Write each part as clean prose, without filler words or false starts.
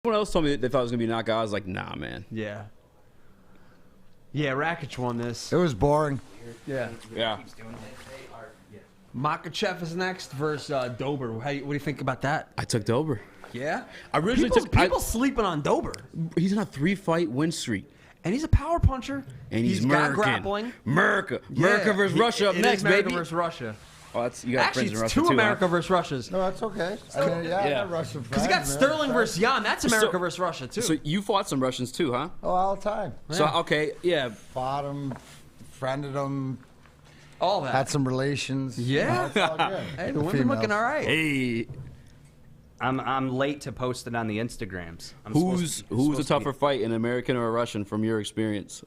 Someone else told me that they thought it was gonna be a knockout. I was like, nah, man. Yeah. Yeah, Rakic won this. It was boring. Yeah. Yeah. Makhachev is next versus Dober. What do you think about that? I took Dober. Yeah? I originally took. People sleeping on Dober. He's on a 3-fight win streak. And he's a power puncher. And he's got American. grappling. America Yeah, versus Russia up next, America baby. versus Russia. Oh, that's, you got Actually, friends in it's Russia two too, America huh? versus Russias. No, that's okay. I mean, I got Russian friends. Because you got Sterling versus Jan. That's America versus Russia, too. So you fought some Russians too, huh? Oh, all the time. So, okay, yeah. Fought them, friended them, all that. had some relations. Yeah. It's all good. Hey, the women looking all right. Hey. I'm late to post it on the Instagrams. Who's a tougher fight, an American or a Russian, from your experience?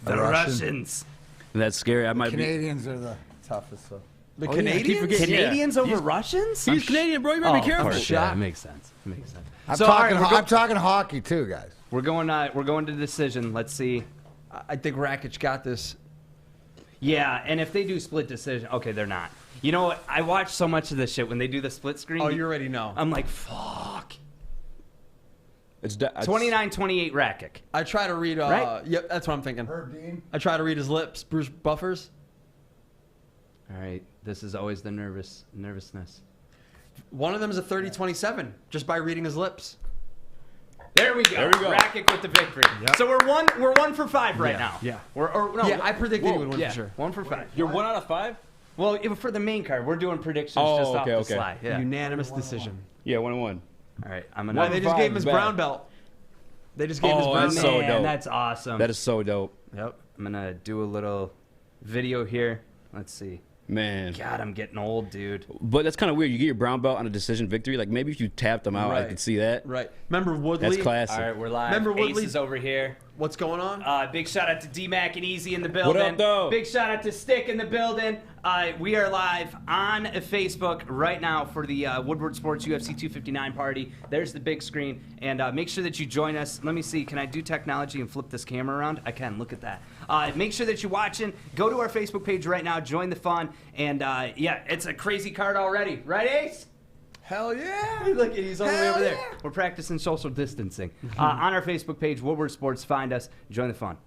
The Russians. That's scary. I might Canadians are the toughest. So. The Oh, yeah, I keep Canadians? forgetting. Canadians Yeah. over Russians? He's Canadian, bro. You better be careful. Of course, yeah, it makes sense. It makes sense. I'm So, talking. all right, I'm talking hockey too, guys. We're going to decision. Let's see. I think Rakic got this. Yeah, and if they do split decision, okay, they're not. You know what? I watch so much of this shit when they do the split screen. Oh, you already know. I'm like, fuck. It's 29-28 Rakic. I try to read. Right? Yep, that's what I'm thinking. Herb Dean. I try to read his lips. Bruce Buffers. All right, this is always the nervousness. One of them is a 30-27 just by reading his lips. There we go. There we go. Rakic with the victory. Yep. So we're 1 for 5 right now. Yeah. No, Yeah, I predicted he would win yeah, for sure. 1 for 5. You're 1 out of 5? Well, for the main card, we're doing predictions Oh, just off okay, the okay. slide. Yeah. Unanimous decision. Yeah, 1-1. All right, I'm Why gonna. they just gave him his bad. brown belt. They just gave him his Oh, brown that's belt. so Man, dope. that's awesome. That is so dope. Yep. I'm gonna do a little video here. Let's see. Man. God, I'm getting old, dude. But that's kind of weird. You get your brown belt on a decision victory. Like, maybe if you tapped them out, I Right. could see that. Right. Remember Woodley? That's classic. All right, we're live. Remember Ace Woodley- is over here. What's going on? Big shout out to D-Mac and Easy in the building. up, though? Big shout out to Stick in the building. We are live on Facebook right now for the Woodward Sports UFC 259 party. There's the big screen. And make sure that you join us. Let me see. Can I do technology and flip this camera around? I can. Look at that. Make sure that you're watching. Go to our Facebook page right now. Join the fun. And, yeah, it's a crazy card already. Right, Ace? Hell yeah. Look, he's all the way Hell over there. yeah. We're practicing social distancing. On our Facebook page, Woodward Sports, find us. Join the fun.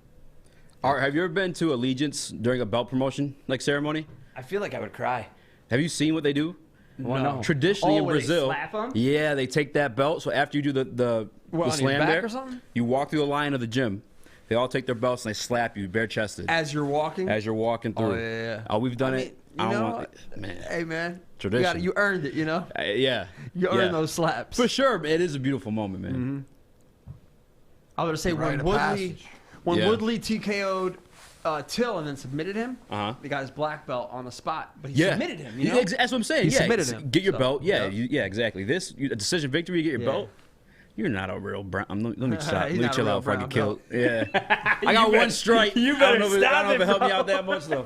All right, have you ever been to Allegiance during a belt promotion like ceremony? I feel like I would cry. Have you seen what they do? Well, no. Traditionally in where they Brazil, slap 'em? yeah, they take that belt. So after you do the What, on your slam back there, or something? you walk through the line of the gym. They all take their belts and they slap you bare chested As you're walking? as you're walking through. Oh, yeah. Oh, we've done I mean, it. you I don't know, want, man. Hey, man. Tradition. You earned it, you know? Yeah. You yeah. earned those slaps. For sure, man. It is a beautiful moment, man. Mm-hmm. I was going to say, Rite when of Woodley, passage. Yeah. Woodley TKO'd Till and then submitted him, Uh-huh. he got his black belt on the spot. But he Yeah. submitted him, you know? That's what I'm saying. He yeah, submitted him, Get your so, belt. Yeah, yeah. yeah, exactly. A decision victory, you get your Yeah. belt. You're not a real brown. Let me stop. He's Let me not a chill real out before I brown get killed. Yeah. I got one strike. you I better don't know if stop it it, helped me bro. out that much, though.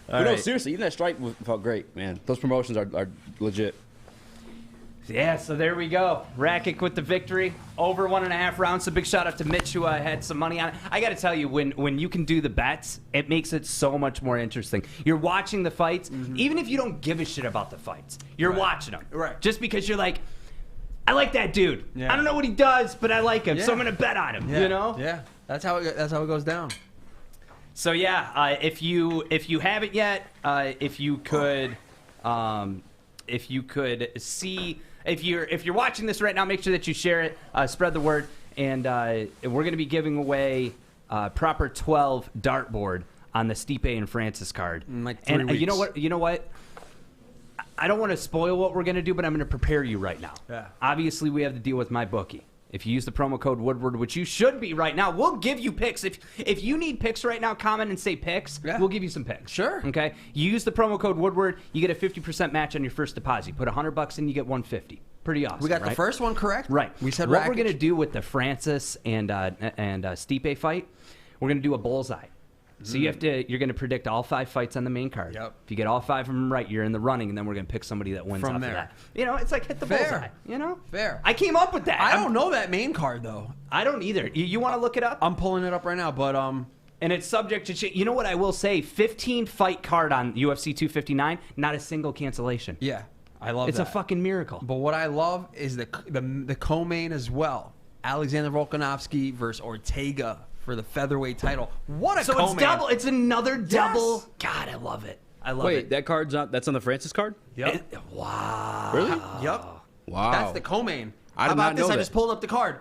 But no, seriously, even that strike felt great, man. Those promotions are legit. Yeah, so there we go. Rakic with the victory. Over 1.5 rounds. So big shout out to Mitch who had some money on it. I got to tell you, when you can do the bets, it makes it so much more interesting. You're watching the fights, even if you don't give a shit about the fights. You're watching them. Right. Just because you're like, I like that dude. Yeah. I don't know what he does, but I like him, so Yeah. I'm going to bet on him, Yeah. you know? Yeah. That's how it goes down. So yeah, if you haven't yet, if you could see, if you're watching this right now, make sure that you share it, spread the word, and we're going to be giving away proper 12 dartboard on the Stipe and Francis card. In like 3 and weeks. You know what? I don't want to spoil what we're going to do, but I'm going to prepare you right now. Yeah. Obviously, we have to deal with my bookie. If you use the promo code Woodward, which you should be right now, we'll give you picks. If you need picks right now, comment and say picks. Yeah. We'll give you some picks. Sure. Okay. You use the promo code Woodward, you get a 50% match on your first deposit. You put $100 in, you get $150. Pretty awesome. We got right? the first one correct. Right. We said what Rakic. we're gonna do with the Francis and Stipe fight. We're gonna do a bullseye. So you're gonna predict all 5 fights on the main card. Yep. If you get all 5 of them right, you're in the running, and then we're gonna pick somebody that wins From off there. of that. You know, it's like hit the Fair. bullseye. You know, Fair. I came up with that. I don't know that main card though. I don't either. You want to look it up? I'm pulling it up right now, but And it's subject to change. You know what I will say? 15 fight card on UFC 259, not a single cancellation. yeah. I love It's that. a fucking miracle. But what I love is the co-main as well. Alexander Volkanovski versus Ortega for the featherweight title. What a So co-main. it's double. It's another double. God, I love it. I love Wait, it. that card's not. That's on the Francis card. Yep. Wow. Really? Yep. Wow. That's the co-main. I How did about not this? know I that. just pulled up the card.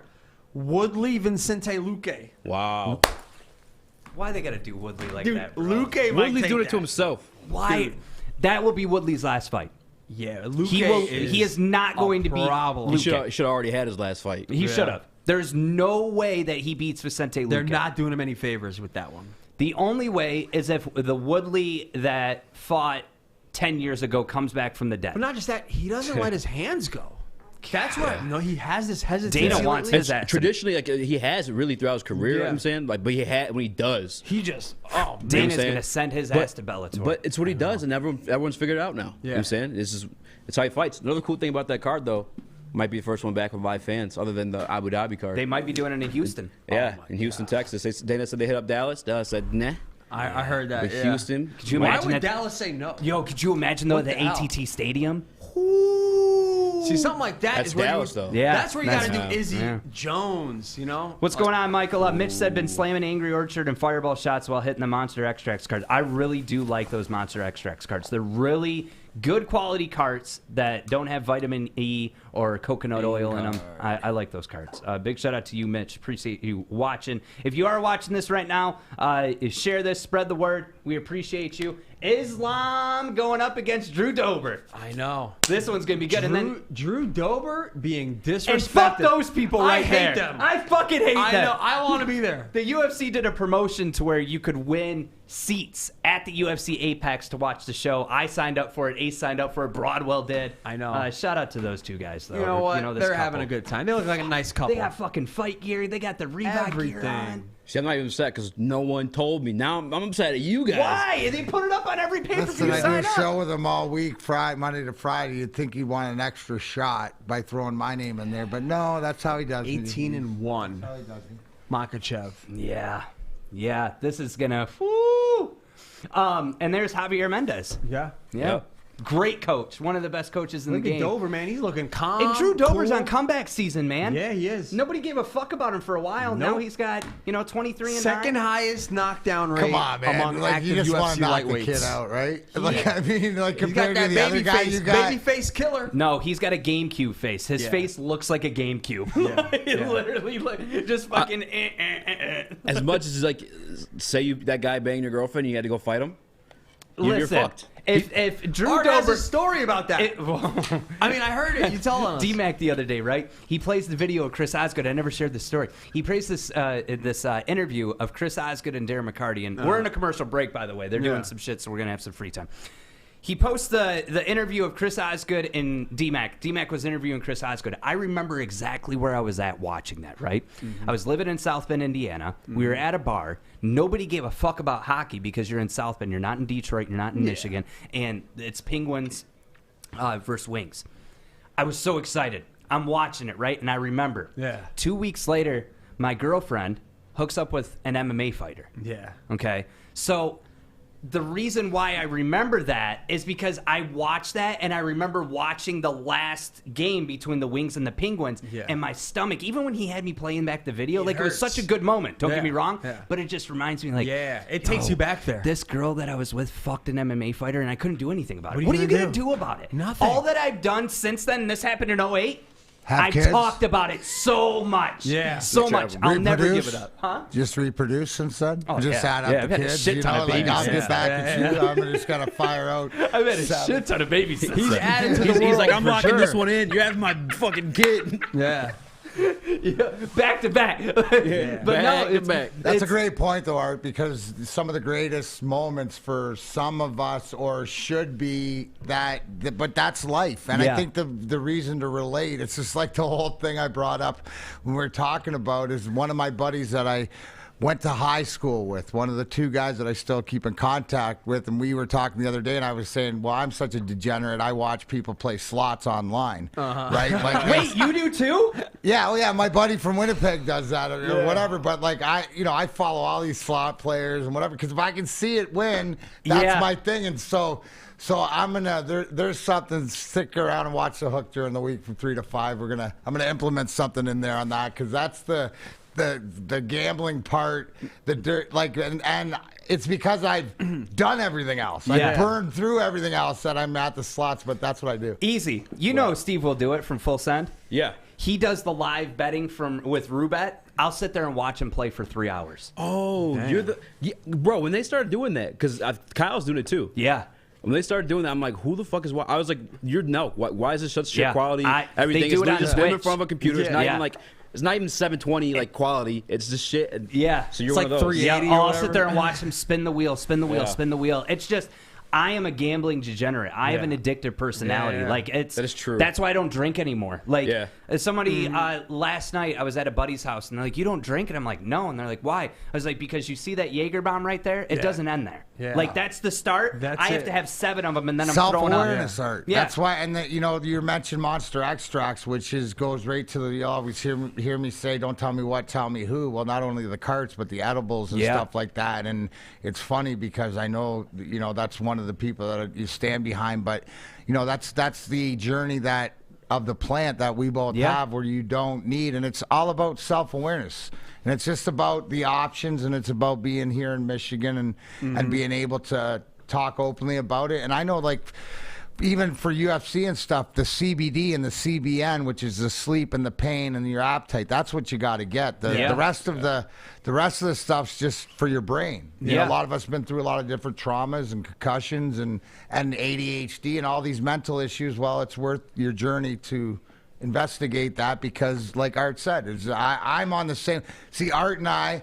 Woodley Vincente Luque. Wow. Why they gotta do Woodley like Dude, that, bro? Luque might Woodley's take doing it that. to himself. Why? Dude. That will be Woodley's last fight. Yeah, Luque He is not going to beat problem. He Luque. should have already had his last fight. He should have. There's no way that he beats Vicente Luque. They're not doing him any favors with that one. The only way is if the Woodley that fought 10 years ago comes back from the dead. But not just that, he doesn't let his hands go. That's what. No, he has this hesitancy. Dana wants lately. his ass. Traditionally, like he has really throughout his career. You know what Yeah. I'm saying, like, but when he does, He just. Oh, man. Dana's saying? going to send his But- ass to Bellator. but it's what he does, and everyone's figured it out now. You know what Yeah. I'm saying, it's how he fights. Another cool thing about that card, though, might be the first one back with live fans, other than the Abu Dhabi card. they might be doing it in Houston. yeah, in Houston, Texas. Dana said they hit up Dallas. Dallas said nah. I heard that. But Yeah. Houston, Could you Why imagine would that? Dallas say no? Yo, could you imagine though What the the hell? ATT Stadium? See, something like that That's is where Dallas, you, though. Yeah, That's where you got to that's- do Izzy yeah. Jones. You know What's going on, Michael? Mitch said been slamming Angry Orchard and Fireball shots while hitting the Monster Extracts cards. I really do like those Monster Extracts cards. They're really good quality cards that don't have vitamin E or coconut oil in them. I like those cards. Big shout out to you, Mitch. Appreciate you watching. If you are watching this right now, share this, spread the word. We appreciate you. Islam going up against Drew Dober. I know. This one's gonna be good. And then Drew Dober being disrespected. and fuck those people right I hate there. them. I fucking hate I them. know. I want to be there. The UFC did a promotion to where you could win seats at the UFC Apex to watch the show. I signed up for it. Ace signed up for it. Broadwell did. I know. Shout out to those two guys, though. You know what? this They're couple. having a good time. They look like a nice couple. They got fucking fight gear. They got the Reebok gear on. everything. see, I'm not even upset because no one told me. Now I'm upset at you guys. Why? They put it up on every pay-per-view. Listen, I do Sign a up. show with him all week, Monday to Friday. You'd think he won an extra shot by throwing my name in there, but no, that's how he does it. 18-1. How he does it. Makachev. Yeah. This is gonna. Woo! And there's Javier Mendez. Yeah. Yeah. Great coach. One of the best coaches in Look the at game. Dober, man. He's looking calm. And Drew Dober's cool. on comeback season, man. Yeah, he is. Nobody gave a fuck about him for a while. Now Nope. he's got, 23 and Second 9. highest knockdown rate Come on, man. among Like, active you just want UFC to knock the lightweights. kid out, right? Like, I mean, like, He's got compared to that the other baby guy face, you got. baby face killer. No, he's got a GameCube face. His Yeah. face looks like a GameCube. Yeah, It yeah. literally just fucking. As much as like, say that guy banged your girlfriend, you had to go fight him. You're Listen, fucked. if Drew Art has Dober. a story about that. I mean, I heard it. You tell us. D-Mac the other day, right? He plays the video of Chris Osgood. I never shared this story. He plays this interview of Chris Osgood and Darren McCarty, and we're in a commercial break, by the way. They're doing some shit, so we're gonna have some free time. He posts the interview of Chris Osgood and D-Mac. D-Mac was interviewing Chris Osgood. I remember exactly where I was at watching that, right? I was living in South Bend, Indiana. We were at a bar. Nobody gave a fuck about hockey because you're in South Bend. You're not in Detroit. You're not in Michigan. And it's Penguins versus Wings. I was so excited. I'm watching it, right? And I remember 2 weeks later, my girlfriend hooks up with an MMA fighter. Yeah. Okay. So the reason why I remember that is because I watched that and I remember watching the last game between the Wings and the Penguins, and my stomach, even when he had me playing back the video, it was such a good moment. Don't get me wrong, but it just reminds me like, it takes you back there. This girl that I was with fucked an MMA fighter and I couldn't do anything about it. What are you going gonna to do about it? Nothing. All that I've done since then, and this happened in 08, Have I've kids? talked about it so much. Yeah. So much. I'll never give Reproduce? it up. Huh? Just reproduce since then? Oh, just yeah. add up Yeah, I've the had a kids, shit you ton know, of like babies I'll since get back at you. I'm just gonna fire out. I've had a 7. shit ton of babies since He's then. added to the He's world like, I'm for locking sure. this one in. You're having my fucking kid. Yeah. Back to back. But no, it's back. That's a great point, though, Art, because some of the greatest moments for some of us, or should be but that's life. And I think the reason to relate, it's just like the whole thing I brought up when we were talking about is one of my buddies that I went to high school with, one of the two guys that I still keep in contact with, and we were talking the other day, and I was saying, well, I'm such a degenerate. I watch people play slots online, right? Like, Wait, you do too? yeah, well, yeah. My buddy from Winnipeg does that or whatever. But like I follow all these slot players and whatever because if I can see it win, that's my thing. And so I'm gonna there's something. Stick around and watch the hook during the week from 3 to 5. I'm gonna implement something in there on that because that's the gambling part, the dirt, like, and it's because I've done everything else. I burned through everything else that I'm at the slots, but that's what I do. Easy. You know Steve will do it from Full Send. Yeah. He does the live betting with Rubet. I'll sit there and watch him play for 3 hours. Oh, bro, when they started doing that, because Kyle's doing it too. Yeah. When they started doing that, I'm like, who the fuck is what? I was like, why is this such shit Yeah. quality? Everything They is do it literally on just him in Twitch. front of a computer. It's not Yeah. even like it's not even 720 like quality. It's just shit. And, Yeah. So you're It's one like of those. 380 Yeah, or I'll whatever. sit there and watch him spin the wheel, spin the wheel, Yeah. spin the wheel. It's just, I am a gambling degenerate. I have an addictive personality. Yeah. Like That is true. That's why I don't drink anymore. Like somebody Mm-hmm. last night, I was at a buddy's house and they're like, "You don't drink?" And I'm like, "No." And they're like, "Why?" I was like, "Because you see that Jaeger bomb right there? It doesn't end there. Yeah. Like that's the start. That's I have it. to have 7 of them and then I'm throwing up." Self-awareness art. Yeah. That's why, and you mentioned Monster Extracts, which goes right to you always hear me say, "Don't tell me what, tell me who." Well, not only the carts, but the edibles and stuff like that. And it's funny because I know that's one of the people that you stand behind, but that's the journey of the plant that we both have, where you don't need, and it's all about self-awareness. And it's just about the options, and it's about being here in Michigan and being able to talk openly about it. And I know, like, even for UFC and stuff, the CBD and the CBN, which is the sleep and the pain and your appetite, that's what you got to get. The rest of the stuff's just for your brain. You know, a lot of us been through a lot of different traumas and concussions and ADHD and all these mental issues. Well, it's worth your journey to investigate that because, like Art said, I'm on the same. See, Art and I.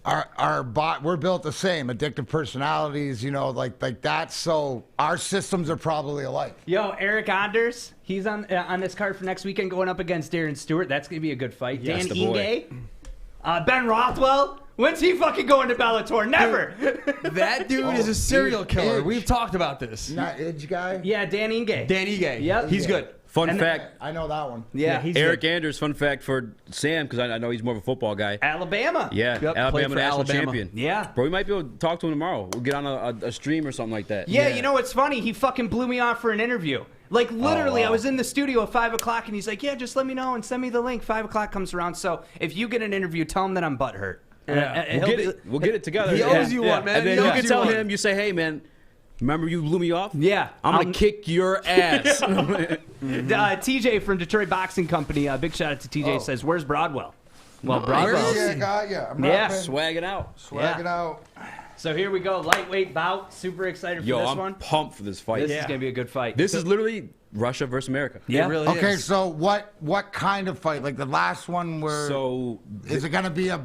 We're built the same, addictive personalities, like that. So our systems are probably alike. Yo, Eric Anders, he's on this card for next weekend going up against Darren Stewart. That's going to be a good fight. Yes, Dan the boy. Inge, Ben Rothwell. When's he fucking going to Bellator? Never. That dude is a serial killer. Idge. We've talked about this. Not Idge guy. Yeah, Dan Inge. Dan Ige. Yep. He's good. Fun fact. I know that one. Yeah, he's Eric good. Anders, fun fact for Sam, because I know he's more of a football guy. Alabama. Yeah, Yep, played Alabama for national Alabama. champion. Yeah. Bro, we might be able to talk to him tomorrow. We'll get on a stream or something like that. Yeah, you know what's funny? He fucking blew me off for an interview. Like, literally, I was in the studio at 5 o'clock, and he's like, yeah, just let me know and send me the link. 5 o'clock comes around. So if you get an interview, tell him that I'm butthurt. We'll get it together. He owes you one, man. And then He you owes can you tell one. him, you say, hey, man, remember you blew me off? Yeah. I'm going to kick your ass. TJ from Detroit Boxing Company, big shout out to TJ, says, where's Broadwell? Well, Broadwell's. I'm Yeah. Swagging out. Swagging out. So here we go, lightweight bout. Super excited for Yo, this I'm one. pumped for this fight. This is going to be a good fight. This is literally Russia versus America. Yeah. It really Okay, is. so what kind of fight? Like the last one where is it going to be a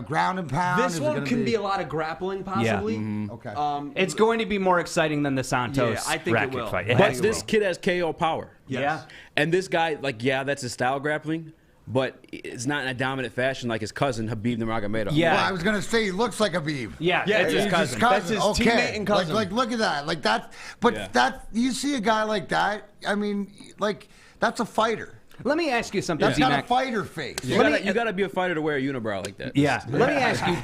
ground and pound? This Is it one gonna can be a lot of grappling, possibly. Okay. It's going to be more exciting than the Santos Yeah, I think it racket will. fight. But But think it this will. kid has KO power. Yes. Yeah. And this guy, like, that's his style grappling, but it's not in a dominant fashion like his cousin, Habib Nurmagomedov. Yeah. Well, I was going to say he looks like a Habib. Yeah, Yeah, it's he's his cousin. That's his teammate and cousin. Like look at that. Like that. But Yeah. you see a guy like that. I mean, like that's a fighter. Let me ask you something, That's got a D-Mac. fighter face. You gotta be a fighter to wear a unibrow like that. Yeah. Let me ask you,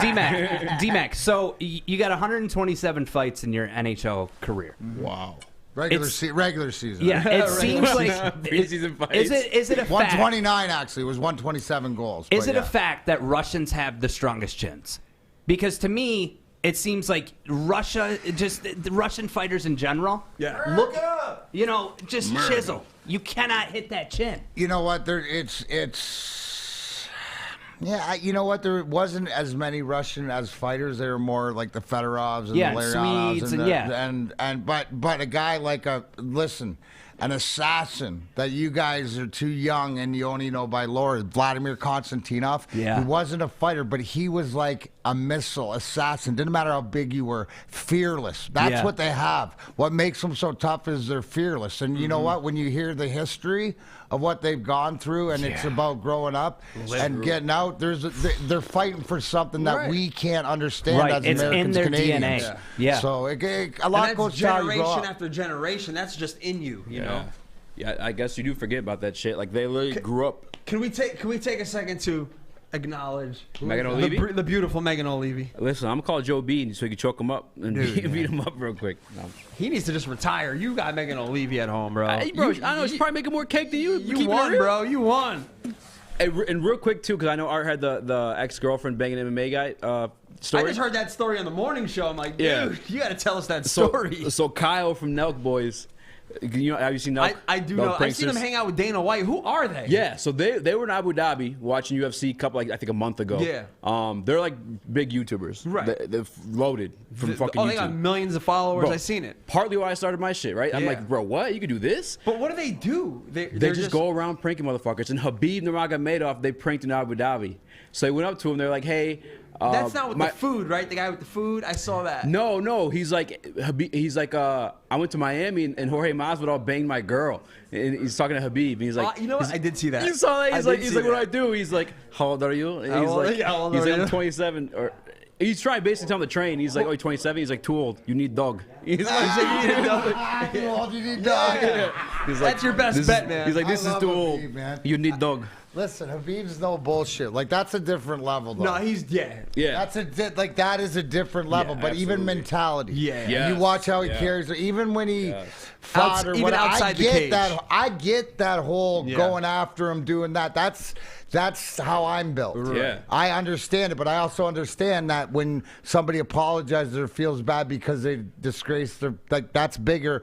D-Mac. So you got 127 fights in your NHL career. Wow. Regular season. Yeah, it seems like Preseason fights. Is it a fact? 129 actually. It was 127 goals. Is but it a fact that Russians have the strongest chins? Because to me, it seems like Russia, just the Russian fighters in general. Yeah. Look, just chisel. You cannot hit that chin. You know what? You know what? There wasn't as many Russian as fighters. They were more like the Fedorovs and Yeah, the Larionovs Swedes and but a guy like an assassin that you guys are too young and you only know by lore, Vladimir Konstantinov. Yeah. He wasn't a fighter, but he was like a missile assassin. Didn't matter how big you were, fearless. That's what they have. What makes them so tough is they're fearless. And you know what? When you hear the history of what they've gone through, and it's about growing up and getting out. They're fighting for something that we can't understand as It's Americans, in their Canadians. DNA. Yeah. So a lot goes to how you grow generation up. after generation. That's just in you, you know. Yeah, I guess you do forget about that shit. Like they literally grew up. Can we take a second to acknowledge Megan O'Leary? the beautiful Megan O'Leary? Listen, I'm gonna call Joe B so he can choke him up and beat him up real quick. No. He needs to just retire. You got Megan O'Leary at home, bro. Hey, bro, I know she's probably making more cake than you. You won, bro. You won. Hey, and real quick too, because I know Art had the ex-girlfriend banging MMA guy story. I just heard that story on the morning show. I'm like, dude, you got to tell us that So- story. So Kyle from Nelk Boys, you know, have you seen Nelk? I do Nelk know. I've seen him Pranksters? hang out with Dana White. Who are they? Yeah, so they were in Abu Dhabi watching UFC I think a month ago. Yeah. They're like big YouTubers. Right. They're loaded from fucking Oh, YouTube. they got millions of followers. Bro, I've seen it. Partly why I started my shit, right? I'm Yeah. like, bro, what? You could do this? But what do they do? They just go around pranking motherfuckers. And Habib Nurmagomedov, they pranked in Abu Dhabi. So they went up to him. They're like, hey. That's not with the food, right? The guy with the food. I saw that. No. He's like, I went to Miami and Jorge Masvidal banged my girl. And he's talking to Habib. And he's like, You know what? I did see that. You saw that? He's I like, did see what do I that. do? He's like, how old are you? And How he's old- like, how old he's are like, you? I'm 27. Or he's trying to basically tell him the train. He's like, oh, you're 27. He's like, too old. You need dog. He's like, you need dog. Too old, you need dog. He's like, That's your best this bet, is- man. He's like, I this is love too Habib, old. man. You need dog. Listen, Habib's no bullshit. Like that's a different level, though. No, he's Yeah. That's that is a different level, but even absolutely. mentality. Yeah. And Yes, you watch how he yeah. carries it. Even when he fought or Even whatever, outside I the get cage. that. I get that whole Yeah. going after him, doing that. That's how I'm built. Yeah. I understand it, but I also understand that when somebody apologizes or feels bad because they disgrace their that's bigger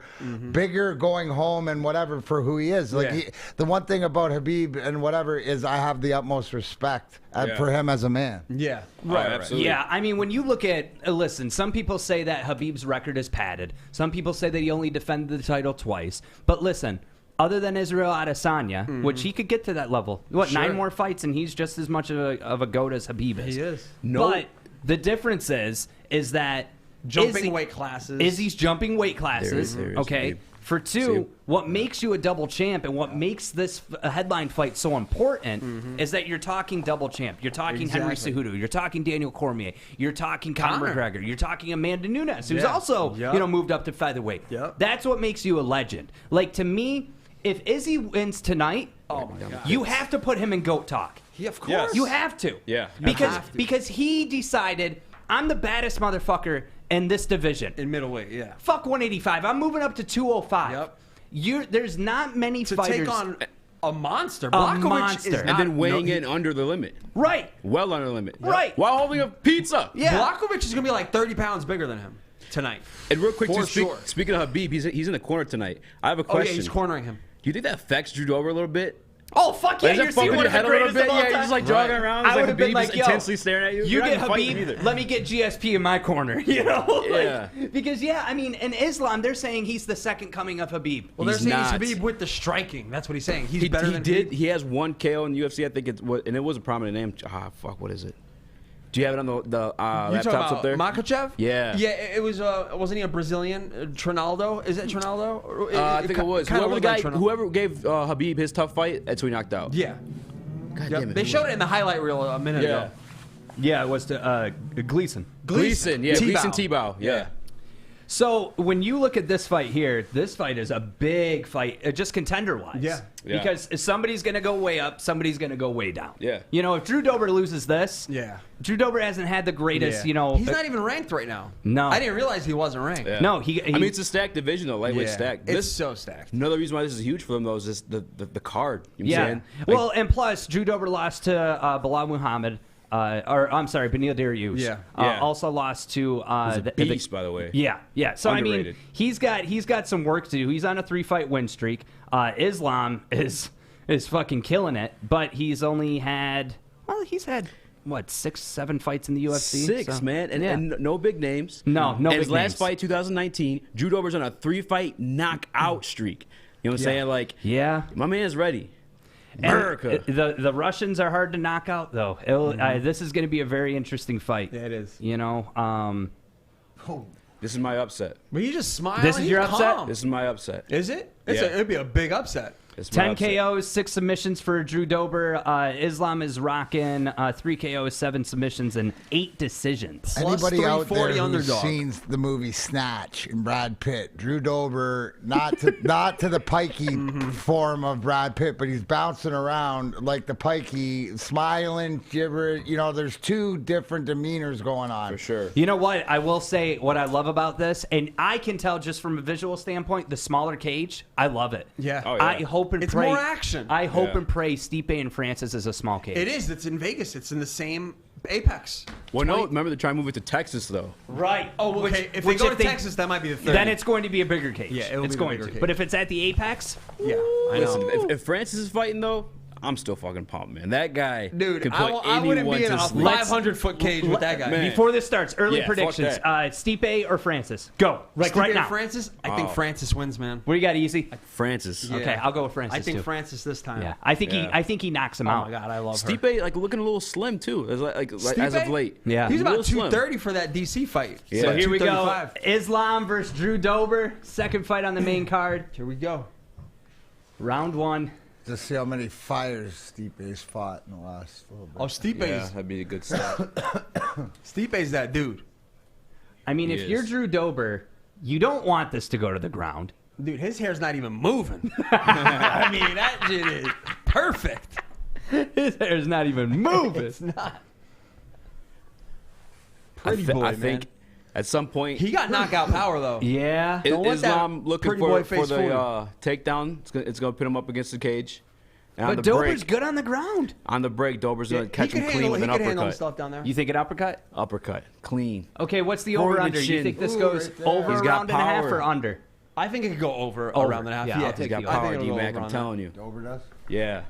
going home and whatever for who he is. Like Yeah. the one thing about Habib and whatever is I have the utmost respect for him as a man. Yeah. Right. Absolutely. Yeah, I mean, when you look at, listen, some people say that Habib's record is padded. Some people say that he only defended the title twice. But listen, other than Israel Adesanya, which he could get to that level, Sure. 9 more fights, and he's just as much of a goat as Habib is. He is. But the difference is that Jumping weight classes. Izzy's jumping weight classes. There is, Okay. Habib. For two, what makes you a double champ and what makes this headline fight so important is that you're talking double champ. You're talking Henry Exactly. Cejudo. You're talking Daniel Cormier. You're talking Conor Conor. McGregor. You're talking Amanda Nunes, who's Yeah. also Yep. moved up to featherweight. Yep. That's what makes you a legend. Like, to me, if Izzy wins tonight, Oh my God. you have to put him in GOAT talk. Yeah, of course. Yes. You have to. Yeah, Because he decided, I'm the baddest motherfucker in this division. in middleweight. Yeah. Fuck 185. I'm moving up to 205. Yep. There's not many To fighters. take on a monster. A Blachowicz monster. is And And not, then weighing in under the limit. Right. Well under the limit. Right. While holding a pizza. Yeah. Blachowicz is gonna be like 30 pounds bigger than him tonight. And real quick, For too, sure. speaking of Habib, he's in the corner tonight. I have a Oh yeah, question. he's cornering him. Do you think that affects Drew Dober a little bit? Oh, fuck yeah. Like, You're does that fuck seeing with one your of the head a little greatest bit? of all Yeah, you're time. just like jogging Right. around. I It's would like have been Habib like, is yo, intensely staring at you. You You're not get even fighting Habib, either. let me get GSP in my corner. You know? Like, Yeah. Because, yeah, I mean, in Islam, they're saying he's the second coming of Habib. Well, they're He's saying not. he's Habib with the striking. That's what he's saying. He's He better than did. Habib. He has one KO in UFC. I think and it was a prominent name. Fuck, what is it? Do you have it on the You laptops talking up there? about Makachev? Yeah. Yeah, it was. Wasn't he a Brazilian? Trinaldo? Is it Trinaldo? Or- I think it was. kinda Whoever, looked like Trinaldo. whoever gave Habib his tough fight, that's who he knocked out. Yeah. God Yep. damn it. They showed it in the highlight reel a minute Yeah. ago. Yeah, it was to Gleason. Gleason. Yeah, T-Bow. Gleason T-Bow. Yeah. So when you look at this fight here, this fight is a big fight, just contender-wise. Yeah. Yeah. Because somebody's going to go way up, somebody's going to go way down. Yeah. You know, if Drew Dober loses this, Yeah. Drew Dober hasn't had the greatest, Yeah. you know. He's not even ranked right now. No. I didn't realize he wasn't ranked. Yeah. No, he I mean, it's a stacked division, though. Lightweight Yeah. stacked. It's This, so stacked. another reason why this is huge for them, though, is just the card. You know what I'm Yeah. saying? Like, Well, and plus, Drew Dober lost to Bilal Muhammad. I'm sorry, Benil Dariush. Yeah. Yeah. Also lost to he's a beast, by the way. Yeah. So Underrated. I mean, he's got some work to do. He's on a 3-fight win streak. Islam is fucking killing it, but he's only had what 6-7 fights in the UFC. Six, So, man. And, yeah. and no big names. No And his big last names. fight, 2019, Drew Dober's on a 3-fight knockout streak. You know what I'm saying? Like, Yeah. my man's ready. And America. the Russians are hard to knock out, though. This is going to be a very interesting fight. Yeah, it is. You know, This is my upset. But you just smile. This is He's your upset? calm. This is my upset. Is it? Yeah. It'd be a big upset. It's my 10 upset. KOs, 6 submissions for Drew Dober. Islam is rocking 3 KOs, 7 submissions, and 8 decisions. Plus Anybody out there 340 who's underdog. seen the movie Snatch and Brad Pitt, Drew Dober, not to the pikey form of Brad Pitt, but he's bouncing around like the pikey, smiling, gibberish. You know, there's 2 different demeanors going on. For sure. You know what? I will say what I love about this, and I can tell just from a visual standpoint, the smaller cage, I love it. Yeah. Oh, yeah. I hope and It's pray. more action. I hope Yeah. and pray Stipe and Francis is a small cage. It is. It's in Vegas. It's in the same Apex. Well, no, remember they're trying to move it to Texas, though. Right. Oh, okay. If they go to Texas, that might be the third. Then it's going to be a bigger cage. Yeah, it'll it's be the going bigger to. cage. But if it's at the Apex, Yeah, I know. Listen, if Francis is fighting, though, I'm still fucking pumped, man. That guy Dude, can put I wouldn't anyone be in to a sleep. 500-foot cage with that guy. Man. before this starts, early Yeah, fuck predictions. that. Stipe or Francis? Go. Like Stipe right and now. Francis? I think Oh. Francis wins, man. What do you got, Easy? Francis. Yeah. Okay, I'll go with Francis I think too. Francis this time. Yeah, I think Yeah. he knocks him Oh out. my God, I love her. Stipe, like, looking a little slim, too, as, like as of Stipe? late. Yeah. He's a about little slim. 230 for that DC fight. Yeah. So here we go. 235. Islam versus Drew Dober. Second fight on the main card. Here we go. Round 1. Just see how many fires Stipe's fought in the last little bit. Oh, Stipe's Yeah, that'd be a good start. Stipe's that dude. I mean, He if is. you're Drew Dober, you don't want this to go to the ground. Dude, his hair's not even moving. I mean, that shit is perfect. His hair's not even moving. It's not. I, Pretty thi- boy, I man. think at some point, He got knockout power, though. Yeah. Don't let that Islam looking pretty boy for face the fool takedown. It's going to put him up against the cage. And on But the Dober's break, good on the ground. on the break, Dober's going to catch him clean with he an could handle uppercut. stuff down there. You think an uppercut? Uppercut, clean. Okay, what's the Right in the over-under? You chin. think this Ooh, goes right there. over He's a got round and a half power. or under? I think it could go over Over. a round and a half. Yeah, I'll Yeah, take He's got the I think power, it'll go D-Mac, over I'm on telling you. Dober does? Yeah.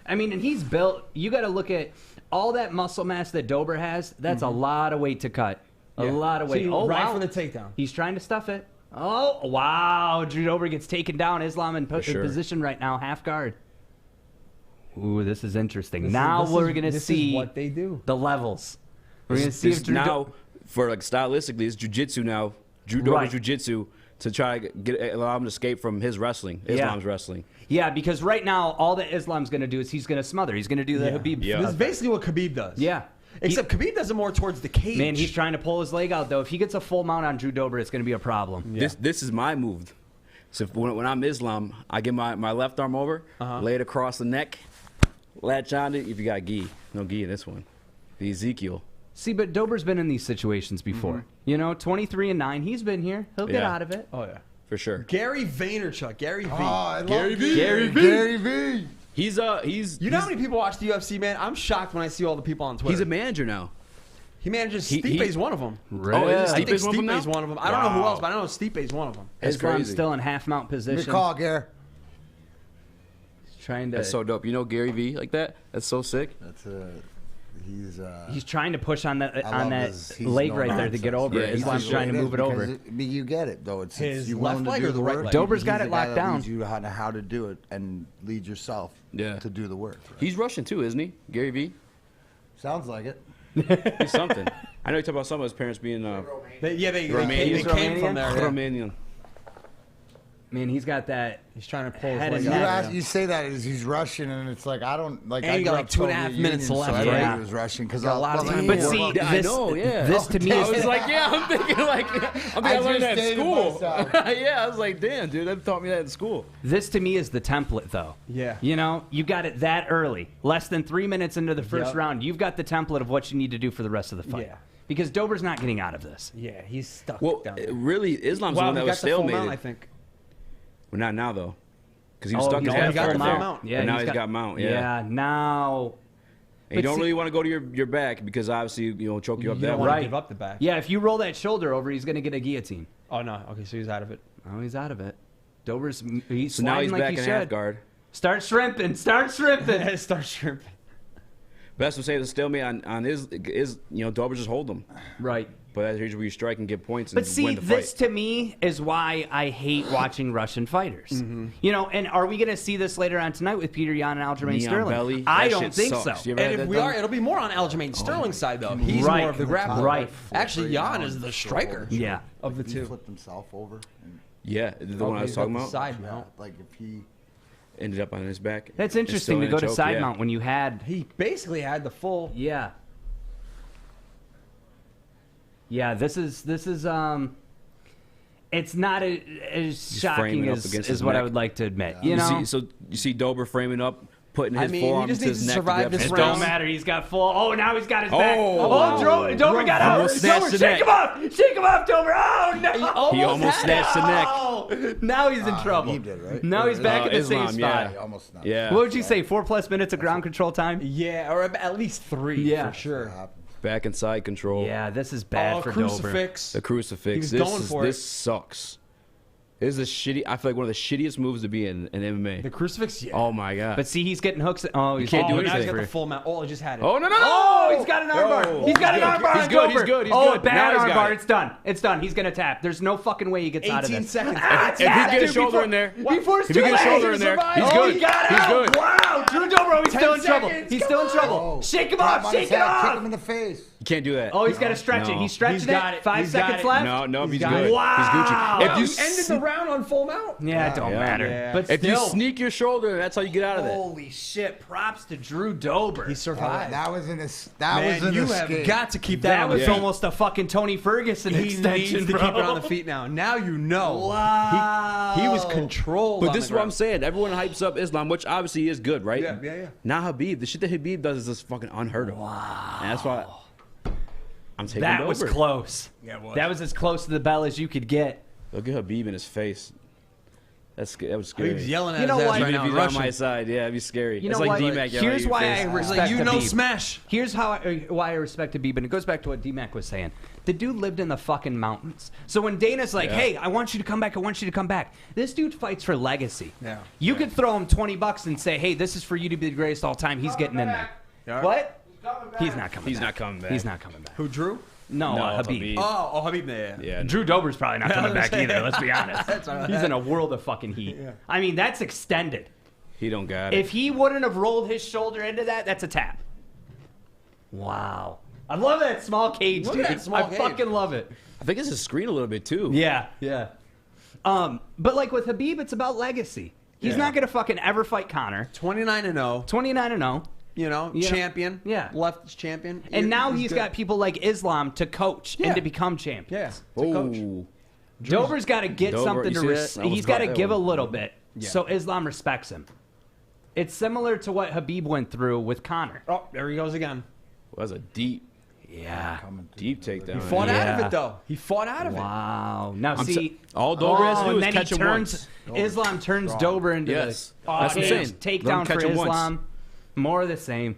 I mean, and he's built. You got to look at all that muscle mass that Dober has. That's a lot of weight to cut. A Yeah. lot of weight. See, Oh, right wow. from the takedown. He's trying to stuff it. Oh, wow. Drew Dober gets taken down. Islam in sure. position right now, half guard. Ooh, this is interesting. Now we're going to This see is what they do. the levels. We're going to see This if Drew now, for like stylistically, it's jiu-jitsu now. Drew Dober's Right. jiu-jitsu to try to allow him to escape from his wrestling, Islam's wrestling. Yeah, because right now, all that Islam's going to do is he's going to smother. He's going to do the Habib. Yeah. This is basically what Khabib does. Yeah. Except Khabib does it more towards the cage. Man, he's trying to pull his leg out, though. If he gets a full mount on Drew Dober, it's going to be a problem. This is my move. So when I'm Islam, I get my left arm over, lay it across the neck, latch on it. If you got gi, no gi in this one. The Ezekiel. See, but Dober's been in these situations before. You know, 23-9. He's been here. He'll get Yeah. out of it. Oh, yeah. For sure. Gary Vaynerchuk. Gary V. Oh, I love Gary V. Gary V. Gary V. He's You know how many people watch the UFC, man? I'm shocked when I see all the people on Twitter. he's a manager now. He manages he- Stipe's one of them. Oh, is it I think Stipe's one of them Stipe's now? one of them. I don't know who Wow. else, but I know Stipe's one of them. That's Islam's crazy. still in half mount Good position. call, Gary. He's trying to. That's so dope. You know Gary V like that? That's so sick. That's He's trying to push on that love that his- he's leg no right there to get nonsense. over Yeah, it. he's Islam's just trying to It move is, it over. because you get it though. It's His you left willing to leg do or the right work. leg? Dober's He's got the it guy locked that down. leads you how to do it and lead yourself Yeah. to do the work. He's Russian too, isn't he? Gary V. Sounds like it. He's something. I know you talk about some of his parents being They came Romanian? from there. Yeah. Romanian. Man, he's got that. He's trying to pull Head his is leg out. out. You say that as he's Russian, and it's like I don't like. And I you got grew like up 2.5 Soviet minutes Union, left, So everybody right? was Russian because Got a lot of time. But Yeah. see, Yeah, I know, yeah. this to me I is was like, yeah, I'm thinking like, I learned that in dated school. myself. Yeah, I was like, damn, dude, they taught me that in school. this to me is the template, though. Yeah. You know, you got it that early, less than 3 minutes into the first Yep. round. You've got the template of what you need to do for the rest of the fight. Yeah. Because Dober's not getting out of this. Yeah, he's stuck Well, down there. really, Islam's Wow, the one he that was got the full mount, I stalemated. think. Well, not now though, because he was Oh, stuck he's in got half the guard full there. mount. Yeah, And now he's got mount. Yeah. Yeah, now. And you But don't see- really want to go to your back because obviously choke you up You that don't way. want Right. to give up the back. Yeah, if you roll that shoulder over, he's going to get a guillotine. Oh, no. Okay, so he's out of it. Oh, he's out of it. Dober's he's So now sliding he's like back he in should. half guard. Start shrimping. Start shrimping. Start shrimping. But that's what I'm saying. The stalemate on is Dober just hold him. Right. But here's where you strike and get points and But see, win the this fight. to me is why I hate watching Russian fighters. Mm-hmm. You know, and are we going to see this later on tonight with Peter Yan and Aljamain Knee on Sterling? belly. I That don't shit think sucks. so. You ever had And if that we done? are, it'll be more on Aljamain Sterling's side, though. He's Right. more of the grappler. Right. Actually, Jan is the striker Yeah. of the He two. flipped himself over. And, Yeah, the one I was talking about. Side mount. like if he ended up on his back. That's and interesting still to in go a to choke, side yeah. mount when you had. He basically had the full. Yeah. Yeah, this is it's not as shocking framing up as against his what I neck. would like to admit. Yeah. You know, You see Dober framing up, putting his I mean, forearm he just to needs his to neck. survive this it round. don't matter. He's got full. Oh, now he's got his back. Oh. Oh, Dober got out. Almost snatched Dober, the shake neck. him off. Shake him off, Dober. Oh no! He almost snatched the neck. Oh, now he's in trouble. He did, right? Now he's back in the same Islam, spot. yeah. Almost not. Yeah. What would you say? 4+ minutes of ground control time? Yeah, or at least 3 Yeah. for sure. Back and side control. Yeah, this is bad for Dober. Crucifix. The crucifix. He was going for this sucks. This is I feel like one of the shittiest moves to be in MMA. The crucifix, yeah. Oh my god. But see, he's getting hooks. Oh, he can't do now he's anything. got the full mount. Oh, I just had it. Oh no! Oh, he's got an armbar. Oh. He's got an armbar. He's on good, he's Dober. good, he's Oh, good. bad Now he's got armbar. it. It's done. It's done. He's gonna tap. There's no fucking way he gets out of 18 this. seconds. If he get a shoulder in there, Before if he get a shoulder in there, he's Oh, good. he got He's out. good. Wow, Drew Dobro, he's 10 still in trouble. seconds. He's Come still in on. trouble. Shake him Tap off. on Shake his him head, Kick him off. in the face. You can't do that. Oh, he's got to stretch it. No. He's stretching He's got it. it. 5 He's got seconds it. left. No, He's he's got good. it. Wow. He's Gucci. If You you ended the round on full mount? Yeah, it don't Yeah. matter. Yeah. But if you still. sneak your shoulder, that's how you get out of it. Holy shit! Props to Drew Dober. He survived. That was an Man, you escape. have got to keep that, That on was the feet. almost a fucking Tony Ferguson He needs extension, to bro. keep it on the feet now. Now you know. Wow. He was controlled. But on this the is what I'm ground. saying. Everyone hypes up Islam, which obviously is good, right? Yeah. Now Habib, the shit that Habib does is just fucking unheard of. Wow. And that's why I'm taking That Dober. was close. Yeah, it was. That was as close to the bell as you could get. Look at Habib in his face. That was scary. Habib's yelling at You know his ass what? right Even now if in he's on my Russian. side, yeah, it'd be scary. You it's know like what? D-Mac yelling Here's at your why face. I He's respect like, you know, Habib. smash. Here's why I respect Habib, and it goes back to what D-Mac was saying. The dude lived in the fucking mountains. So when Dana's like, Yeah. hey, I want you to come back, I want you to come back. This dude fights for legacy. Yeah. You could throw him $20 and say, hey, this is for you to be the greatest all time. He's getting in there. Yeah. What? He's not coming He's back. not coming back. He's not coming back. Who, Drew? No, No, Habib. Habib. Oh, Habib. Yeah. Yeah. Drew Dober's probably not coming back either, let's be honest. That's all right. He's in a world of fucking heat. Yeah. I mean, that's extended. He don't got it. If he wouldn't have rolled his shoulder into that, that's a tap. Wow. I love that small cage, Look dude. at that small I cage. fucking love it. I think it's his screen a little bit too. Yeah. But like with Habib, it's about legacy. He's Yeah. not going to fucking ever fight Conor. 29-0. 29-0. You know, Yeah. champion. Yeah. Left champion. And now he's good. got people like Islam to coach Yeah. and to become champions. Yeah. To coach. Oh, Dober's got to get Dober, something you to. see that? I almost He's got to got that give a one. little bit, Yeah. so Islam respects him. It's similar to what Habib went through with Conor. Oh, there he goes again. that was a deep Yeah. takedown. He fought out of Yeah. it, though. He fought out of it. Wow. Now I'm see, all Dober has to do and is then catch he him turns. once. Islam turns Dober into Yes. the That's what I'm saying. Let takedown him catch for him once. Islam. More of the same.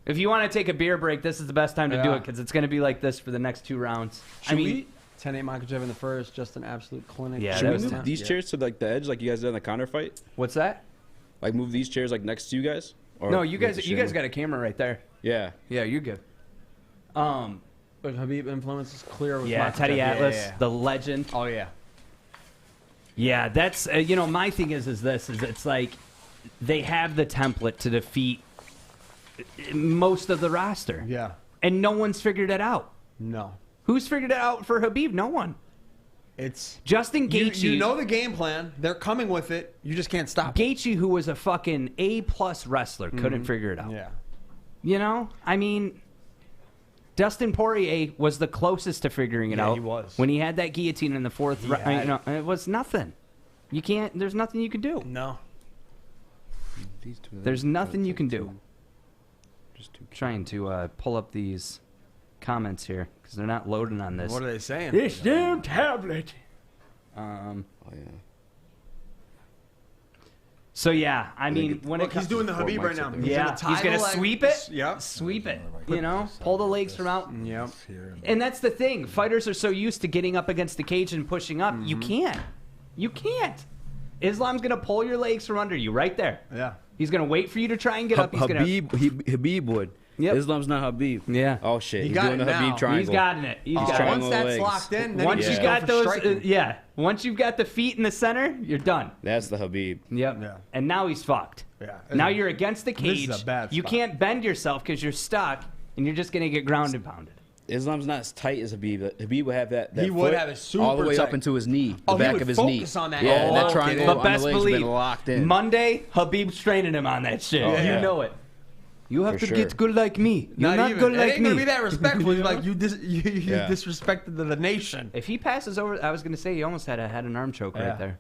If you want to take a beer break, this is the best time to do Yeah. it because it's going to be like this for the next 2 rounds. Should we? 10-8 Makachev in the first. Just an absolute clinic. Yeah, Should that we was move tough. these chairs to like the edge, like you guys did in the Conor fight? What's that? Like move these chairs like next to you guys? Or No, you with guys. the You guys shimmer? got a camera right there. Yeah. Yeah, you're good. But Habib influence is clear with Yeah, Makachev. Teddy Atlas, Yeah. the legend. Oh, yeah. Yeah, that's you know, my thing is it's like they have the template to defeat most of the roster. Yeah. And no one's figured it out. No. Who's figured it out for Habib? No one. It's Justin Gaethje. you know the game plan. They're coming with it. You just can't stop. it. Gaethje, who was a fucking A+ wrestler, couldn't figure it out. Yeah. You know, I mean, Dustin Poirier was the closest to figuring it Yeah, out. he was. When he had that guillotine in the 4th He round. had You know, it was nothing. You can't. There's nothing you can do. No. There's nothing you can do. Just two. Trying to pull up these comments here because they're not loading on this. What are they saying? This damn tablet. Oh yeah. So yeah, I mean, when Look, it he's comes, doing the Habib right now. He's yeah, gonna tie he's gonna the leg. sweep it. Yeah. Sweep it. You know, pull the legs from out. Yep. And that's the thing. Fighters are so used to getting up against the cage and pushing up. You can't. You can't. Islam's gonna pull your legs from under you right there. Yeah. He's gonna wait for you to try and get up. He's gonna. Habib would. Yep. Islam's not Habib. Yeah. Oh shit. He He's got doing it the now. Habib triangle. He's gotten it. He's got it. triangle Once that's legs. locked in, then Once you you just got go for those, striking. yeah. Once you've got the feet in the center, you're done. That's the Habib. Yep. Yeah. And now he's fucked. Yeah. Now you're against the This is cage. a bad You spot. can't bend yourself because you're stuck, and you're just gonna get ground and pounded. Islam's not as tight as Habib. Habib would have that He would foot have it super all the way tight. up into his knee, the Oh, he back would of his knee. focus on that. Yeah, Oh, that okay. triangle But on best the legs believe, been locked in. Monday, Habib's training him on that shit. Oh, You yeah. know it. You have For to sure. get good like me. You're not even. good It like ain't gonna me. be that respectful. You're like you Yeah. disrespected the nation. If he passes over, I was going to say he almost had an arm choke Yeah. right there.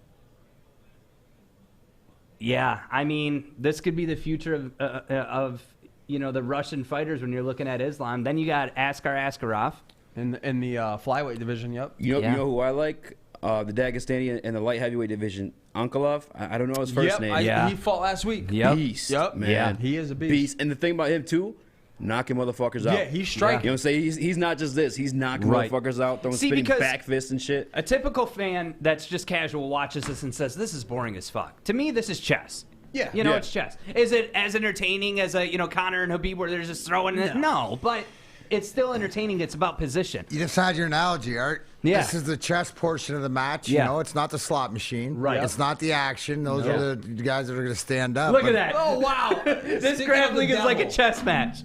Yeah, I mean, this could be the future of the Russian fighters when you're looking at Islam. Then you got Askar Askarov. In the flyweight division, yep. You Yeah. know who I like? The Dagestani in the light heavyweight division. Unkelov. I don't know his first name. Yeah. He fought last week. Yep. Beast, Yep. man. Yeah. He is a beast. And the thing about him too, knocking motherfuckers out. Yeah, he's striking. You know what I'm saying? He's not just this. He's knocking Right. motherfuckers out, throwing See, spinning because- back fists and shit. A typical fan that's just casual watches this and says, "This is boring as fuck." To me, this is chess. Yeah. You know, Yeah. it's chess. Is it as entertaining as Conor and Habib where they're just throwing it? No, but it's still entertaining. It's about position. You just had your analogy, Art. Yeah. This is the chess portion of the match. Yeah. You know, it's not the slot machine. Right. It's not the action. Those are the guys that are going to stand up. Look But at that. Oh, wow. This Speaking of grappling the is like a devil. chess match.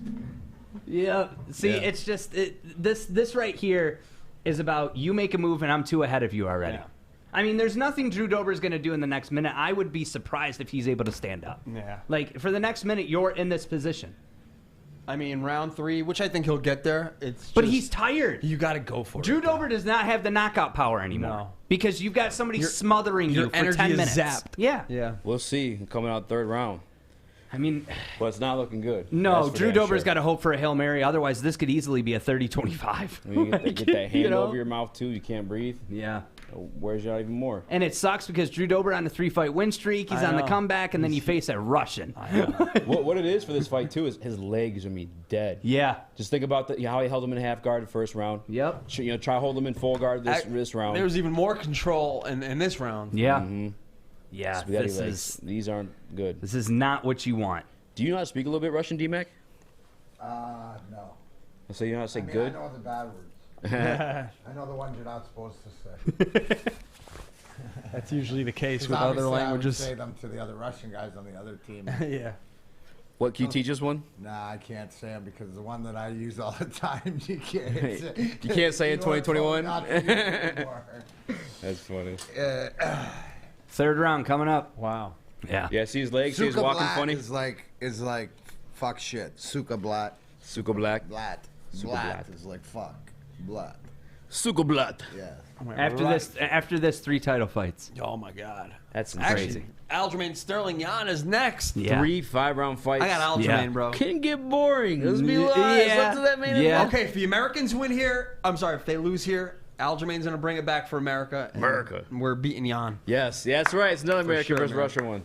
Yeah. See, Yeah. it's just this right here is about you make a move and I'm 2 ahead of you already. Yeah. I mean, there's nothing Drew Dober's going to do in the next minute. I would be surprised if he's able to stand up. Yeah. Like, for the next minute, you're in this position. I mean, round 3, which I think he'll get there. But just- he's tired. You got to go for Drew it. Dober does not have the knockout power anymore. No. Because you've got somebody smothering your you for energy 10 is minutes. zapped. Yeah. Yeah. We'll see. Coming out third round. I mean, But it's not looking good. no, That's for Drew damn Dober's sure. got to hope for a Hail Mary. Otherwise, this could easily be a 30-25. I mean, you get that hand You know? over your mouth too. You can't breathe. Yeah. Where's you out even more? And it sucks because Drew Dober on a 3-fight win streak. He's I on the know. comeback, and then you face a Russian. what it is for this fight too is his legs are dead. Yeah. Just think about how he held him in half guard the first round. Yep. Try hold him in full guard this round. There was even more control in this round. Yeah. Mm-hmm. Yeah. Spaghetti This legs. These aren't good. is not what you want. Do you know how to speak a little bit Russian, D-Mac? No. So you know how to say good? I know the bad words. I know the ones you're not supposed to say. That's usually the case 'Cause with other obviously I would languages. say them to the other Russian guys on the other team. Yeah. What, can you teach us one? Nah, I can't say them because the one that I use all the time, you can't say. You can't say in You are told 2021? not to use it anymore. That's funny. Third round coming up. Wow. Yeah. Yeah, see his legs? See his Suka walking Blatt funny? is like fuck shit. Suka Blatt. Suka Black. Blatt. Suka Blatt Blatt. is like fuck. Blatt. Suka Blatt. Yeah. After this 3 title fights. Oh my God. That's Actually, crazy. Aljamain Sterling Yan is next. Yeah. 3 5-round fights. I got Aljamain, Yeah. bro. Can get boring. Let's be Yeah. honest. That's what that means. Yeah. Okay, if the Americans win here, I'm sorry, if they lose here, Aljamain's gonna bring it back for America. and America. We're beating Yan. Yes, that's right. It's another American sure, versus man. Russian one.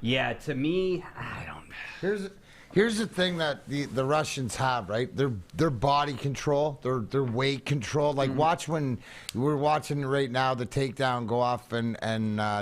Yeah, to me, I don't. Here's the thing that the Russians have, right? Their body control, their weight control. Like watch when we're watching right now the takedown go off and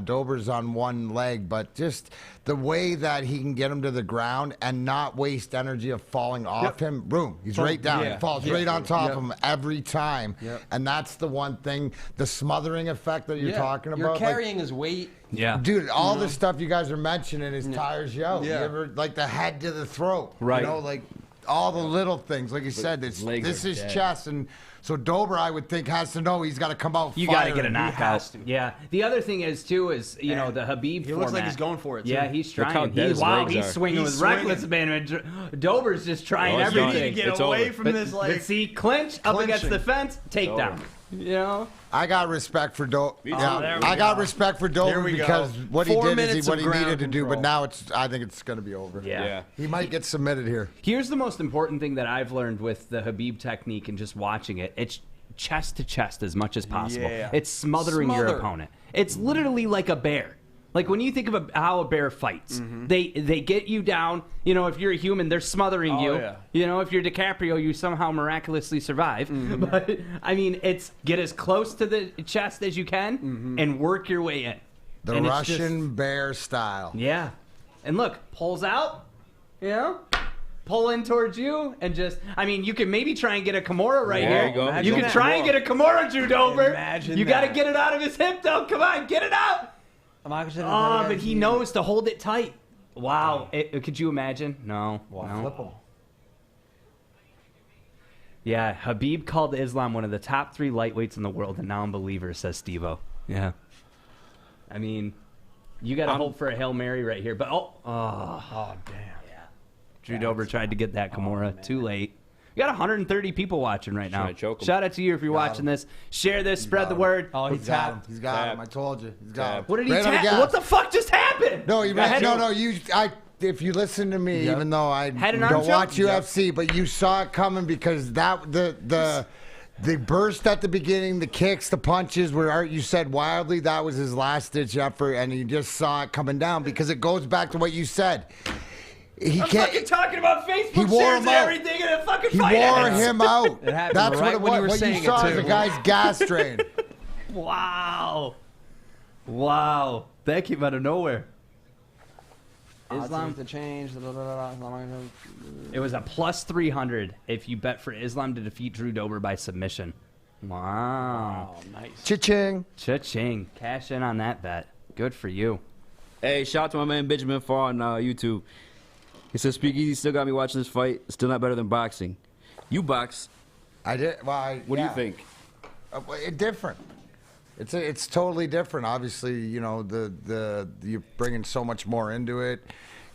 Dober's on one leg, but just the way that he can get him to the ground and not waste energy of falling off him. Boom, he's right down. Yeah. He falls Yeah. right on top Yep. of him every time. Yep. And that's the one thing, the smothering effect that you're talking about. You're like, carrying his weight. Yeah. dude, all the stuff you guys are mentioning is tires you out. Yeah. You ever like the head to the throat, Right. You know, like all the little things. Like you said, this legs are is dead. chess, and so Dober, I would think, has to know he's got to come out. You got to firing. get a knockout. has to. Yeah. The other thing is too is the Habib. He looks like format. he's going for it, too. Yeah, he's Look how trying. dead his legs He's are. swinging He's with swinging. reckless abandon. Dober's just trying Oh, it's everything. done. You need to get It's away over. from But, this, but like. see, clinch up against Clinching. the fence, takedown. over. You know. I got respect for Dober. there we I got respect for There Dober we go. because what 4 he did minutes is what of he needed ground to do. But control. now I think it's going to be over. Yeah. He might get submitted here. Here's the most important thing that I've learned with the Habib technique and just watching it. It's chest to chest as much as possible. Yeah. It's smothering your Smother. opponent. It's literally like a bear. Like when you think of how a bear fights, they get you down. You know, if you're a human, they're smothering Oh, you. yeah. You know, if you're DiCaprio, you somehow miraculously survive. But I mean, it's get as close to the chest as you can and work your way in. The And it's Russian just- bear style. yeah. And look, pulls out, you know, pull in towards you, and just, I mean, you can maybe try and get a Kimura right There here. you go. You can Imagine try that. and get a Kimura, Drew Dober. Imagine you got to that. get it out of his hip, though. Come on, get it out. Oh, but he knows to hold it tight. Wow. Could you imagine? No. No. Yeah, Habib called Islam one of the top 3 lightweights in the world, and now I'm a believer, says Steve-O. Yeah. I mean, you got to hope for a Hail Mary right here. But, Oh, damn. yeah. Drew Dober tried to get that Kimura. Too late. We got 130 people watching right now. I choke 'em? Shout out to you if you're watching this. Share this. Spread the word. Oh, He's got him. He's got him. I told you. He's got him. What did he Right on the tap? gas. What the fuck just happened? No, you Go ahead. if you listen to me, Yep. even though I Had an arm don't choke? watch UFC, but you saw it coming because the burst at the beginning, the kicks, the punches, where you said wildly that was his last ditch effort, and you just saw it coming down because it goes back to what you said. He I'm can't. fucking talking about Facebook He wore shares him and out. everything in a fucking He fight. wore him out. It happened That's right what when you were what saying you it, saw is too. a guy's gas drain. Wow. Wow. That came out of nowhere. Islam. To change. It was a plus 300 if you bet for Islam to defeat Drew Dober by submission. Wow. Oh, nice. Cha-ching. Cha-ching. Cash in on that bet. Good for you. Hey, shout out to my man Benjamin Farr on YouTube. He says, Speakeasy still got me watching this fight. Still not better than boxing. You box. I did. Well, What do you think? Different. It's totally different. Obviously, you know you're bringing so much more into it,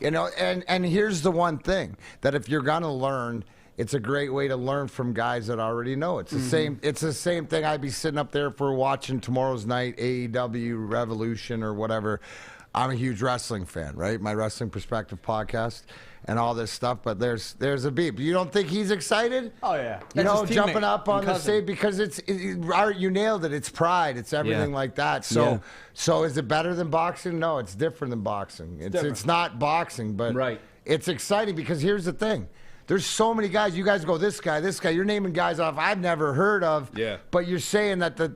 you know. And here's the one thing that if you're gonna learn, it's a great way to learn from guys that already know. It's the same. It's the same thing. I'd be sitting up there for watching tomorrow's night AEW Revolution or whatever. I'm a huge wrestling fan, right? My Wrestling Perspective podcast and all this stuff. But there's a beep. You don't think he's excited? Oh, yeah. You That's know, his teammate jumping up and on the cousin. stage because Art, you nailed it. It's pride. It's everything Yeah. like that. So is it better than boxing? No, it's different than boxing. It's not boxing, but Right. it's exciting because here's the thing. There's so many guys. You guys go, this guy. You're naming guys off I've never heard of. Yeah. But you're saying that the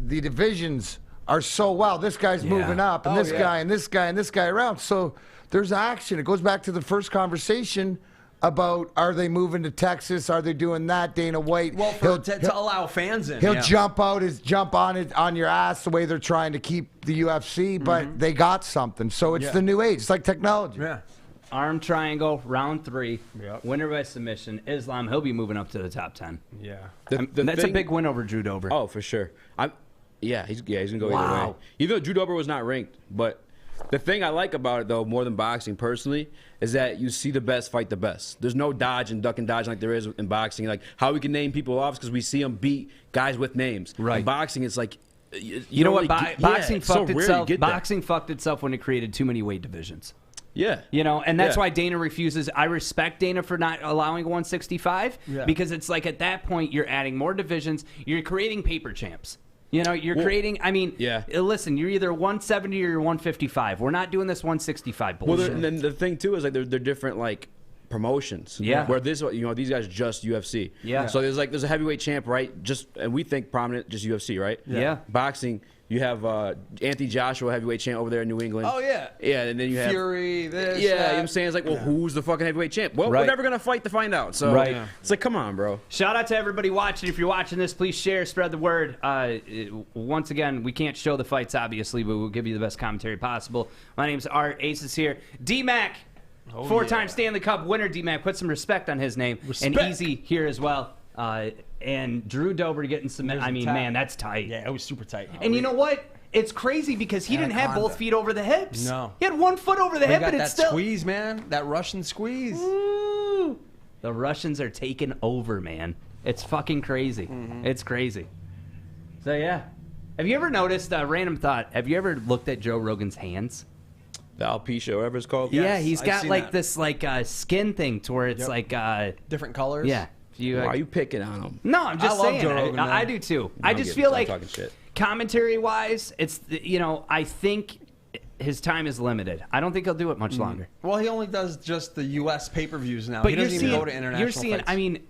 divisions are so well. This guy's moving up, and Oh, this yeah. guy, and this guy, and this guy around. So there's action. It goes back to the first conversation about are they moving to Texas? Are they doing that? Dana White. Well, to allow fans in. He'll yeah. jump on your ass the way they're trying to keep the UFC, but they got something. So it's the new age. It's like technology. Yeah. Arm triangle, round 3. Yep. Winner by submission. Islam, he'll be moving up to the top 10. Yeah. That's a big win over Drew Dober. Oh, for sure. He's gonna go either Wow. way. Even though Drew Dober was not ranked, but the thing I like about it though, more than boxing personally, is that you see the best fight the best. There's no dodge and duck and dodge like there is in boxing. Like how we can name people off because we see them beat guys with names. Right. In boxing, it's like You know what? Boxing it's so fucked rare you itself. get that. Boxing fucked itself when it created too many weight divisions. Yeah. You know, and that's Yeah. why Dana refuses. I respect Dana for not allowing 165 Yeah. because it's like at that point you're adding more divisions. You're creating paper champs. You know, you're creating. I mean, yeah. Listen, you're either 170 or you're 155. We're not doing this 165 Well, bullshit. and then the thing too is like they're different like promotions. Yeah. Where these guys just UFC. Yeah. So there's a heavyweight champ, right? And we think prominent just UFC, right? Yeah. Boxing, you have Anthony Joshua, heavyweight champ over there in New England. Oh, yeah. Yeah, and then you have Fury, this, Yeah, you know that. what I'm saying? It's like, well, who's the fucking heavyweight champ? Well, Right. we're never gonna fight to find out. So Right. Yeah. it's like, come on, bro. Shout out to everybody watching. If you're watching this, please share, spread the word. Once again, we can't show the fights, obviously, but we'll give you the best commentary possible. My name's Art. Ace is here. D-Mac, four-time Stanley Cup winner. D-Mac, put some respect on his name. Respect. And Easy here as well. And Drew Dober getting submitted. I mean, tap. man, that's tight. Yeah, it was super tight. And you know what? It's crazy because he didn't have Anaconda. both feet over the hips. No. He had 1 foot over the They hip, got and that it's still. squeeze, man. That Russian squeeze. Woo! The Russians are taking over, man. It's fucking crazy. It's crazy. So, yeah. Have you ever noticed, random thought, have you ever looked at Joe Rogan's hands? The alopecia, whatever it's called. Yeah. Yeah, Yes, he's I've got seen like that. this like skin thing to where it's Yep. like, Different colors. yeah. You, Why are you picking on him? No, I'm just I love saying. Joe Rogan, man. I do too. I I'm just getting- feel I'm like talking shit. commentary-wise, it's, I think his time is limited. I don't think he'll do it much longer. Well, he only does just the U.S. pay-per-views now. But he doesn't even go to international you're seeing. fights. I mean,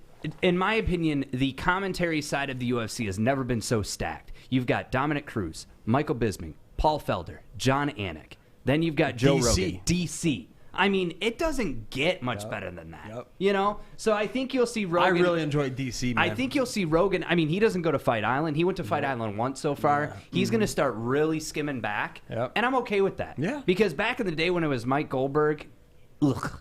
in my opinion, the commentary side of the UFC has never been so stacked. You've got Dominic Cruz, Michael Bisping, Paul Felder, John Anik. Then you've got Joe DC. Rogan, DC. I mean, it doesn't get much better than that. Yep. You know. So I think you'll see Rogan. I really enjoyed DC, man. I think you'll see Rogan. I mean, he doesn't go to Fight Island. He went to Fight Island once so far. He's going to start really skimming back. Yep. And I'm okay with that. Yeah. Because back in the day when it was Mike Goldberg, ugh.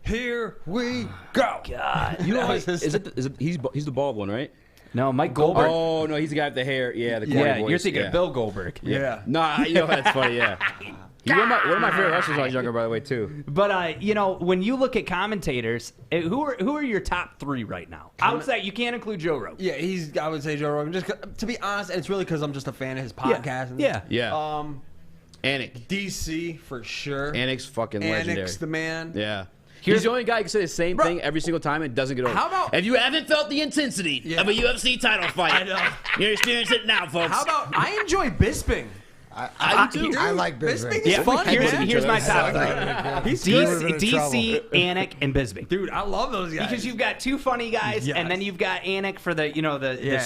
Here we go. God. You know, That was like, his- he's the bald one, right? No, Mike Goldberg. Oh no, he's the guy with the hair. Yeah, the corny yeah, voice. you're thinking yeah. of Bill Goldberg. Yeah. Nah, you know that's funny. Yeah, he one of my favorite wrestlers when I was younger, by the way, too. But you know, when you look at commentators, who are your top 3 right now? Outside, you can't include Joe Rogan. Yeah, I would say Joe Rogan. Just to be honest, and it's really because I'm just a fan of his podcast. And Yeah. Yeah. Anik. DC for sure. Anik's fucking legendary. Anik's the man. Yeah. He's the only guy who can say the same thing every single time and doesn't get over. How about- If you haven't felt the intensity of a UFC title fight, I know. you're experiencing it now, folks. How about I enjoy Bisping. I do. I like Bisping Bisping. is Yeah, fun. here's my top Sounds 3. He's DC, Anik, and Bisbee. Dude, I love those guys. Because you've got 2 funny guys, Yes. and then you've got Anik for the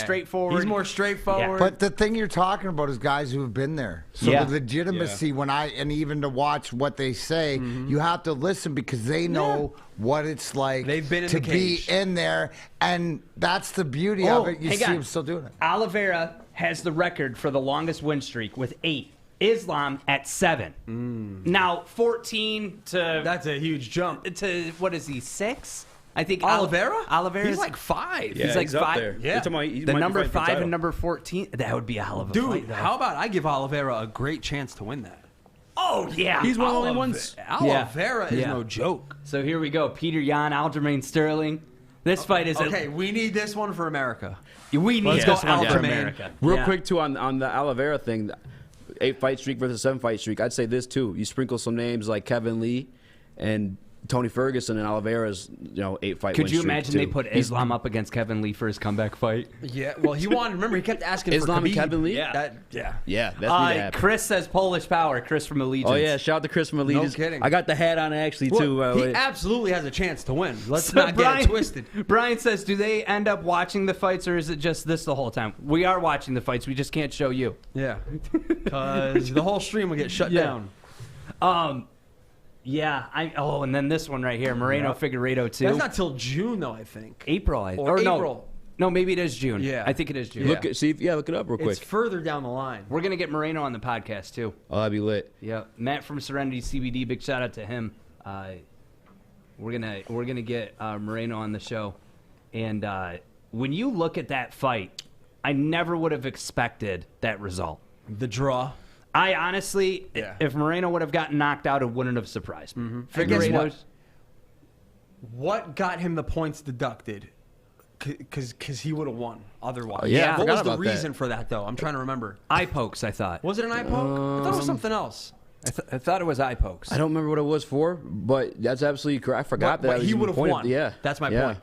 straightforward. He's more straightforward. But the thing you're talking about is guys who have been there. So Yeah. the legitimacy and even to watch what they say, you have to listen because they know what it's like They've been in to the cage. be in there, and that's the beauty of it. You hang see on. him still doing it. Oliveira has the record for the longest win streak with 8. Islam at 7. Now 14 to That's a huge jump. what is he 6? I think Oliveira? Oliveira He's like 5. Yeah, he's like up 5. there. Yeah. You're talking about- he The might be number fighting for 5 title. and number 14. That would be a hell of a Dude, fight, though. how about I give Oliveira a great chance to win that? Oh yeah, He's one of the only ones. Oliveira is Yeah. no joke. So here we go. Peter Yan, Aljamain Sterling. This fight is Okay, we need this one for America. we need Let's this go one for Aljamain. America. Real Yeah. quick, too, on the Oliveira thing, 8-fight streak versus 7-fight streak, I'd say this, too. You sprinkle some names like Kevin Lee and Tony Ferguson and Oliveira's, 8-fight Could win you streak, imagine too. they put Islam up against Kevin Lee for his comeback fight? Yeah, well, he wanted. Remember, he kept asking Islam for and Khabib. Kevin Lee? Yeah. Yeah, that's me to happen. Chris says Polish Power. Chris from Allegiance. Oh, yeah, shout out to Chris from Allegiance. kidding. I got the hat on, actually, too. Well, he absolutely has a chance to win. Let's So not get it twisted. Brian says, do they end up watching the fights or is it just this the whole time? We are watching the fights. We just can't show you. Yeah, because the whole stream will get shut Yeah. down. Yeah. And then this one right here, Moreno Figueiredo too. That's not till June, though. I think April. Or no. April. No, maybe it is June. Yeah. I think it is June. Look it up real quick. it's further down the line. We're gonna get Moreno on the podcast too. Oh, that'd be lit. Yeah, Matt from Serenity CBD. Big shout out to him. We're gonna get Moreno on the show, and when you look at that fight, I never would have expected that result. The draw. I honestly, Yeah. if Moreno would have gotten knocked out, it wouldn't have surprised me. And guess Figueiredo's- What got him the points deducted? Because he would have won otherwise. yeah, I What forgot was the about that. reason for that, though? I'm trying to remember. eye pokes. I thought. Was it an eye poke? I thought it was something else. I thought it was eye pokes. I don't remember what it was for, but that's absolutely correct. I forgot But that. he was would even have pointed- won. Yeah. That's my Yeah. point.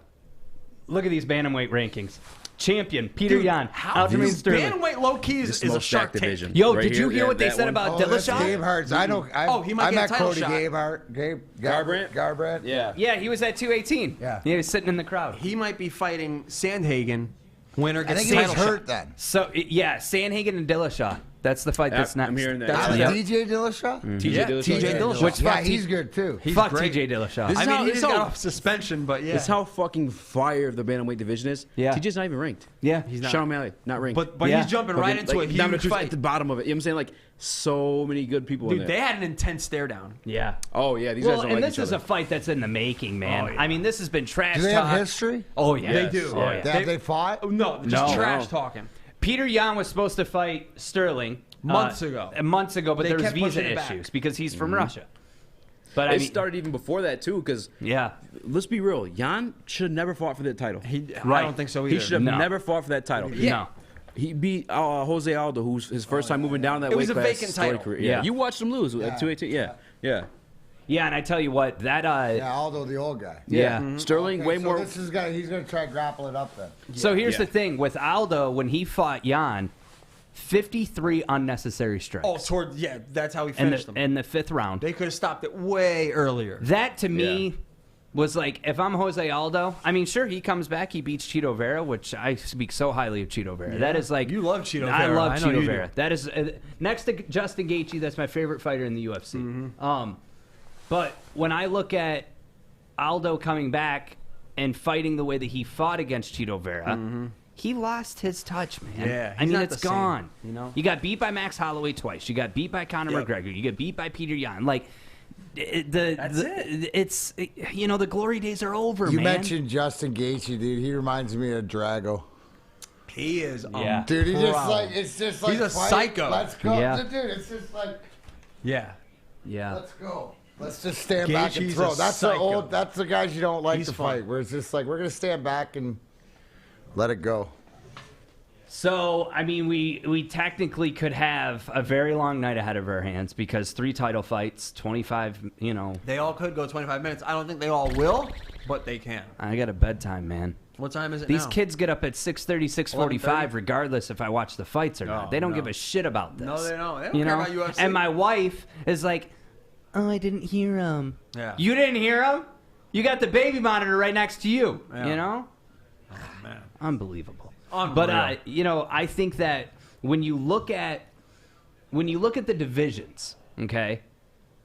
Look at these bantamweight rankings. Champion Peter Dude, Yan, how Aljamain these Sterling. bantamweight low keys This is a most shark stacked tank. division. Yo, Right did you here, hear yeah, what they that said one. about Oh, that's Dillashaw? Gabe Hart's. I know. He might I get a met title Cody shot. Garbrandt. Garbrandt. Yeah. Yeah, he was at 218. Yeah. He was sitting in the crowd. He might be fighting Sandhagen. Winner I gets think he was title hurt shot. then. So yeah, Sandhagen and Dillashaw. That's the fight. That's next. I'm hearing that. That's That the- was DJ Dillashaw? TJ Yeah, Dillashaw. TJ Yeah. Dillashaw. Which Yeah, fuck, he's good too. He's Fuck great. TJ Dillashaw. This I is mean, how- he this just is got how- off suspension, but yeah. This is how fucking fire the bantamweight division is. Yeah. TJ's not even ranked. Yeah, He's not. Sean O'Malley, not ranked. But Yeah. he's jumping Fucking, right into like, a down huge to fight. at the bottom of it. You know what I'm saying? Like, so many good people in Dude, there. they had an intense stare down. yeah. Oh, yeah. These guys Well, don't and like this each is a other. fight that's in the making, man. Oh, yeah. I mean, this has been trash Do they talk. have history? Oh yeah, They do. Oh, yeah. Have they fought? No, just No. trash No. talking. Peter Yan was supposed to fight Sterling Months ago. Months ago, but They there was kept visa pushing it back. issues because he's from Russia. But I It mean, started even before that, too, because yeah. let's be real. Jan should have never fought for that title. I Right. don't think so either. He should have No. never fought for that title. No. He beat Jose Aldo, who's his first time moving down that It weight was a class. vacant story title. career. Yeah. You watched him lose at 218. Yeah. Yeah. Yeah, and I tell you what, that Yeah, Aldo, the old guy. yeah. Sterling, Okay, way so more. This is gonna, he's going to try to grapple it up then. So here's Yeah. the thing with Aldo when he fought Yan, 53 unnecessary strikes. Oh, that's how he in finished the, them. in the 5th round. They could have stopped it way earlier. That to me was like, if I'm Jose Aldo, I mean, sure, he comes back, he beats Cheeto Vera, which I speak so highly of Cheeto Vera. That is like You love Cheeto I Vera. love I know Cheeto you do. Vera. That is next to Justin Gaethje. That's my favorite fighter in the UFC. But when I look at Aldo coming back and fighting the way that he fought against Cheeto Vera. He lost his touch, man. Yeah, I he's mean, not it's the same, gone. you know? You got beat by Max Holloway twice. You got beat by Conor Yep. McGregor. You get beat by Peter Yan. Like, it's the glory days are over, You man. mentioned Justin Gaethje, dude. He reminds me of Drago. He is, Dude, it's just like he's a fight, psycho. Let's go, Yeah. dude. It's just like, yeah. let's go. Let's just stand back and Gaethje's throw. a That's psycho. That's the guys you don't like He's to fun. fight. Where it's just like we're gonna stand back and let it go. So, I mean, we technically could have a very long night ahead of our hands because 3 title fights, 25, They all could go 25 minutes. I don't think they all will, but they can. I got a bedtime, man. What time is it These now? kids get up at 6:30, 6:45, 11:30? regardless if I watch the fights or not. They don't no. give a shit about this. No, they don't. They don't care about UFC. And my wife is like, oh, I didn't hear him. Yeah. You didn't hear him? You got the baby monitor right next to you. Yeah. Oh, man. Unbelievable. Unreal. But I think that when you look at the divisions, okay,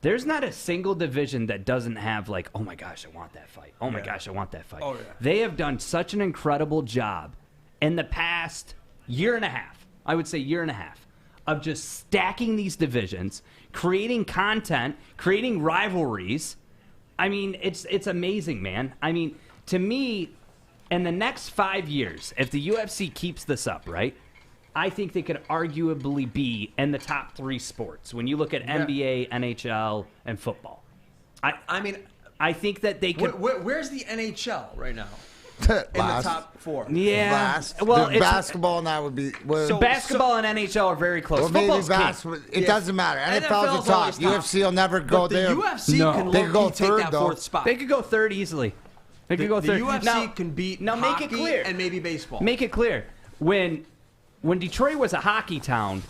there's not a single division that doesn't have like, oh my gosh, I want that fight. Oh my gosh, I want that fight. Oh, yeah. They have done such an incredible job in the past year and a half. I would say year and a half of just stacking these divisions, creating content, creating rivalries. I mean, it's amazing, man. I mean, to me, in the next 5 years, if the UFC keeps this up, right, I think they could arguably be in the top 3 sports when you look at NBA, NHL, and football. I think that they could. Where's the NHL right now? In the top 4. Yeah. Last. Well, it's, basketball and that would be. So- basketball and NHL are very close. Well, maybe Football's king. basketball. It doesn't matter. NFL's NFL's the top. always top. UFC will never go But the there. UFC No. can They could go low-key take third, that though. 4th spot. They could go third easily. They could go the third. UFC Now- can beat now hockey make it clear. and maybe baseball. Make it clear. When Detroit was a hockey town,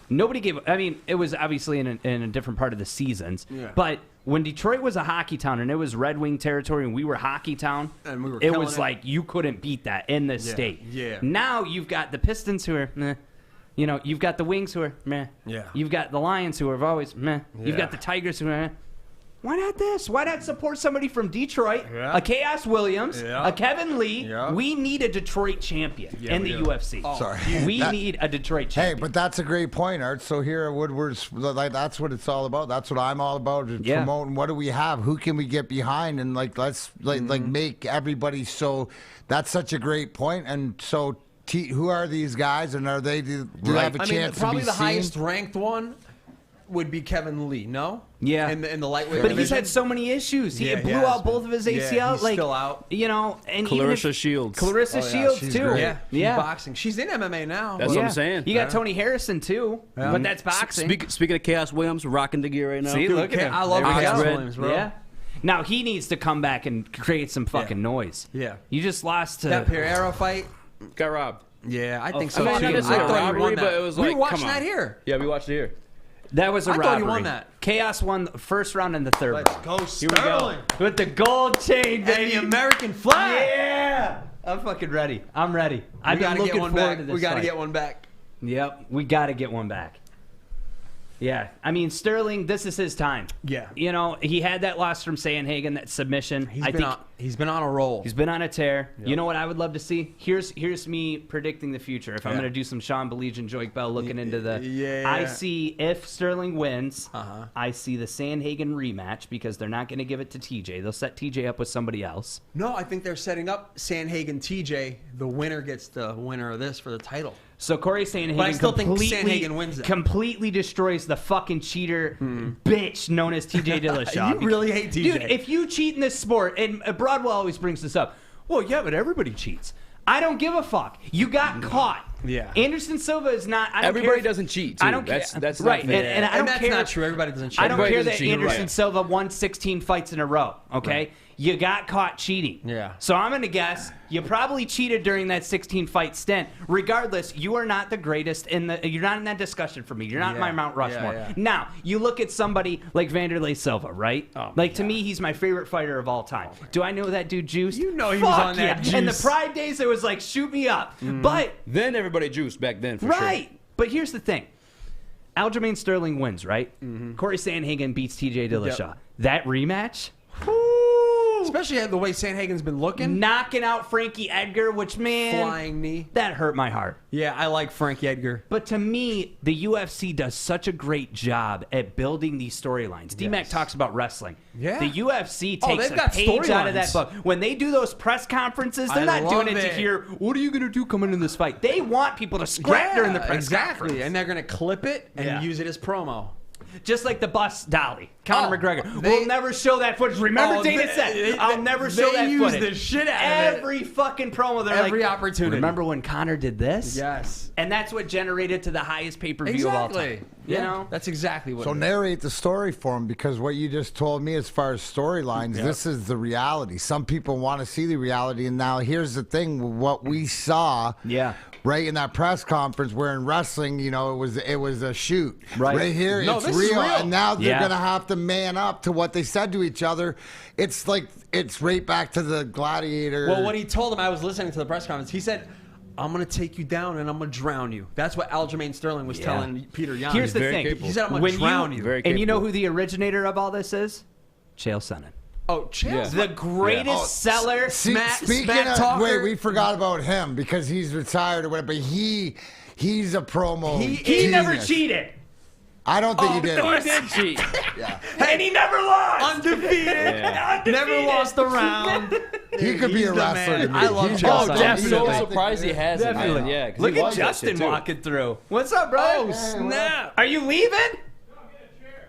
nobody gave. I mean, it was obviously in a different part of the seasons. Yeah. But when Detroit was a hockey town and it was Red Wing territory and we were hockey town, And we were it killing was it. like you couldn't beat that in this state. Yeah. Now you've got the Pistons who are meh. You've got the Wings who are meh. Yeah. You've got the Lions who have always meh. You've Yeah. got the Tigers who are meh. Why not this? Why not support somebody from Detroit? Yeah. A Chaos Williams, Yeah. a Kevin Lee. Yeah. We need a Detroit champion in we the do. UFC. Sorry. We need a Detroit champion. Hey, but that's a great point, Art. So here at Woodward's, like that's what it's all about. That's what I'm all about. Is Yeah. promoting. What do we have? Who can we get behind? And let's make everybody. So that's such a great point. And so, who are these guys? And are they do they have a I mean, chance probably to be the seen? highest ranked one would be Kevin Lee. No. Yeah. In the lightweight. But he's division. had so many issues. He Yeah, blew he has, out both man. of his Yeah, ACL. he's like still out. and even Clarissa if- Shields. Clarissa Oh, yeah, Shields she's too. great. Yeah. She's Yeah. boxing. She's in MMA now. That's what I'm saying. You got Tony Harrison too, but that's boxing. Speaking of Chaos Williams, rocking the gear right now. See, look at him. I love There we Chaos go. Williams, bro. Yeah. Now he needs to come back and create some fucking noise. Yeah. You just lost to That Pereira fight. Got robbed. Yeah, I think I so mean, too. not I necessarily thought he robbery, won that. but it was we like, watched come on. that here. Yeah, we watched it here. That was a I robbery. thought he won that. Chaos won the first round and the third Let's round. go, Here we go. Sterling. With the gold chain, And baby. the American flag. Yeah. I'm fucking ready. I'm ready. I've been We gotta looking get one forward back. to this We gotta fight. get one back. Yep, we got to get one back. Yeah, I mean Sterling, this is his time. Yeah. He had that loss from Sandhagen, that submission. He's been on a roll. He's been on a tear. You know what I would love to see? Here's me predicting the future. If I'm Yeah. going to do some Sean Baligian, Joik Bell looking into the... Yeah. I see if Sterling wins, Uh-huh. I see the Sandhagen rematch because they're not going to give it to TJ. They'll set TJ up with somebody else. No, I think they're setting up Sandhagen TJ. The winner gets the winner of this for the title. So Corey Sandhagen But I still think completely, Sandhagen wins it. completely destroys the fucking cheater bitch known as TJ Dillashaw. You really hate TJ. Dude, if you cheat in this sport, and Broadwell always brings this up, well, yeah, but everybody cheats. I don't give a fuck. You got caught. Yeah. Anderson Silva is not. I don't Everybody care if- doesn't cheat, I too. don't care. That's not right. fair. And I don't that's care. not true. Everybody doesn't cheat. I don't Everybody care doesn't that cheat, Anderson right. Silva won 16 fights in a row. Okay, you got caught cheating. Yeah. So I'm gonna guess you probably cheated during that 16 fight stint. Regardless, you are not the greatest You're not in that discussion for me. You're not in my Mount Rushmore. Yeah. Now you look at somebody like Vanderlei Silva, right? To me, he's my favorite fighter of all time. Do I know that dude juiced? You know he was Fuck on that yeah. In the juice. Pride days, it was like shoot me up. But Then everybody juiced back then, for right. sure. But here's the thing. Aljamain Sterling wins, right? Corey Sandhagen beats TJ Dillashaw. Yep. That rematch? Whoo, Especially the way Sandhagen's been looking. Knocking out Frankie Edgar, which, man, Flying knee. that hurt my heart. Yeah, I like Frankie Edgar. But to me, the UFC does such a great job at building these storylines. D-Mac talks about wrestling. Yeah. The UFC Oh, takes they've a got page out of that storylines. book. When they do those press conferences, they're I not doing love it to it. hear, what are you going to do coming in this fight? They want people to scrap during the press conference. And they're going to clip it and Yeah. use it as promo. Just like the bus dolly, Conor Oh, McGregor. they- We'll never show that footage. Remember, Dana they- said, they- I'll never show they that use footage. the shit out of it. Every fucking promo, they're Every like, opportunity. remember when Conor did this? Yes. And that's what generated to the highest pay-per-view of all time. You know? That's exactly what So it is. narrate the story for him, because what you just told me as far as storylines, this is the reality. Some people want to see the reality, and now here's the thing: what we saw, right in that press conference, where in wrestling, you know, it was a shoot. Right. Here, No, it's this is real, real. and now they're Yeah. gonna have to man up to what they said to each other. It's like it's right back to the gladiator. Well, what he told him, I was listening to the press conference. He said, "I'm going to take you down and I'm going to drown you." That's what Aljamain Sterling was telling Peter Yan. Here's the very thing. capable. He said, "I'm going When to drown you." Very And you know capable. who the originator of all this is? Chael Sonnen. Oh, Chael. The greatest seller. Speaking smack of, talker. wait, we forgot about him because he's retired or whatever. But he's a promo. He never genius. cheated. I don't think he did. He did cheat. And he never lost. Undefeated. Never lost a round. He could be He's a the wrestler. man. to me. I love He's Chael awesome. Sonnen. I'm Definitely. so surprised he hasn't. Definitely. Man. Yeah, 'cause Look he at loves that Justin shit, too. walking through. What's up, bro? Oh, snap. Are you leaving?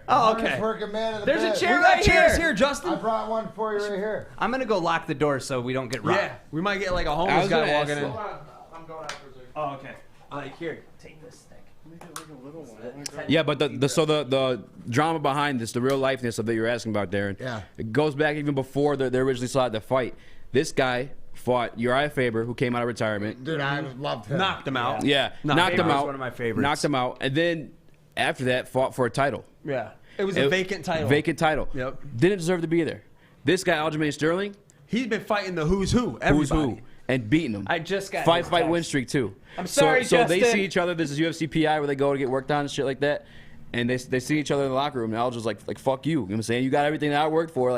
Oh, Hardest okay. working man in the There's a biz. chair We got right chairs here. here, Justin. I brought one for you right here. I'm going to go lock the door so we don't get robbed. Yeah, we might get like a I homeless was guy gonna walking ask in. Oh, okay. Like, here, take this stick. Yeah, but the drama behind this, the real lifeness of that you're asking about, Darren, it goes back even before they originally started the fight. This guy fought Uriah Faber, who came out of retirement. Dude, I loved him. Knocked him out. Yeah, No, knocked him Faber was out. one of my favorites. Knocked him out, and then after that, fought for a title. Yeah. It was a vacant title. Vacant title. Yep. Didn't deserve to be there. This guy, Aljamain Sterling, He's been fighting the who's who. who's Everybody. who, and beating him. I just got five his fight text. win streak too. I'm sorry, so they Justin. see each other. There's this UFC PI where they go to get worked on and shit like that, and they see each other in the locker room. And Alja's like fuck you. You know what I'm saying? You got everything that I worked for,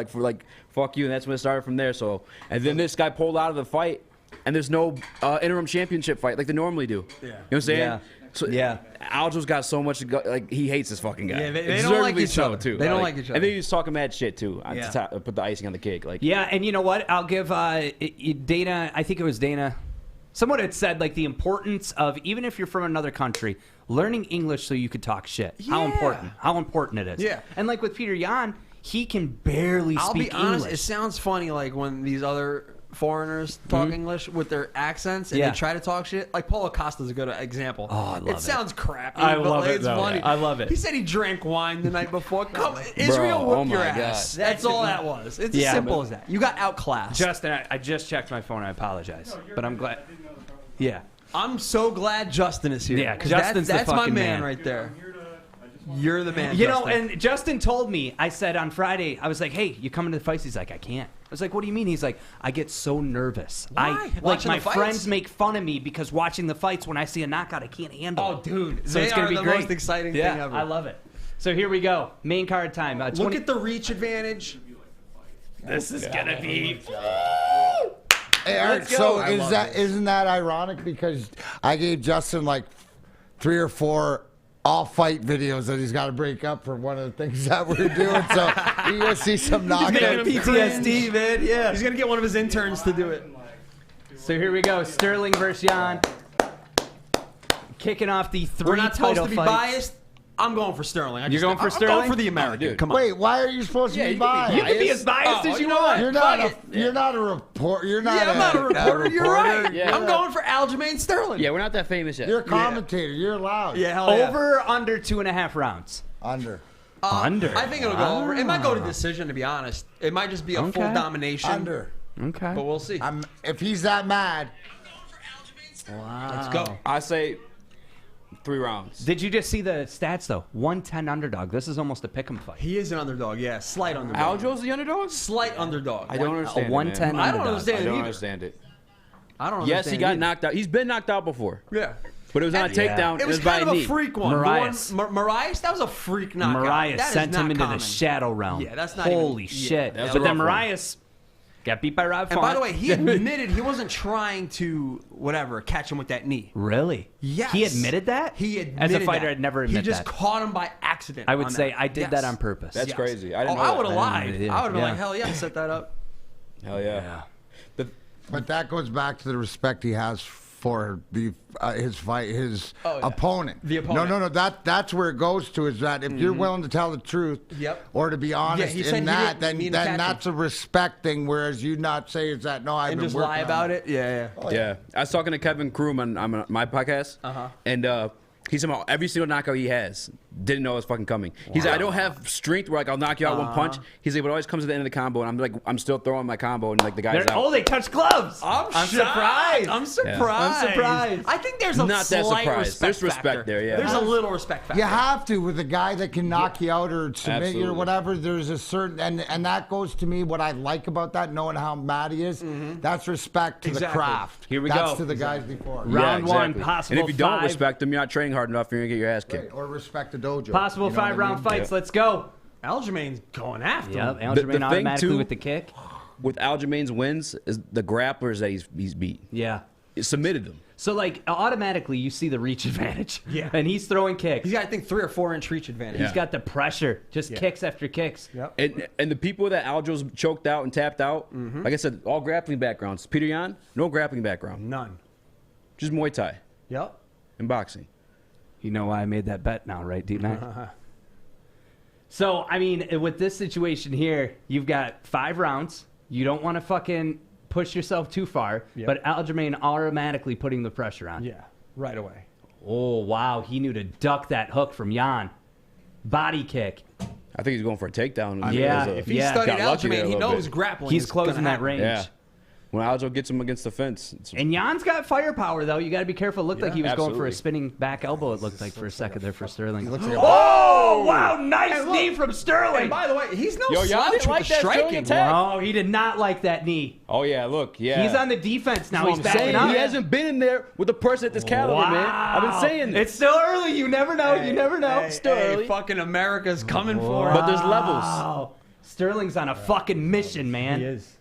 fuck you, and that's when it started from there. So and then this guy pulled out of the fight, and there's no interim championship fight like they normally do. Yeah. You know what I'm saying? Yeah. So Yeah. Aljo's got so much to go, like he hates this fucking guy. Yeah, they don't like Deservedly each so, other. too. They don't like each other. And then he's talking mad shit too. Yeah. To put the icing on the cake. Like Yeah, and you know what? I'll give Dana, I think it was Dana, someone had said, like, the importance of, even if you're from another country, learning English so you could talk shit. How important it is. Yeah. And like with Peter Yan, he can barely I'll speak be honest, English. it sounds funny like when these other foreigners talk English with their accents and Yeah. they try to talk shit. Like Paulo Costa's a good example. Oh, I love it. sounds crappy. I but love like, it, it's though. funny. I love it. He said he drank wine the night before. Come, Israel oh whooped your my ass. God. That's all that was. It's Yeah, as simple but- as that. You got outclassed. Justin, I just checked my phone. I apologize. But I'm glad. Yeah. I'm so glad Justin is here. Yeah, 'cause 'Cause Justin's the that's my fucking man man. right there. You're the man. You know, Justin. and Justin told me, I said on Friday, I was like, hey, you coming to the fights? He's like, I can't. I was like, what do you mean? He's like, I get so nervous. Why? Like, Watching my the fights? friends make fun of me because watching the fights, when I see a knockout, I can't handle Oh, it. dude, So they it's going are to be the great. most exciting yeah, thing ever. I love it. So here we go. Main card time. Look at the reach advantage. This is going to be... Hey, Art, Let's go. so I love isn't that ironic? Because I gave Justin like 3 or 4 all fight videos that he's got to break up for one of the things that we're doing. So you're gonna see some knockout. PTSD, man. Yeah. He's gonna get one of his interns to do it. So here we go. Sterling versus Yan. Kicking off the 3 We're not supposed title to be fights. biased. I'm going for Sterling. You're going for I'm Sterling? going for the American. dude. Come on. Wait, why are you supposed to be biased? You can be as biased as you want. You're not a reporter. You're not. Yeah, I'm not a reporter. You're right. Yeah. I'm going for Aljamain Sterling. yeah, we're not that famous yet. You're a commentator. You're allowed. Yeah, hell yeah. Over or under 2.5 rounds? Under. Under. I think it'll go over. It might go to decision, to be honest. It might just be a full Okay. domination. Under. Okay. But we'll see. If he's that mad, Wow. Let's go. I say 3 rounds. Did you just see the stats, though? 110 underdog. This is almost a pick'em fight. He is an underdog, yeah. Slight underdog. Aljo's the underdog? Slight underdog. I don't understand. A 110 it, man. I don't underdog. understand I it don't either. understand it. I don't Yes, understand he got either. knocked out. He's been knocked out before, Yeah. but it was on a Yeah. takedown. It was by kind of a a knee. freak one. Marias. The one, Marias, that was a freak knockout. Mariah That is sent him not into common. the shadow realm. Yeah, that's not Holy even- shit. That's But a then rough one. Marias, Got beat by Rob And Font. by the way, he admitted he wasn't trying to catch him with that knee. Really? Yes. He admitted that? He admitted As a fighter, that. I'd never admit He just that. caught him by accident. I would on say that. I did that on purpose. That's crazy. I didn't know I that. would have lied. idea. I would have been Yeah. like, hell yeah, set that up. Hell yeah. But that goes back to the respect he has for his opponent. The opponent. No. That's where it goes to. Is that if you're willing to tell the truth, or to be honest he said in he that, didn't mean then to catch that's a respect thing. Whereas you not say is that no, I've And been just working lie on about it. Yeah. Yeah, I was talking to Kevin Kroom on my podcast, and he's talking about every single knockout he has. Didn't know it was fucking coming. He's like, I don't have strength where like I'll knock you out one punch. He's like, but it always comes at the end of the combo, and I'm still throwing my combo, and like the guy's out. Oh, they touched gloves. I'm surprised. I'm surprised. I'm surprised. I think there's a Not that slight surprised. respect There's respect factor. there, yeah. There's a little respect factor. You have to with a guy that can knock you out or submit you or Absolutely. whatever. There's a certain and that goes to me what I like about that, knowing how mad he is. That's respect to the Exactly. craft. Here we That's go. to the guys before. Round one, exactly. possible And if you don't 5. respect him, you're not training hard enough. You're gonna get your ass kicked. Or respect the dojo. Possible You know what I 5-round mean? fights. Let's go. Aljamain's going after Yep, him. Aljamain The thing, automatically too- with the kick. With Aljamain's wins, is the grapplers that he's beat. Yeah. He submitted them. So, like, automatically you see the reach advantage. Yeah. And he's throwing kicks. He's got, I think, 3 or 4 inch reach advantage. He's got the pressure. Just kicks after kicks. Yep. And the people that Aljo's choked out and tapped out, like I said, all grappling backgrounds. Peter Yan, no grappling background, None. just Muay Thai Yep. and boxing. You know why I made that bet now, right, D-Mac? So, I mean, with this situation here, you've got 5 rounds. You don't want to fucking push yourself too far, but Aljamain automatically putting the pressure on. Yeah. Right away. Oh, wow. He knew to duck that hook from Yan. Body kick. I think he's going for a takedown. Yeah, If he Yeah. studied Got lucky there Aljamain, a he little knows bit. grappling. He's is closing gonna that happen. range. Yeah. When Aljo gets him against the fence, And Jan's got firepower, though. You got to be careful. It looked like he was going for a absolutely. spinning back elbow, it looked like, for a second there for Sterling. Looks like a- Oh, wow. Nice Hey, look. knee from Sterling. And by the way, he's no Yo, y'all slouch didn't with like the that Sterling striking. attack? Oh, he did not like that knee. oh yeah, look, yeah. He's on the defense now. That's He's what I'm backing saying. up. He hasn't been in there with a person at this caliber, man. I've been saying this. It's still early. You never know. You never know. Hey, Still hey, early. fucking America's coming for him. But there's levels. Wow. Sterling's on a fucking mission, man. He is.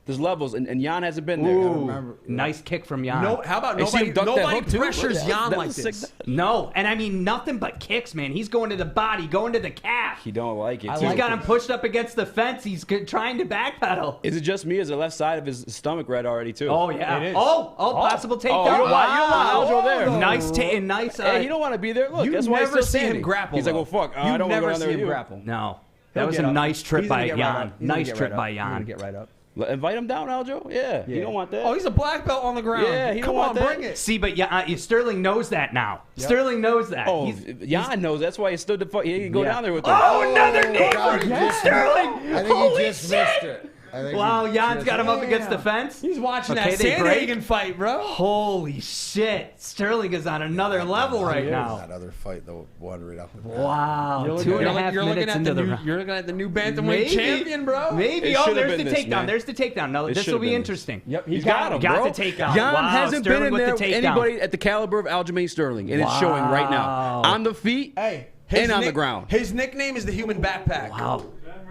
There's levels, and Yan hasn't been there. remember- Nice kick from Jan. No, how about Hey, see him nobody? duck that Nobody hook, too? pressures That Jan was like sick. this. No, and I mean nothing but kicks, man. He's going to the body, going to the calf. He don't like it. I too. He's got him pushed up against the fence. He's trying to backpedal. Is it just me? Is the left side of his stomach red already too? Oh yeah. It is. Oh, possible takedown. you don't want Aljo there. Nice, nice. Hey, he don't want to be there. Look, You that's why he's never still see him standing. grapple. He's like, though. well, fuck. You I don't want to never go down see there him with you. grapple. No, He'll that was get a up. nice trip He's gonna by get right Jan. up. He's gonna Nice get trip right by up. He's gonna Jan. get right up. Invite him down, Aljo. Yeah, you don't want that. Oh, he's a black belt on the ground. Yeah, he don't Come want on, that. bring it. See, but Sterling knows that now. Sterling knows that. Oh, He's- Jan knows. That's why he stood the fuck. He didn't go Yeah. down there with him. Oh, another knee God, from he just- Sterling. I think Holy he just shit. missed it. I think Wow, he Jan's just- got him up against the fence. He's watching Okay, that they break. Sandhagen fight, bro. Holy shit. Sterling is on another level right now. That other fight, the one right up. Wow. You're Two looking- and a half you're looking minutes at into the the new, round. You're looking at the new bantamweight champion, bro. Maybe. It Oh, should have there's been the this, takedown. man. There's the takedown. No, It this should will have be been this. interesting. Yep, He's got him, Got bro. the takedown. Jan Wow, hasn't Sterling been in with there the with takedown. anybody at the caliber of Aljamain Sterling, and it's showing right now. On the feet Hey, and on the ground. His nickname is the human backpack. Wow.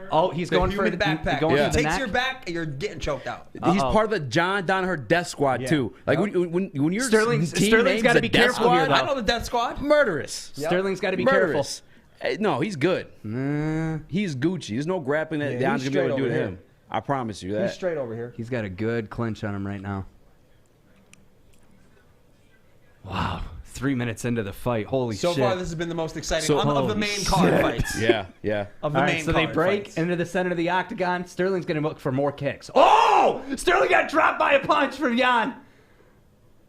Oh, he's The going for human backpack. Going Yeah. If for he the takes neck. your back, you're getting choked out. He's part of the John Danaher Death Squad too. Like when your Sterling's team got name's to a be Death careful here, Squad, I though. know the Death Squad. murderous. Sterling's got to be careful. Murderous. Hey, no, he's good. He's Gucci. There's no grappling that Yeah, Jan's he's gonna be able to straight do to over him. I promise you that. He's straight over here. He's got a good clinch on him right now. Wow. 3 minutes into the fight. Holy So shit. far, this has been the most exciting So- of the Holy main card shit. fights. Yeah, yeah. Of the All main right, so they card break fights. into the center of the octagon. Sterling's going to look for more kicks. Oh! Sterling got dropped by a punch from Jan.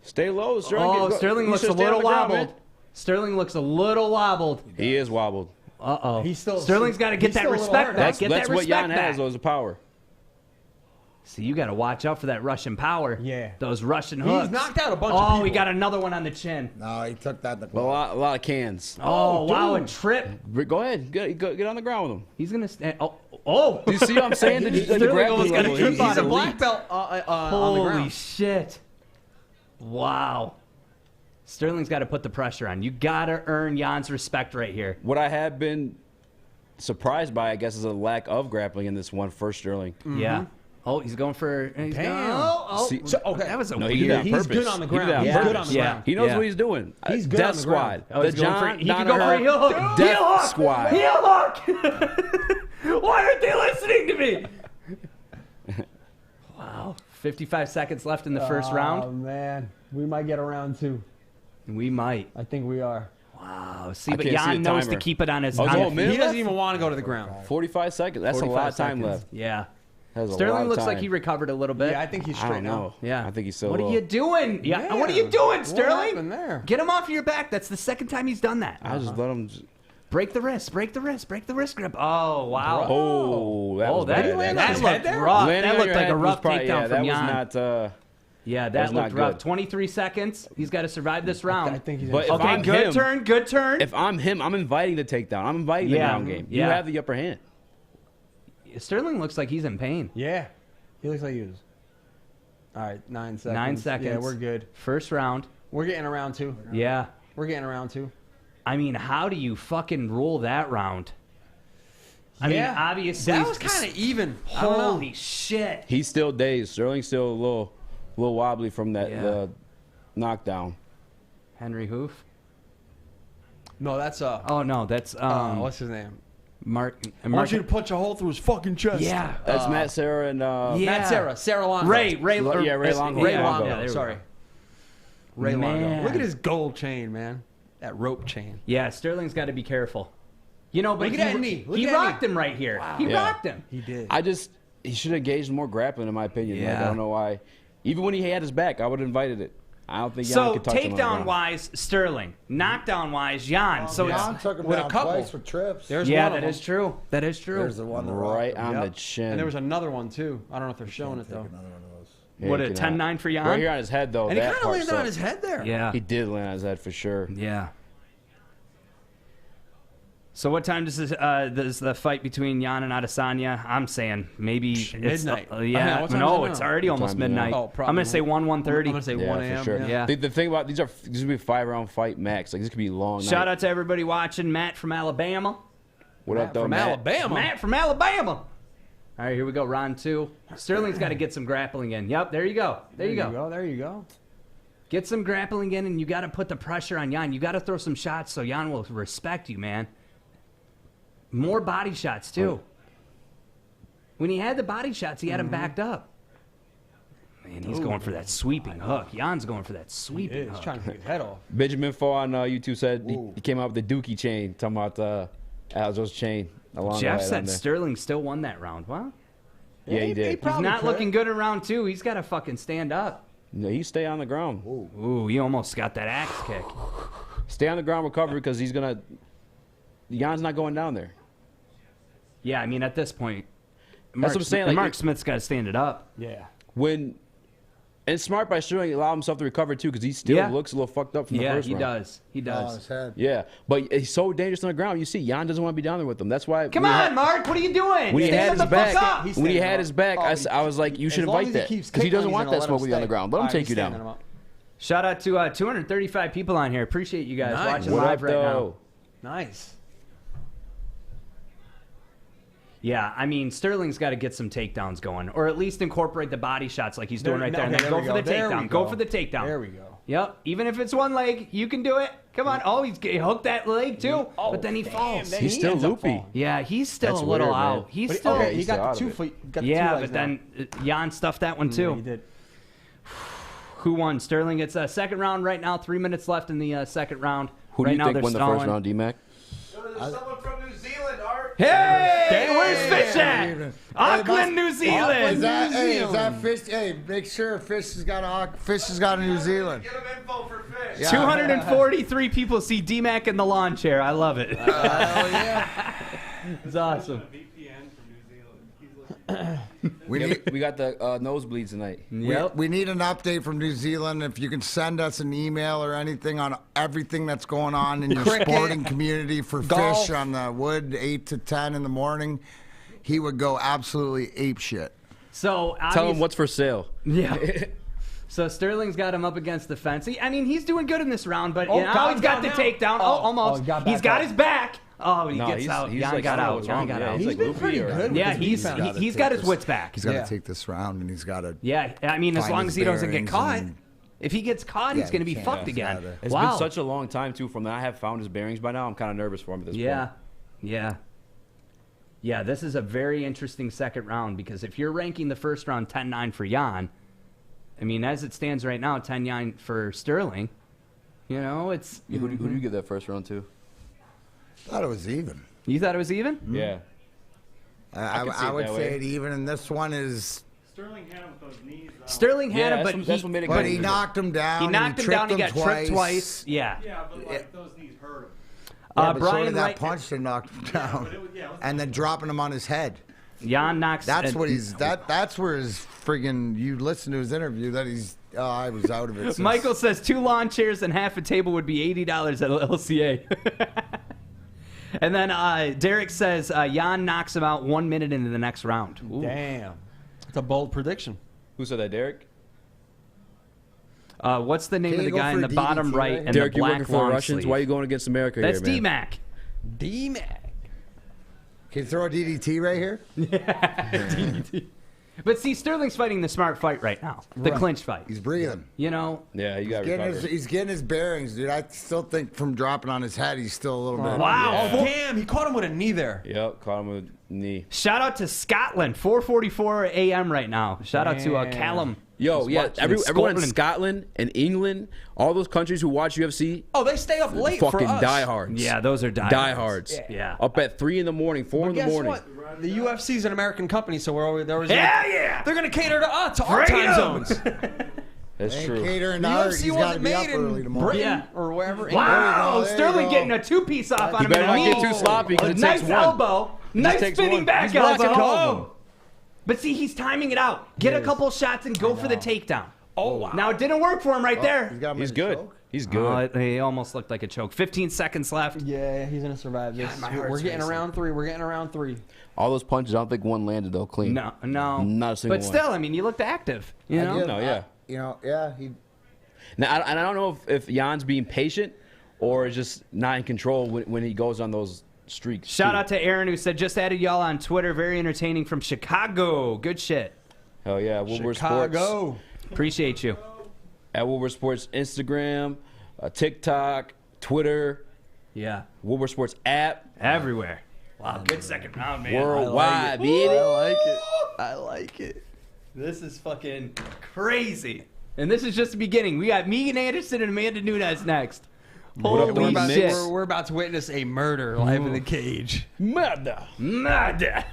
Stay low, Sterling. Oh, Go- Sterling you looks should a stay on little the ground, wobbled. man. Sterling looks a little wobbled. He is wobbled. Uh-oh. He's still- Sterling's got to get he's that still a little respect hurt. back. Get That's that what respect Jan back. has, though, is the power. See, you got to watch out for that Russian power. Yeah. Those Russian hooks. He's knocked out a bunch of Oh, people. he got another one on the chin. No, he took that in the A glove. lot of cans. Oh, wow, a dude. trip. Go ahead. Get on the ground with him. He's going to stand. Oh. Do you see what I'm saying? The Sterling grappling almost got a level, trip he's on He's a him. elite. black belt on the Holy ground. shit. Wow. Sterling's got to put the pressure on. You got to earn Jan's respect right here. What I have been surprised by, I guess, is a lack of grappling in this one for Sterling. Yeah. Oh, he's going for. He's Damn. going, oh, See- So, okay. that was a No, weird. he did that on He's purpose. good on the He did ground. that on He's purpose. good on the ground. He knows Yeah. what he's doing. He's good Death on the ground. Squad. Oh, he's the going for, John he could go for a Danaher heel hook. Death Heel hook. Squad. Heel hook. Why aren't they listening to me? Wow. 55 seconds left in the first Oh, round. man. We might get a round 2. We might. I think we are. Wow. See, I but can't see Jan the knows to timer. keep it on his. Oh, it's on all the minute He left? doesn't even want to go to the ground. 45 seconds. That's a 45 lot of time seconds. left. Yeah. That's a lot Sterling of looks like time. he recovered a little bit. Yeah, I think he's I straight don't now. know. Yeah. I think he's still. What a are you little- doing? Yeah. Yeah. What are you doing, What Sterling? happened there? Get him off your back. That's the second time he's done that. I just let him. Break the wrist. Break the wrist. Break the wrist grip. Oh wow. Oh, that was that, bad. he land on that his looked head there? rough. Landing That on looked your like head a was rough probably- takedown yeah, from that Jan. was not. Yeah, That that was looked not rough. good. 23 seconds. He's got to survive this round. I think he's But if okay, I'm good him- turn. Good turn. If I'm him, I'm inviting the takedown. I'm inviting the Yeah. ground game. You Yeah. have the upper hand. Sterling looks like he's in pain. Yeah. He looks like he is. All right, 9 seconds. 9 seconds. Yeah, we're good. First round. We're getting a round 2. Yeah. We're getting a round 2. I mean, how do you fucking rule that round? I mean, obviously that was kind of even. I don't know. Holy shit. He's still dazed. Sterling's still a little wobbly from that Yeah. the knockdown. Henry Hoof. No, that's Oh no, that's what's his name? Mark. I want you to punch a hole through his fucking chest. Yeah. That's Matt Serra and Yeah. Matt Sarah Longo. Ray Ray Longo. Ray Yeah, Longo. there we go. Sorry. Ray Man. Longo. Look at his gold chain, man. That rope chain. Yeah, Sterling's got to be careful. You know, but Look at that knee. Look he at that rocked knee. him right here. He Yeah. rocked him. He did. He should have engaged more grappling, in my opinion. Like, Yeah. I don't know why. Even when he had his back, I would have invited it. I don't think Jan So could touch him on the takedown ground. wise, Sterling. Knockdown wise, Jan. So Jan it's took him with a down couple. twice with trips. There's yeah, one of that is them. true. That is true. There's the one that Right rocked him. on Yep. the chin. And there was another one too. I don't know if they're showing it though. Take another one of those. Yeah, What, he a could 10-9 not. for Jan? Right here on his head, though. And he that kind of part landed on sucked. his head there. Yeah. He did land on his head for sure. Yeah. So what time does the fight between Jan and Adesanya? I'm saying maybe it's Midnight. yeah, What time no, is it it's now? already almost time is it now? midnight. Oh, I'm probably gonna say 1:30. I'm gonna say Yeah, 1 for a.m. sure. Yeah. The thing about these will be a 5-round fight max. Like this could be a long. Shout night. out to everybody watching. Matt from Alabama. What up, though, From Matt? Alabama. Matt from Alabama. All right, here we go. Round 2. Sterling's got to get some grappling in. Yep, there you go. There you go. There you go. Get some grappling in, and you got to put the pressure on Jan. You got to throw some shots so Jan will respect you, man. More body shots too. When he had the body shots, he had him backed up. Man, he's going for that sweeping hook. Jan's going for that sweeping He's hook. trying to take his head off. Benjamin Fo on YouTube said he came out with the Dookie chain, talking about Aljo's chain. Along Jeff the way said down there. Sterling still won that round. Well, Yeah, he did. he's not looking good in round 2. He's got to fucking stand up. No, he stay on the ground. Ooh, he almost got that axe kick. Stay on the ground, recover because he's gonna. Jan's not going down there. Yeah, I mean, at this point, That's what I'm saying, like, Mark Smith's got to stand it up. Yeah. And it's smart by Sterling allow himself to recover too because he still Yeah. looks a little fucked up from the Yeah, first he round. does. He On does. his head. Yeah, but he's so dangerous on the ground. You see, Jan doesn't want to be down there with him. That's why. Come when he on, had- Mark. What are you doing? When he Stand had his the fuck up. back, when he had his back, I was like, you should As long invite as he that keeps because he kicking, doesn't he's want gonna that let smoke him with you on stay. the ground. Let him Alright, take he's you standing down. him up. Shout out to 235 people on here. Appreciate you guys Nice. watching What live up, right now. though? Nice. Yeah, I mean, Sterling's got to get some takedowns going, or at least incorporate the body shots like he's doing right there. And then go for the takedown. Go for the takedown. There we go. Yep. Even if it's one leg, you can do it. Come on. Oh, he hooked that leg too, but then he falls. He's still loopy. Yeah, he's still That's a little weird, man. out. He's But still. okay, he he's still got out the of two it. feet. Got the Yeah, two but legs then Jan stuffed that one now. too. Yeah, he did. Who won? Sterling. It's a second round right now. 3 minutes left in the second round. Who right do you now think they're won the stalling. first round, D-Mac? There's someone from New Zealand, Art. Hey, where's Fish at? Hey, Auckland, New Is Zealand. that Fish? Hey, make sure Fish has got a New Zealand. Give him info for Fish. Yeah. 243 people see D-Mac in the lawn chair. I love it. Hell yeah. It's awesome. We need, We got the nosebleeds tonight. Yep. we need an update from New Zealand. If you can send us an email or anything on everything that's going on in your Cricket, sporting community for golf. Fish on the Wood 8 to 10 in the morning, he would go absolutely ape shit. So Tell him what's for sale. Yeah. So Sterling's got him up against the fence. I mean, he's doing good in this round, but Oh, you know, got he's him got down the now. takedown. Oh, Almost. he got He's back got up. his back. Oh, he No, gets he's- out. he's Jan like, got I don't know out. what's Jan wrong. got Yeah, out. he's He's like been Luffy pretty or- good. Yeah, with his he's defense. he's got his wits back. He's got to Yeah. take this round, and he's got to. Yeah, I mean, as Find long his as he doesn't get bearings caught. and- If he gets caught, he's Yeah, going to he be can't. fucked He's again. gotta- It's Wow. been such a long time too. From that, I have found his bearings by now. I'm kind of nervous for him at this point. Yeah, this is a very interesting second round because if you're ranking the first round 10-9 for Jan, I mean, as it stands right now, 10-9 for Sterling, you know, it's... Yeah, who do you give that first round to? Thought it was even. You thought it was even? Yeah. I can see it would that say way. it even, and this one is. Sterling had him with those knees out. Sterling had Yeah, it, that's what made it But good. he knocked him down. he and knocked him down, he got tripped tripped twice. Yeah. Yeah, but like those knees hurt him. Yeah, but so Brian did that Wright- punch that knocked him down, But it was, yeah, and then dropping him on his head. Jan knocks... That's what he's. That's where his friggin'. You listen to his interview. That he's. Oh, I was out of it. since- Michael says 2 lawn chairs and half a table would be $80 at LCA. And then Derek says Jan knocks him out 1 minute into the next round. Ooh. Damn. That's a bold prediction. Who said that, Derek? What's the name Can of you the go guy for in the DDT bottom right right here? and Derek, the you black working for the long Russians? sleeve? Why are you going against America That's here, man? D-Mac. D-Mac. Can you throw a DDT right here? But see, Sterling's fighting the smart fight right now. The clinch fight. He's breathing. You know? Yeah, you got to recover. He's getting his bearings, dude. I still think from dropping on his head, he's still a little bit. Wow. Oh, damn. He caught him with a knee there. Yep, caught him with a knee. Shout out to Scotland. 4:44 a.m. right now. Shout out to Damn. Callum. Yo, He's yeah, watching everyone in Scotland. Scotland and England, all those countries who watch UFC, Oh, they stay up late for fucking us. diehards. Yeah, those are diehards. Diehards. Yeah. Up at 3 in the morning, 4 But in the guess morning. what? The UFC's an American company, so we're always Yeah, yeah. They're gonna cater to us, to our Bring time 'em. zones. That's Ain't true. catering The to ours. UFC He's got to wasn't be up made early in tomorrow. Britain Yeah. or wherever. Wow, There you Sterling go. getting a 2-piece off on You him. better in the not get knee. too sloppy because it Nice takes one. elbow. Nice takes spinning one. back He's blocking elbow. all of them. But see, he's timing it out. Get a couple shots and go for the takedown. Oh, wow. Now, it didn't work for him right there. He's got him He's in the good. choke. He's good. He almost looked like a choke. 15 seconds left. Yeah, he's gonna survive this. my We're heart's getting racing. around 3. We're getting around 3. All those punches, I don't think one landed though clean. No. Not a single But one. still, I mean, you looked active. You know? No, yeah. He. Now, and I don't know if Jan's being patient or is just not in control when he goes on those streaks. Shout too. out to Aaron who said, just added y'all on Twitter. Very entertaining from Chicago. Good shit. Hell yeah, Woodward Sports. Chicago. Appreciate you. At Woodward Sports Instagram, TikTok, Twitter, Yeah. Woodward Sports app, Everywhere. Wow, good second round, man. worldwide, baby. I like it. I like it. This is fucking crazy. And this is just the beginning. We got Megan Anderson and Amanda Nunes next. What up, Holy Mix? shit. We're about to witness a murder live in the cage. Murder. Murder.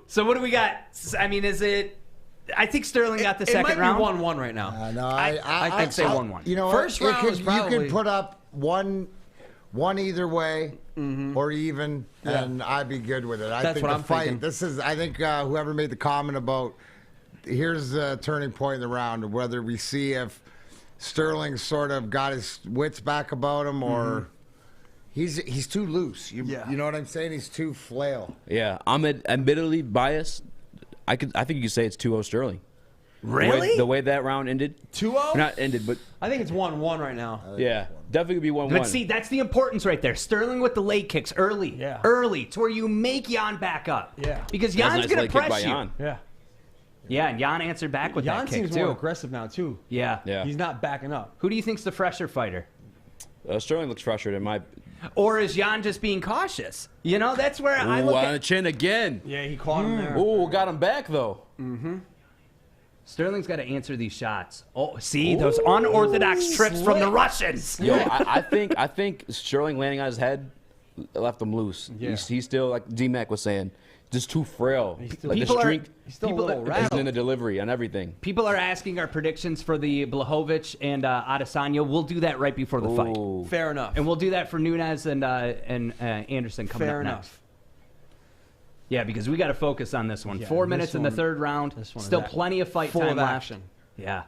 So what do we got? I mean, is it... I think Sterling got the It second might round. be 1-1 right now. No, I think say 1-1. You know, First what? round was You probably- could put up one either way or even, and I'd be good with it. I That's think what the I'm fight. thinking. This is. I think whoever made the comment about here's the turning point in the round, whether we see if Sterling sort of got his wits back about him or. He's too loose. You know what I'm saying? He's too flail. Yeah, I'm admittedly biased. I think you could say it's 2-0 Sterling. Really? The way that round ended. 2-0? Not ended, but I think it's 1-1 right now. yeah, definitely could be 1-1. But see, that's the importance right there. Sterling with the leg kicks early. Yeah. Early. To where you make Jan back up. Yeah. Because That was a Jan's nice going leg to kick press by you. Jan. Yeah. Yeah, and Jan answered back with Jan that kick, seems too. more aggressive now, too. Yeah. Yeah. He's not backing up. Who do you think's the fresher fighter? Sterling looks fresher than my. Or is Jan just being cautious? You know, that's where I Ooh, look on the at... chin again. Yeah, he caught him there. Ooh, got him back though. Sterling's got to answer these shots. Oh, see? Those unorthodox trips from the Russians. Yo, I think Sterling landing on his head left him loose. Yeah. He's still, like D-Mac was saying, just too frail. still- Like the People are- strength He's still a People little that- isn't rattled. in the delivery on everything. People are asking our predictions for the Blachowicz and Adesanya. We'll do that right before the fight. Ooh. Fair enough. And we'll do that for Nunes and Anderson coming Fair up enough. next. Yeah, because we got to focus on this one. Yeah, 4 this minutes in the one- third round. this one is Still that- plenty of fight full time of left. action. Yeah.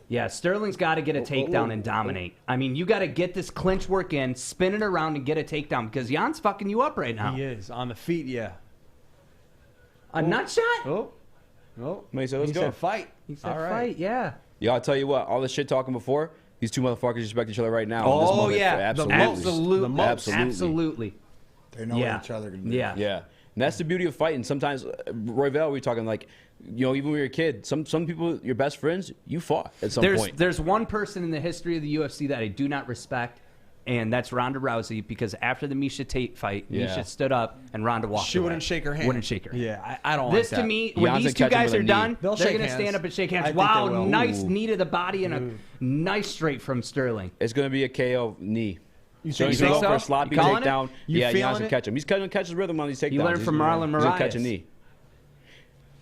Yeah, Sterling's got to get a takedown and dominate. I mean, you got to get this clinch work in, spin it around, and get a takedown because Jan's fucking you up right now. He is. On the feet, yeah. A nut shot? Oh. Oh. Mate, so let's He go. said fight. He said All right. fight, yeah. Yeah, I'll tell you what. All the shit talking before, these two motherfuckers respect each other right now. in this Oh moment. yeah, absolutely. absolutely. They know Yeah. what each other can do. Yeah. Yeah, and that's the beauty of fighting. Sometimes, Royval, we were talking like, you know, even when you're a kid, some people, your best friends, you fought at some point. There's one person in the history of the UFC that I do not respect, and that's Ronda Rousey, because after the Misha Tate fight, Yeah. Misha stood up and Ronda walked She away. wouldn't shake her hand. Wouldn't shake her hand. Yeah, I don't This like that. to me, when Jan's these gonna two catch him guys with a are knee. done, They'll they're shake going to stand hands. up and shake I hands. think they Wow, will. nice Ooh. knee to the body and a nice straight from Sterling. It's gonna be a KO knee. You So think he's so? going for a You sloppy calling it? takedown. You Yeah, feeling Jan's gonna it? catch him. He's gonna catch his rhythm on these takedowns. He learned from Marlon He's gonna catch a Moraes. knee.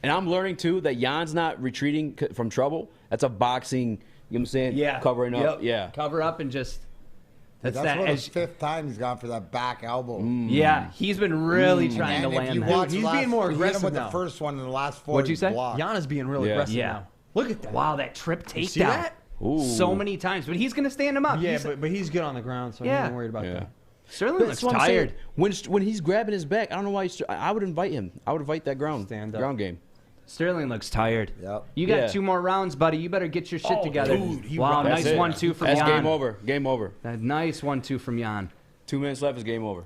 And I'm learning too that Jan's not retreating from trouble. That's a boxing. You know what I'm saying? Yeah. Covering up. Yep. Yeah. Cover up and just. That's That's that. what the As, 5th time he's gone for that back elbow. yeah, he's been really trying to And if land you that. watch He's the last, being more he hit him aggressive with now. the first one in the last 4. What'd you he's say? blocked. Jan is being really Yeah. aggressive Yeah. now. Look at that. Wow, that trip takedown. You see that? Ooh. So many times, but he's going to stand him up. Yeah, He's- but he's good on the ground, so Yeah. I'm not worried about Yeah. that. Sterling That's looks what I'm saying. tired. When he's grabbing his back, I don't know why. I would invite him. I would invite that ground game. Sterling looks tired. Yep. You got Yeah. 2 more rounds, buddy. You better get your shit Oh, together. dude, he Wow, rocked nice That's it. 1-2 from That's Jan. game over. Game over. That nice 1-2 from Jan. 2 minutes left is game over.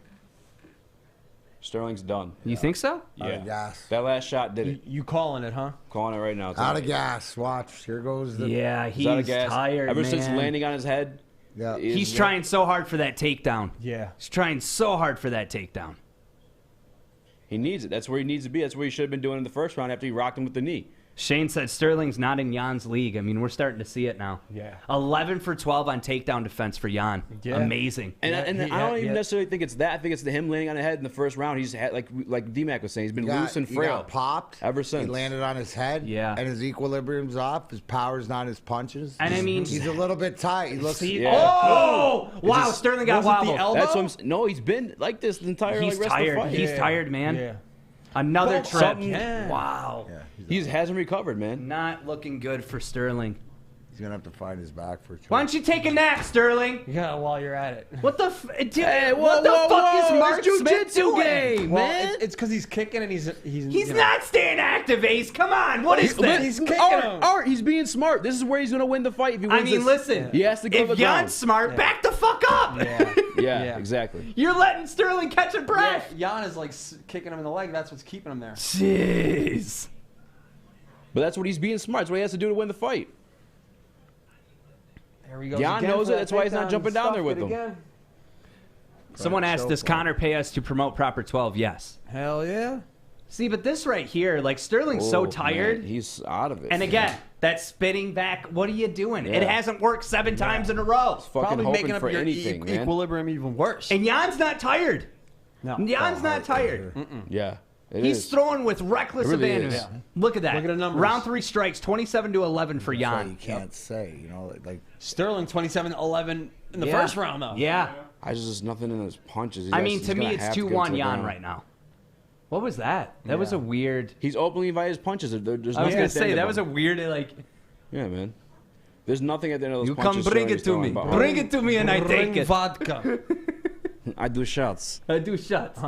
Sterling's done. You think so? Out of gas. That last shot did it. You calling it, huh? Calling it right now. Out of gas. Watch. Here goes the. Yeah, He's out of he's gas. tired, Ever man. since landing on his head. Yeah. He's trying so hard for that takedown. Yeah. He's trying so hard for that takedown. He needs it. That's where he needs to be. That's where he should have been doing in the first round after he rocked him with the knee. Shane said Sterling's not in Jan's league. I mean, we're starting to see it now. Yeah. 11 for 12 on takedown defense for Jan. Yeah. Amazing. And, Yeah, and he- I don't yeah, even yeah. necessarily think it's that. I think it's him landing on the head in the first round. He's had, like D-Mac was saying, he's been He got- loose and he frail. got popped ever since. He landed on his head. Yeah. And his equilibrium's off. His power's not his punches. And I mean- he's a little bit tight. He looks. See? Yeah. Oh! Wow, just- Sterling got was it the wobbled. elbow? That's what I'm saying. No, he's been like this the entire He's rest tired. of the fight. He's tired, man. Yeah. Another Both trip. something- Yeah. Wow. Yeah. He hasn't recovered, man. Not looking good for Sterling. He's gonna have to find his back for. Why don't you take a nap, Sterling? Yeah, while you're at it. What the dude, Hey, what the whoa, fuck whoa, is Mark it's Smith jujitsu doing? game, Well, man. it's because he's kicking and he's He's you know. not staying active, Ace. Come on, what is this? He's kicking him. Art, he's being smart. This is where he's gonna win the fight if he wins I mean, this. listen. He has to go to If the ground. Jan's smart, back the fuck up. Yeah. Yeah, Yeah. exactly. You're letting Sterling catch a Yeah, breath. Jan is like kicking him in the leg. That's what's keeping him there. Jeez. But that's what he's being smart. That's what he has to do to win the fight. There he goes. Jan again knows for it. that That's why he's not takedown. jumping down there Stuffed with it him. again. Someone asked, does Connor pay us to promote proper 12? Yes. Hell yeah. See, but this right here, like Sterling's so Oh, tired. man, he's out of it. And again, that spinning back, what are you doing? It Yeah. hasn't worked 7 times in a row. fucking Probably hoping making up for your anything, man. equilibrium even worse. And Jan's not tired. No. Jan's not tired. Yeah, it He's is. throwing with reckless It really abandon. is. Yeah. Look at that. Look at the numbers. Round 3 strikes, 27-11 for That's why Jan. you can't say. You know, like Sterling 27-11 in the Yeah. first round though. Yeah. I just nothing in his punches. I mean, He's to me, gonna it's have to get 2-1 to the Jan ground. right now. What was that? That was a weird. He's openly invited his punches. There's I was nothing gonna at the say end that of was a them. weird like. Yeah, man. There's nothing at the end of those You come punches. bring Sterling's it to throwing, me. but- Bring it to me and I take Bring it. vodka. I do shots. I do shots.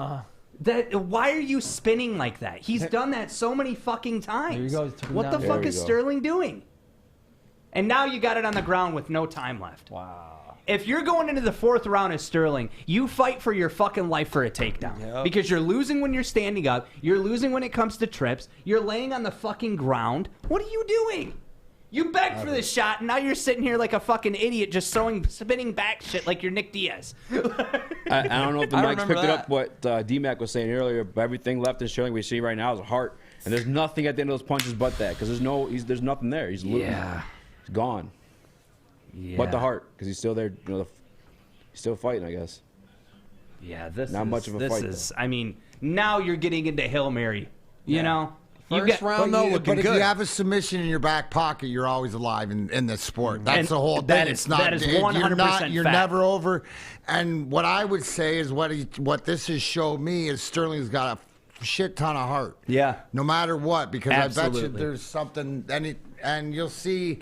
That why are you spinning like that? He's done that so many fucking times. There you go. Took him What down. the There fuck you is go. Sterling doing? And now you got it on the ground with no time left. Wow. If you're going into the 4th round as Sterling, you fight for your fucking life for a takedown. Yep. Because you're losing when you're standing up. You're losing when it comes to trips. You're laying on the fucking ground. What are you doing? You begged for this shot, and now you're sitting here like a fucking idiot just spinning back shit like you're Nick Diaz. I don't know if the I mics remember picked it that. up what D-Mac was saying earlier, but everything left in Sterling we see right now is a heart. And there's nothing at the end of those punches but that, because there's nothing there. He's losing. He's gone. Yeah. But the heart, because he's still there. You know, he's still fighting, I guess. Yeah, this Not is, much of a this fight, is. I mean, now you're getting into Hail Mary. You know, you First get round though, looking but if good. you have a submission in your back pocket, you're always alive in this sport. That's And the whole that thing. is- It's not. that is you're 100% not. You're fact. never over. And what I would say is what this has showed me is Sterling's got a shit ton of heart. Yeah. No matter what, because I bet Absolutely. you there's something, and you'll see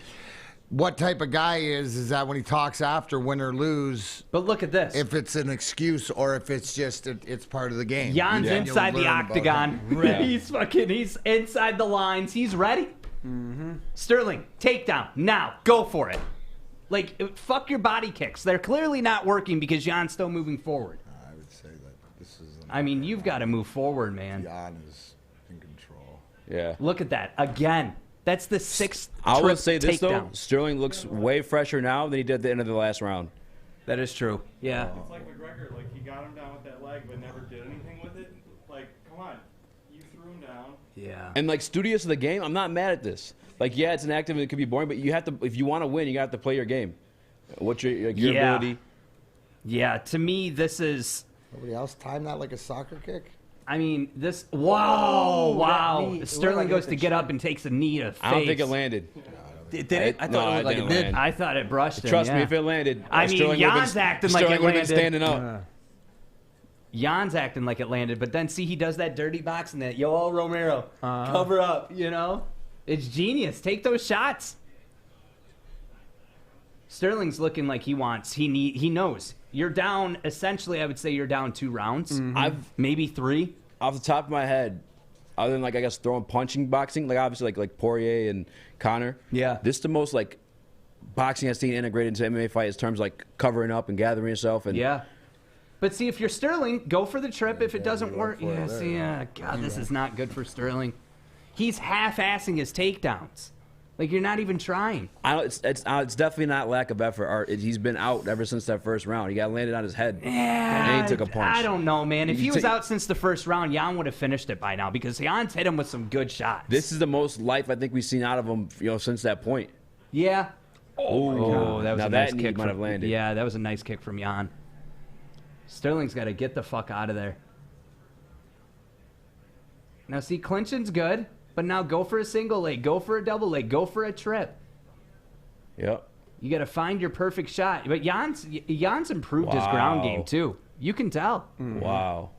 what type of guy he is that when he talks after win or lose, But look at this. if it's an excuse or if it's just it's part of the game. Jan's You'll inside the learn about octagon. him. He's inside the lines. He's ready. Sterling, takedown. Now, go for it. Like, fuck your body kicks. They're clearly not working because Jan's still moving forward. I would say that this is. I mean, you've got to move forward, man. Jan is in control. Yeah. Look at that. Again, that's the 6th I will trip say this, though. takedown. Sterling looks way fresher now than he did at the end of the last round. That is true. Yeah. It's like McGregor, like he got him down with that leg, but never did anything with it. Like, come on, you threw him down. Yeah. And, like, studious of the game, I'm not mad at this. Like, yeah, it's an active and it could be boring, but you have to, if you want to win, you have to play your game. What's your Yeah. ability? Yeah, to me, this is... Nobody else timed that like a soccer kick? I mean, this... Wow, wow. that knee. It Sterling looked like goes it to hit get the up and takes a knee to face. I don't think it landed. Did it? I thought it looked like it didn't did. land. I thought it brushed him, Trust me, yeah. if it landed, I mean, Sterling would've Jan's acting like Sterling it would've been landed. standing up. Jan's acting like it landed, but then see, he does that dirty boxing that, yo, Romero, cover up, you know? It's genius. Take those shots. Sterling's looking like he knows. You're down, essentially, I would say you're down 2 rounds. Maybe 3. Off the top of my head, other than, like, I guess throwing punching boxing, like obviously like Poirier and Conor. Yeah. This is the most, like, boxing I've seen integrated into MMA fight in terms of, like, covering up and gathering yourself. And Yeah. But see, if you're Sterling, go for the trip. If it doesn't work, for it yeah, there, see, God, this is not good for Sterling. He's half-assing his takedowns. Like, you're not even trying. it's definitely not lack of effort. He's been out ever since that first round. He got landed on his head. Yeah, And he took a punch. I don't know, man. If You he was take- out since the first round, Jan would have finished it by now because Jan's hit him with some good shots. This is the most life I think we've seen out of him, since that point. Yeah. Oh, that was now a that nice knee kick might from, have landed. Yeah, that was a nice kick from Jan. Sterling's got to get the fuck out of there. Now, see, clinching's good, but now go for a single leg, go for a double leg, go for a trip. Yep. You got to find your perfect shot. But Jan's improved his ground Wow. game too. You can tell. Wow.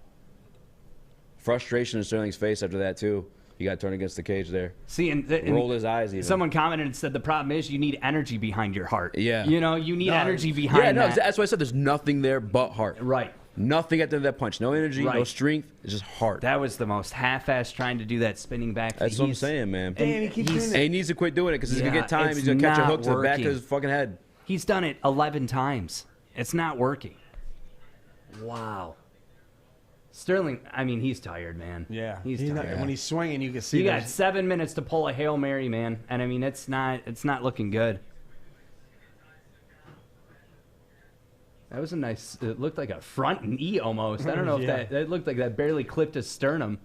Frustration in Sterling's face after that too. He got turned against the cage there. See, and Rolled his eyes even. someone commented and said the problem is you need energy behind your heart. Yeah. You need energy behind Yeah, no, that. that's why I said there's nothing there but heart. Right. Nothing at the end of that punch. No energy, no Right. strength. It's just heart. That was the most half-assed trying to do that spinning back. That's what I'm saying, man. Damn, he keeps doing And he needs to quit doing it because he's going to Yeah, get time. it's He's going to catch a not hook to the back of working. his fucking head. He's done it 11 times. It's not working. Wow. Sterling, I mean, he's tired, man. Yeah, He's not, tired. when he's swinging, you can see. You got there's- 7 minutes to pull a Hail Mary, man. And I mean, it's not looking good. That was a nice, it looked like a front knee almost. I don't know if Yeah. that looked like that barely clipped his sternum.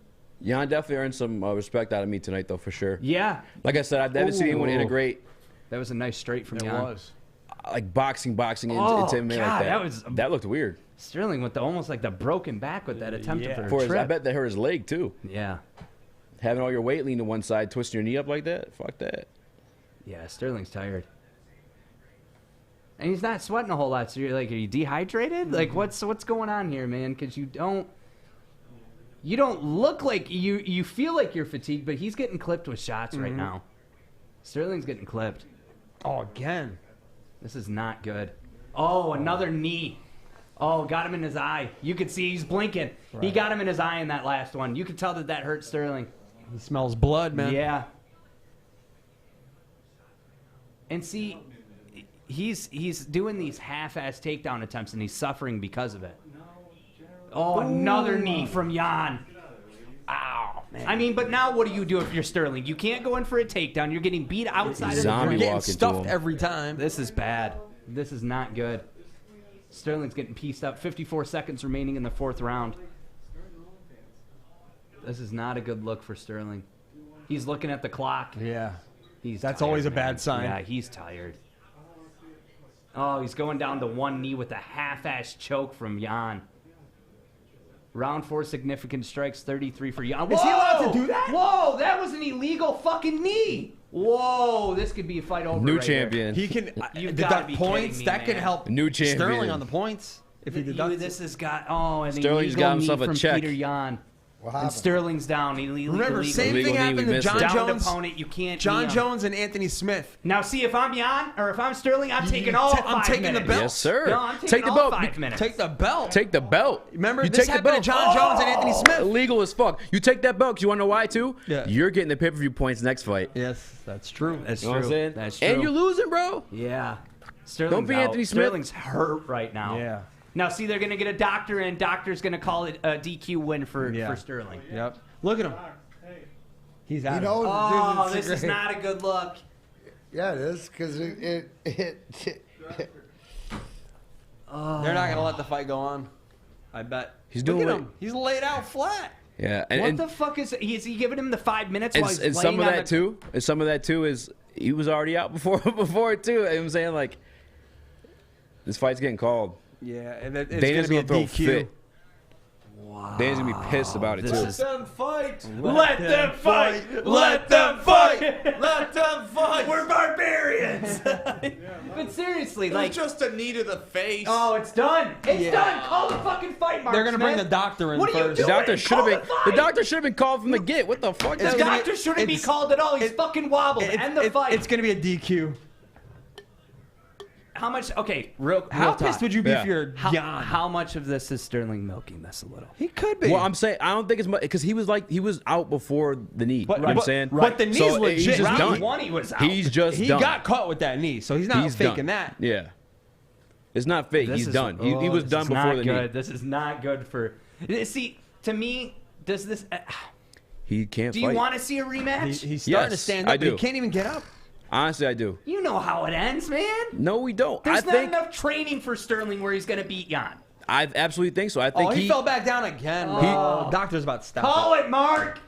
Jan definitely earned some respect out of me tonight, though, for sure. Yeah. Like I said, I've never seen anyone Ooh. integrate That was a nice straight from It Jan. was. like boxing into Oh, MMA God, like that was- that looked weird. Sterling with the almost like the broken back with that attempt Yeah. for a For his, trip. I bet that hurt his leg too. Yeah. Having all your weight lean to one side, twisting your knee up like that, fuck that. Yeah, Sterling's tired. And he's not sweating a whole lot, so you're like, are you dehydrated? Like, what's going on here, man? Because you don't look like you feel like you're fatigued, but he's getting clipped with shots right now. Sterling's getting clipped. Oh, again. This is not good. Oh, another knee. Oh, got him in his eye. You could see he's blinking. He got him in his eye in that last one. You could tell that hurt Sterling. He smells blood, man. Yeah. And see, he's doing these half-ass takedown attempts, and he's suffering because of it. Oh, another knee from Jan. Ow, man. I mean, but now what do you do if you're Sterling? You can't go in for a takedown. You're getting beat outside of the Zombie You're ring. getting walking to stuffed him. every time. This is bad. This is not good. Sterling's getting pieced up. 54 seconds remaining in the 4th round. This is not a good look for Sterling. He's looking at the clock. Yeah. That's That's always a bad sign. Yeah, he's tired. Oh, he's going down to one knee with a half-ass choke from Jan. Round 4 significant strikes, 33 for Jan. Is he allowed to do that? Whoa, that was an illegal fucking knee. Whoa, this could be a fight over. New right here. champion. He can You've deduct gotta be points. kidding me, That could man. help New champion. Sterling on the points if he deducts. This has got and Sterling's illegal got knee himself a from check. Peter Jan. What And happened? Sterling's down. Remember, same Illegal thing knee, happened we to missed John it. Downed Jones. opponent, you can't. John knee him. Jones and Anthony Smith. Now, see if I'm Jan or if I'm Sterling, I'm taking all I'm 5 taking the minutes. belt. Yes, sir. No, I'm taking Take the all belt. 5 minutes. Take the belt. Take the belt. Remember, you this take the happened to belt. John Jones and Anthony Smith. Illegal as fuck. You take that belt because you want to know why too? Yeah. You're getting the pay-per-view points next fight. Yes, that's true. That's You know what I'm true. saying? That's true. And you're losing, bro. Yeah. Sterling's be out. Anthony Smith. Sterling's hurt right now. Yeah. Now, see, they're going to get a doctor, and doctor's going to call it a DQ win for Sterling. Yep. Look at him. Hey, He's out. You know, Oh, dude, it's this is great. not a good look. Yeah, it is because They're not gonna let the fight go on. I bet. He's Look doing at what- him. He's laid out flat. Yeah, What the fuck is he giving him the 5 minutes and, while he's and laying some of on that the... too. And some of that too is he was already out before it too. I'm saying like this fight's getting called. Yeah, and it's Dana's gonna be a gonna throw a DQ. fit. Dana's gonna be pissed about it This too. is- them fight. Let them fight! Let them fight! Let them fight. We're barbarians! But seriously, like... just a knee to the face. Oh, it's done! It's done! Call the fucking fight, Mark They're gonna bring Smith. the doctor in What are you first. The doing? doctor should Call have been. the The fight! doctor should have been called from the get. What the fuck? The It's gonna be- doctor shouldn't be it's- called at all. He's fucking wobbled. End the fight. It's gonna be a DQ. How much... Okay, real How real pissed talk. would you be Yeah. if you're Jan? How much of this is Sterling milking this a little? He could be. Well, I'm saying I don't think it's much because he was out before the knee. But- you know what I'm but- saying? but the knee's So legit. He's just Round done. one, he was out. He's just he done. got caught with that knee, so he's not He's faking done. that. Yeah, it's not fake. This He's is- done. He was this done is before not the good. knee. This is not good for... See, to me, does this... He can't do fight. you want to see a rematch? He's starting to Yes, stand I up, but he do. can't even get up. Honestly, I do. You know how it ends, man. No, we don't. There's I not think enough training for Sterling where he's going to beat Jan. I absolutely think so. I think Oh, he fell back down again. Oh. Doctor's about to stop. Call it, Mark.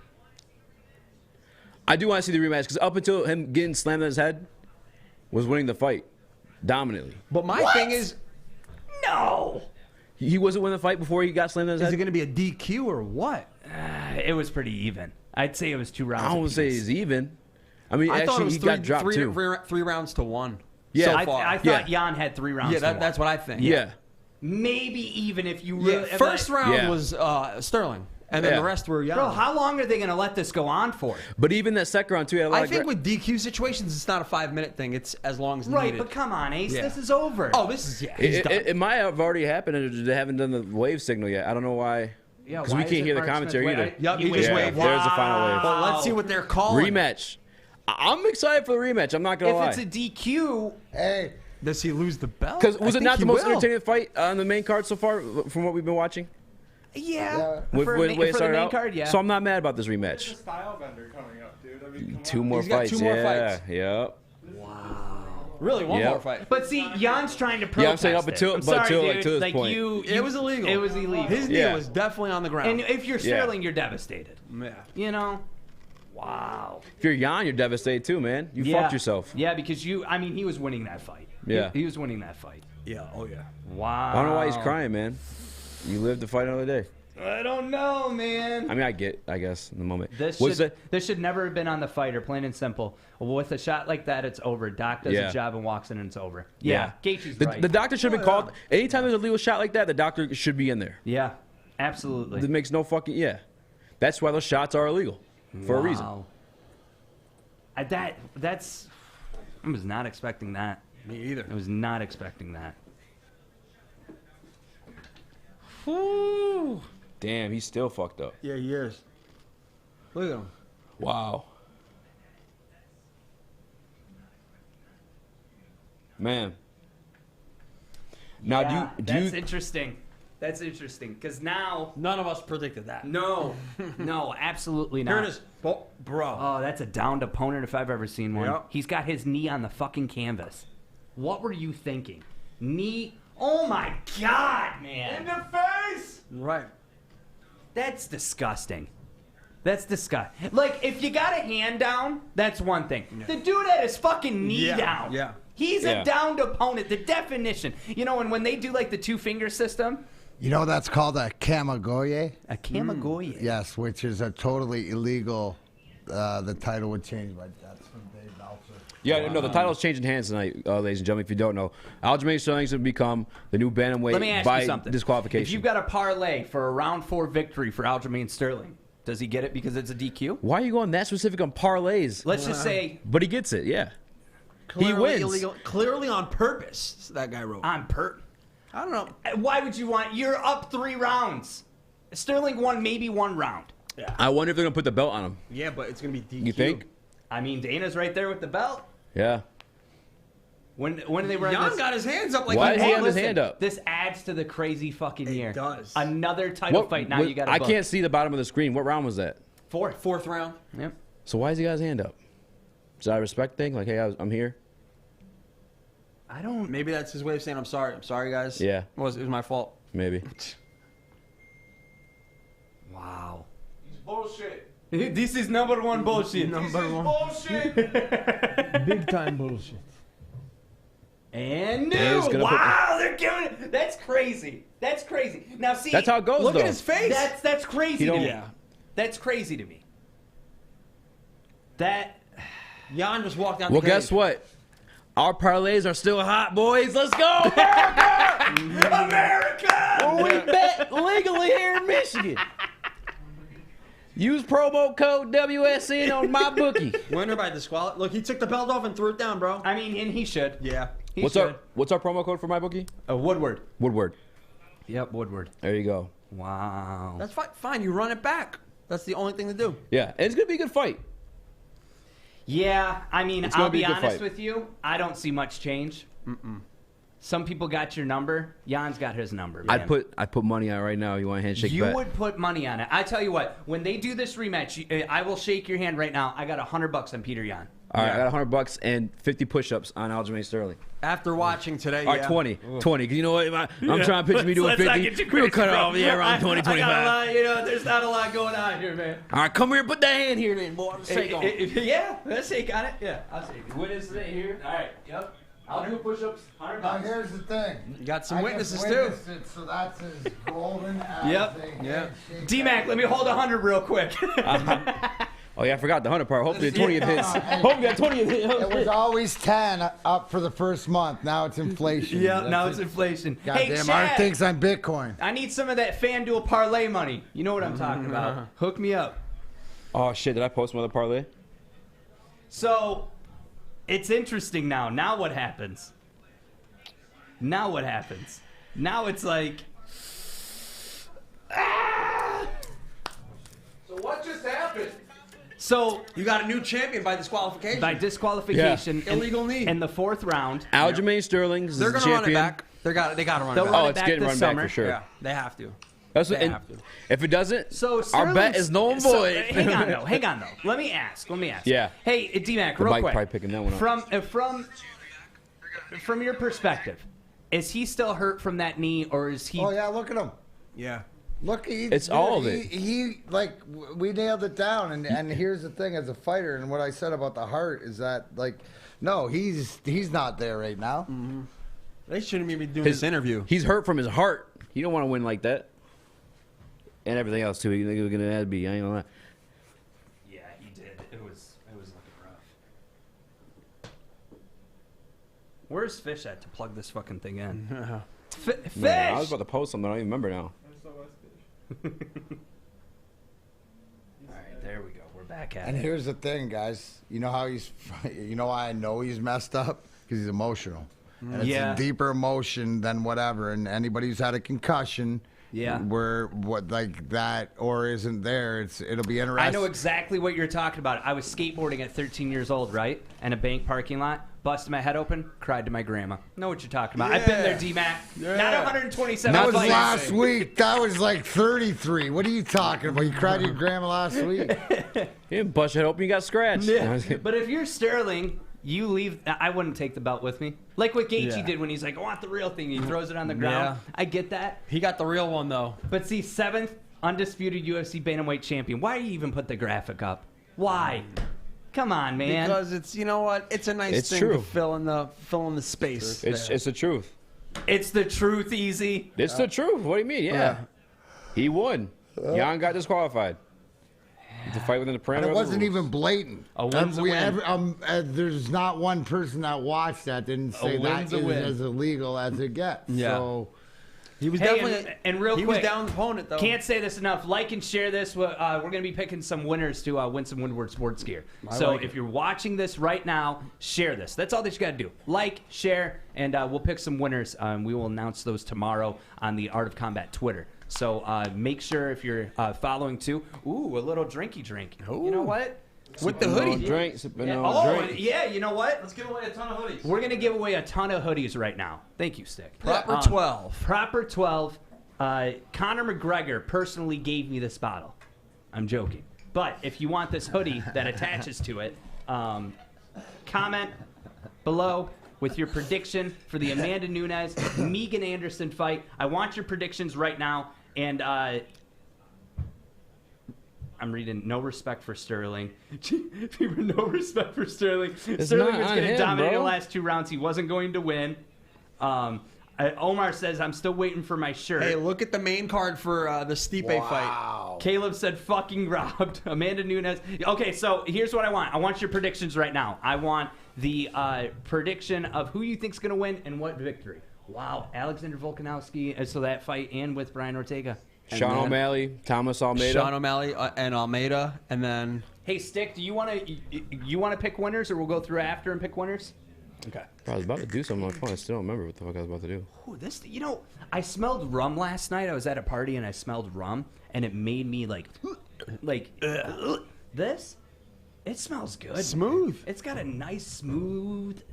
I do want to see the rematch because up until him getting slammed on his head, was winning the fight dominantly. But my What? thing is No. He wasn't winning the fight before he got slammed on his it head. going to be a DQ or what? It was pretty even. I'd say it was 2 rounds. I don't apiece. say he's even. I mean, I thought it actually, was he got dropped too. three rounds to 1. Yeah. so I far. thought Jan had 3 rounds. yeah, to one. that's what I think. Yeah. Maybe even if you Yeah, really... first round Yeah. was Sterling, and then Yeah. the rest were Jan. Bro, how long are they going to let this go on for? But even that second round too, he had a lot I of think with DQ situations, it's not a 5-minute thing. It's as long as Right, needed. but come on, Ace. Yeah. This is over. Oh, this is he's done. it might have already happened, and they haven't done the wave signal yet. I don't know why. Yeah, Because why we is can't it hear the Mark commentary Smith? either. Wait, Yep, you he just Yeah, waved. there's the final wave. But let's see what they're calling. Rematch. I'm excited for the rematch. I'm not gonna lie. If it's a DQ, Hey, Does he lose the belt? Because was I it think not he the most will. entertaining fight on the main card so far, from what we've been watching? yeah. With For, the way it for the started main out? card, yeah. So I'm not mad about this There's a rematch. style vendor coming up, dude. I mean, come 2 on. more He's got fights. 2 more yeah. fights. Yep. Really, one Yep. more fight. But see, Jan's trying to protest. Yeah, I'm saying up until- it. I'm but sorry, until, like, dude. to this like point. It was illegal. It was illegal. His knee Yeah. was definitely on the ground. And if you're Yeah. Sterling, you're devastated. yeah. You know? Wow. If you're Jan, you're devastated too, man. You Yeah. fucked yourself. Yeah, because he was winning that fight. Yeah. He was winning that fight. Yeah. Oh yeah. Wow. I don't know why he's crying, man. You live to fight another day. I don't know, man. I mean, I guess, in the moment. This What's should never have been on the fighter, plain and simple. With a shot like that, it's over. Doc does Yeah. his job and walks in and it's over. Yeah. Gaethje's the, right. the doctor should have been called. Anytime there's a legal shot like that, the doctor should be in there. yeah, absolutely. That makes no fucking, yeah. That's why those shots are illegal. For a reason. Wow. That's. I was not expecting that. Me either. I was not expecting that. Whew. Damn, he's still fucked up. Yeah, he is. Look at him. Wow. Man. Now, Yeah, do that's you interesting. That's interesting because now, None of us predicted that. no, absolutely not. Here it is, bro. Oh, that's a downed opponent if I've ever seen one. Yep. He's got his knee on the fucking canvas. What were you thinking? Knee? Oh my God, man. In the face! Right. That's disgusting. That's disgusting. Like, if you got a hand down, that's one thing. The dude had his fucking knee Yeah, down. yeah. He's Yeah. a downed opponent. The definition. You know, and when they do, like, the 2-finger system, You know that's called a kamagoye? a kamagoye. Yes, which is a totally illegal. The title would change, but that's from Dave Meltzer. Yeah, no, the title's changing hands tonight, ladies and gentlemen. If you don't know, Aljamain Sterling's going to become the new Let me bantamweight ask by you something. disqualification. If you've got a parlay for a round 4 victory for Aljamain Sterling, does he get it because it's a DQ? Why are you going that specific on parlays? Let's just say But he gets it, yeah. Clearly wins. Illegal, clearly on purpose. That guy wrote. on I don't know. Why would you want? You're up 3 rounds. Sterling won maybe 1 round. I wonder if they're going to put the belt on him. Yeah, but it's gonna be DQ. You think? I mean, Dana's right there with the belt. Yeah. When they were in Jan this, got his hands up like Why he does he won. have his listen, hand up? This adds to the crazy fucking year. It does. Another title fight. Now you got. I can't see the bottom of the screen. What round was that? Fourth round. Yep. So why has he got his hand up? Is that a respect thing? Like, hey, I'm here. I don't. Maybe that's his way of saying I'm sorry. I'm sorry, guys. Yeah. It was my fault. Maybe. Wow. He's bullshit. This is number one bullshit. Bullshit. Big time bullshit. And Yeah, he's new. gonna Wow, they're giving it. That's crazy. That's crazy. Now see. That's how it goes, Look though. at his face. That's crazy He to don't- me. Yeah. That's crazy to me. That. Jan just walked down Well, the guess cage. what? Our parlays are still hot, boys. Let's go, America! America! We bet legally here in Michigan. Use promo code WSN on my bookie. Winner by disqual. Look, he took the belt off and threw it down, bro. I mean, and he should. Yeah. He What's should. our promo code for my bookie? Woodward. Woodward. Yep, Woodward. There you go. Wow. That's fine. Fine, you run it back. That's the only thing to do. Yeah, and it's gonna be a good fight. Yeah, I mean, It's gonna I'll be be a good honest fight. with you. I don't see much change. Some people got your number. Jan's got his number. Man. I put money on it right now. You want a handshake You bet? would put money on it. I tell you what, when they do this rematch, I will shake your hand right now. I got $100 on Peter Jan. All right, I got $100 and 50 push-ups on Aljamain Sterling. After watching today, All right, 20. 20. 'Cause you know what? I'm trying to picture me doing Let's not 50. get too We'll crazy, cut it bro. off. Yeah, around 20, I got a 25. lot, you know, there's not a lot going on here, man. All right, come here and put that hand here then, boy. Let's shake on it. Yeah, let's shake on it. Yeah, I'll shake it. What is today here? All right, yep. I'll do push-ups. Now $100. here's the thing. You got some I witnesses, just too. witnessed it, so that's as golden as Yep. a Yeah. handshake. D-Mac, let me hold 100 real quick. Oh, yeah, I forgot the 100 part. Hopefully the 20th hits. Hopefully that 20th It was hits. always 10 up for the first month. Now it's inflation. Yeah, That's now it. it's inflation. Goddamn, Hey, Art Chad, thinks I'm Bitcoin. I need some of that FanDuel parlay money. You know what I'm talking about. Hook me up. Oh, shit. Did I post my other parlay? So, it's interesting now. Now what happens? Now what happens? Now it's like... So what just happened? So, You got a new champion by disqualification. by disqualification... Yeah. Illegal knee. In the fourth round... Aljamain Sterling is They're the gonna run it champion. back. They got to run They'll it run back. Oh, it it's back getting this run summer. back for sure. Yeah, they have to. That's what, They and have to. if it doesn't, So our Sterling's- bet is null and so, void. hang on though. Hang on though. Let me ask. Yeah. Hey, D-Mac, The real bike quick. probably picking that one up. From your perspective, is he still hurt from that knee, or is he? Oh, yeah, look at him. Yeah. Look, It's all of it. He like we nailed it down, and here's the thing: as a fighter, and what I said about the heart is that like, no, he's not there right now. They shouldn't even be doing this interview. He's hurt from his heart. He don't want to win like that. And everything else too. He think it was gonna add be. I ain't gonna lie. Yeah, he did. It was looking rough. Where's Fish at to plug this fucking thing in? Fish. Man, I was about to post something. I don't even remember now. All right, there we go. We're back at And it. here's the thing, guys. You know how you know why I know he's messed up? Because he's emotional. And it's Yeah. a deeper emotion than whatever. And anybody who's had a concussion, Yeah. where what like that or isn't there, it'll be interesting. I know exactly what you're talking about. I was skateboarding at 13 years old, right? In a bank parking lot. Busted my head open, cried to my grandma. Know what you're talking about. I've been there, D-Mac. Not 127 That was fights. last week. That was like 33. What are you talking about? You cried to your grandma last week. You didn't bust your head open. You got scratched. Yeah. But if you're Sterling, you leave. I wouldn't take the belt with me. Like what Gaethje Yeah. did when he's like, I want the real thing. He throws it on the ground. Yeah. I get that. He got the real one, though. But see, 7th undisputed UFC bantamweight champion. Why do you even put the graphic up? Why? Come on, man. Because it's, you know what? It's a nice It's thing true. to fill in the space. It's the truth. It's the truth, Easy. It's the truth. What do you mean? Yeah. He won. Jan got disqualified. To fight within the parameters. And it of the wasn't rules. even blatant. A win's a win. There's not one person that watched that didn't say that win's a is win. as illegal as it gets. Yeah. So He was Hey, definitely and real he quick, was down the opponent though. Can't say this enough. Like and share this. We're going to be picking some winners to win some Woodward Sports gear. So like if you're watching this right now, share this. That's all that you got to do. Like, share, and we'll pick some winners. We will announce those tomorrow on the Art of Combat Twitter. So make sure if you're following too. Ooh, a little drinky drink. You know what? With the Sipping on hoodie. drink, sipping Yeah. on Oh, drink. and yeah, you know what? Let's give away a ton of hoodies. We're gonna give away a ton of hoodies right now. Thank you, Stick. Proper 12. Proper 12. Conor McGregor personally gave me this bottle. I'm joking. But if you want this hoodie that attaches to it, comment below with your prediction for the Amanda Nunes Megan Anderson fight. I want your predictions right now. And I'm reading no respect for Sterling. No respect for Sterling. Sterling was going to dominate the last 2 rounds. He wasn't going to win. Omar says, I'm still waiting for my shirt. Hey, look at the main card for the Stipe fight. Caleb said, fucking robbed. Amanda Nunes. Okay, so here's what I want. I want your predictions right now. I want the prediction of who you think's going to win and what victory. Wow. Alexander Volkanovski, so that fight, and with Brian Ortega. And Sean then- O'Malley, Thomas Almeida. Sean O'Malley and Almeida, and then Hey, Stick, do you want to pick winners, or we'll go through after and pick winners? Okay. I was about to do something on my phone. I still don't remember what the fuck I was about to do. Ooh, I smelled rum last night. I was at a party and I smelled rum, and it made me this. It smells good. Smooth. It's got a nice smoothness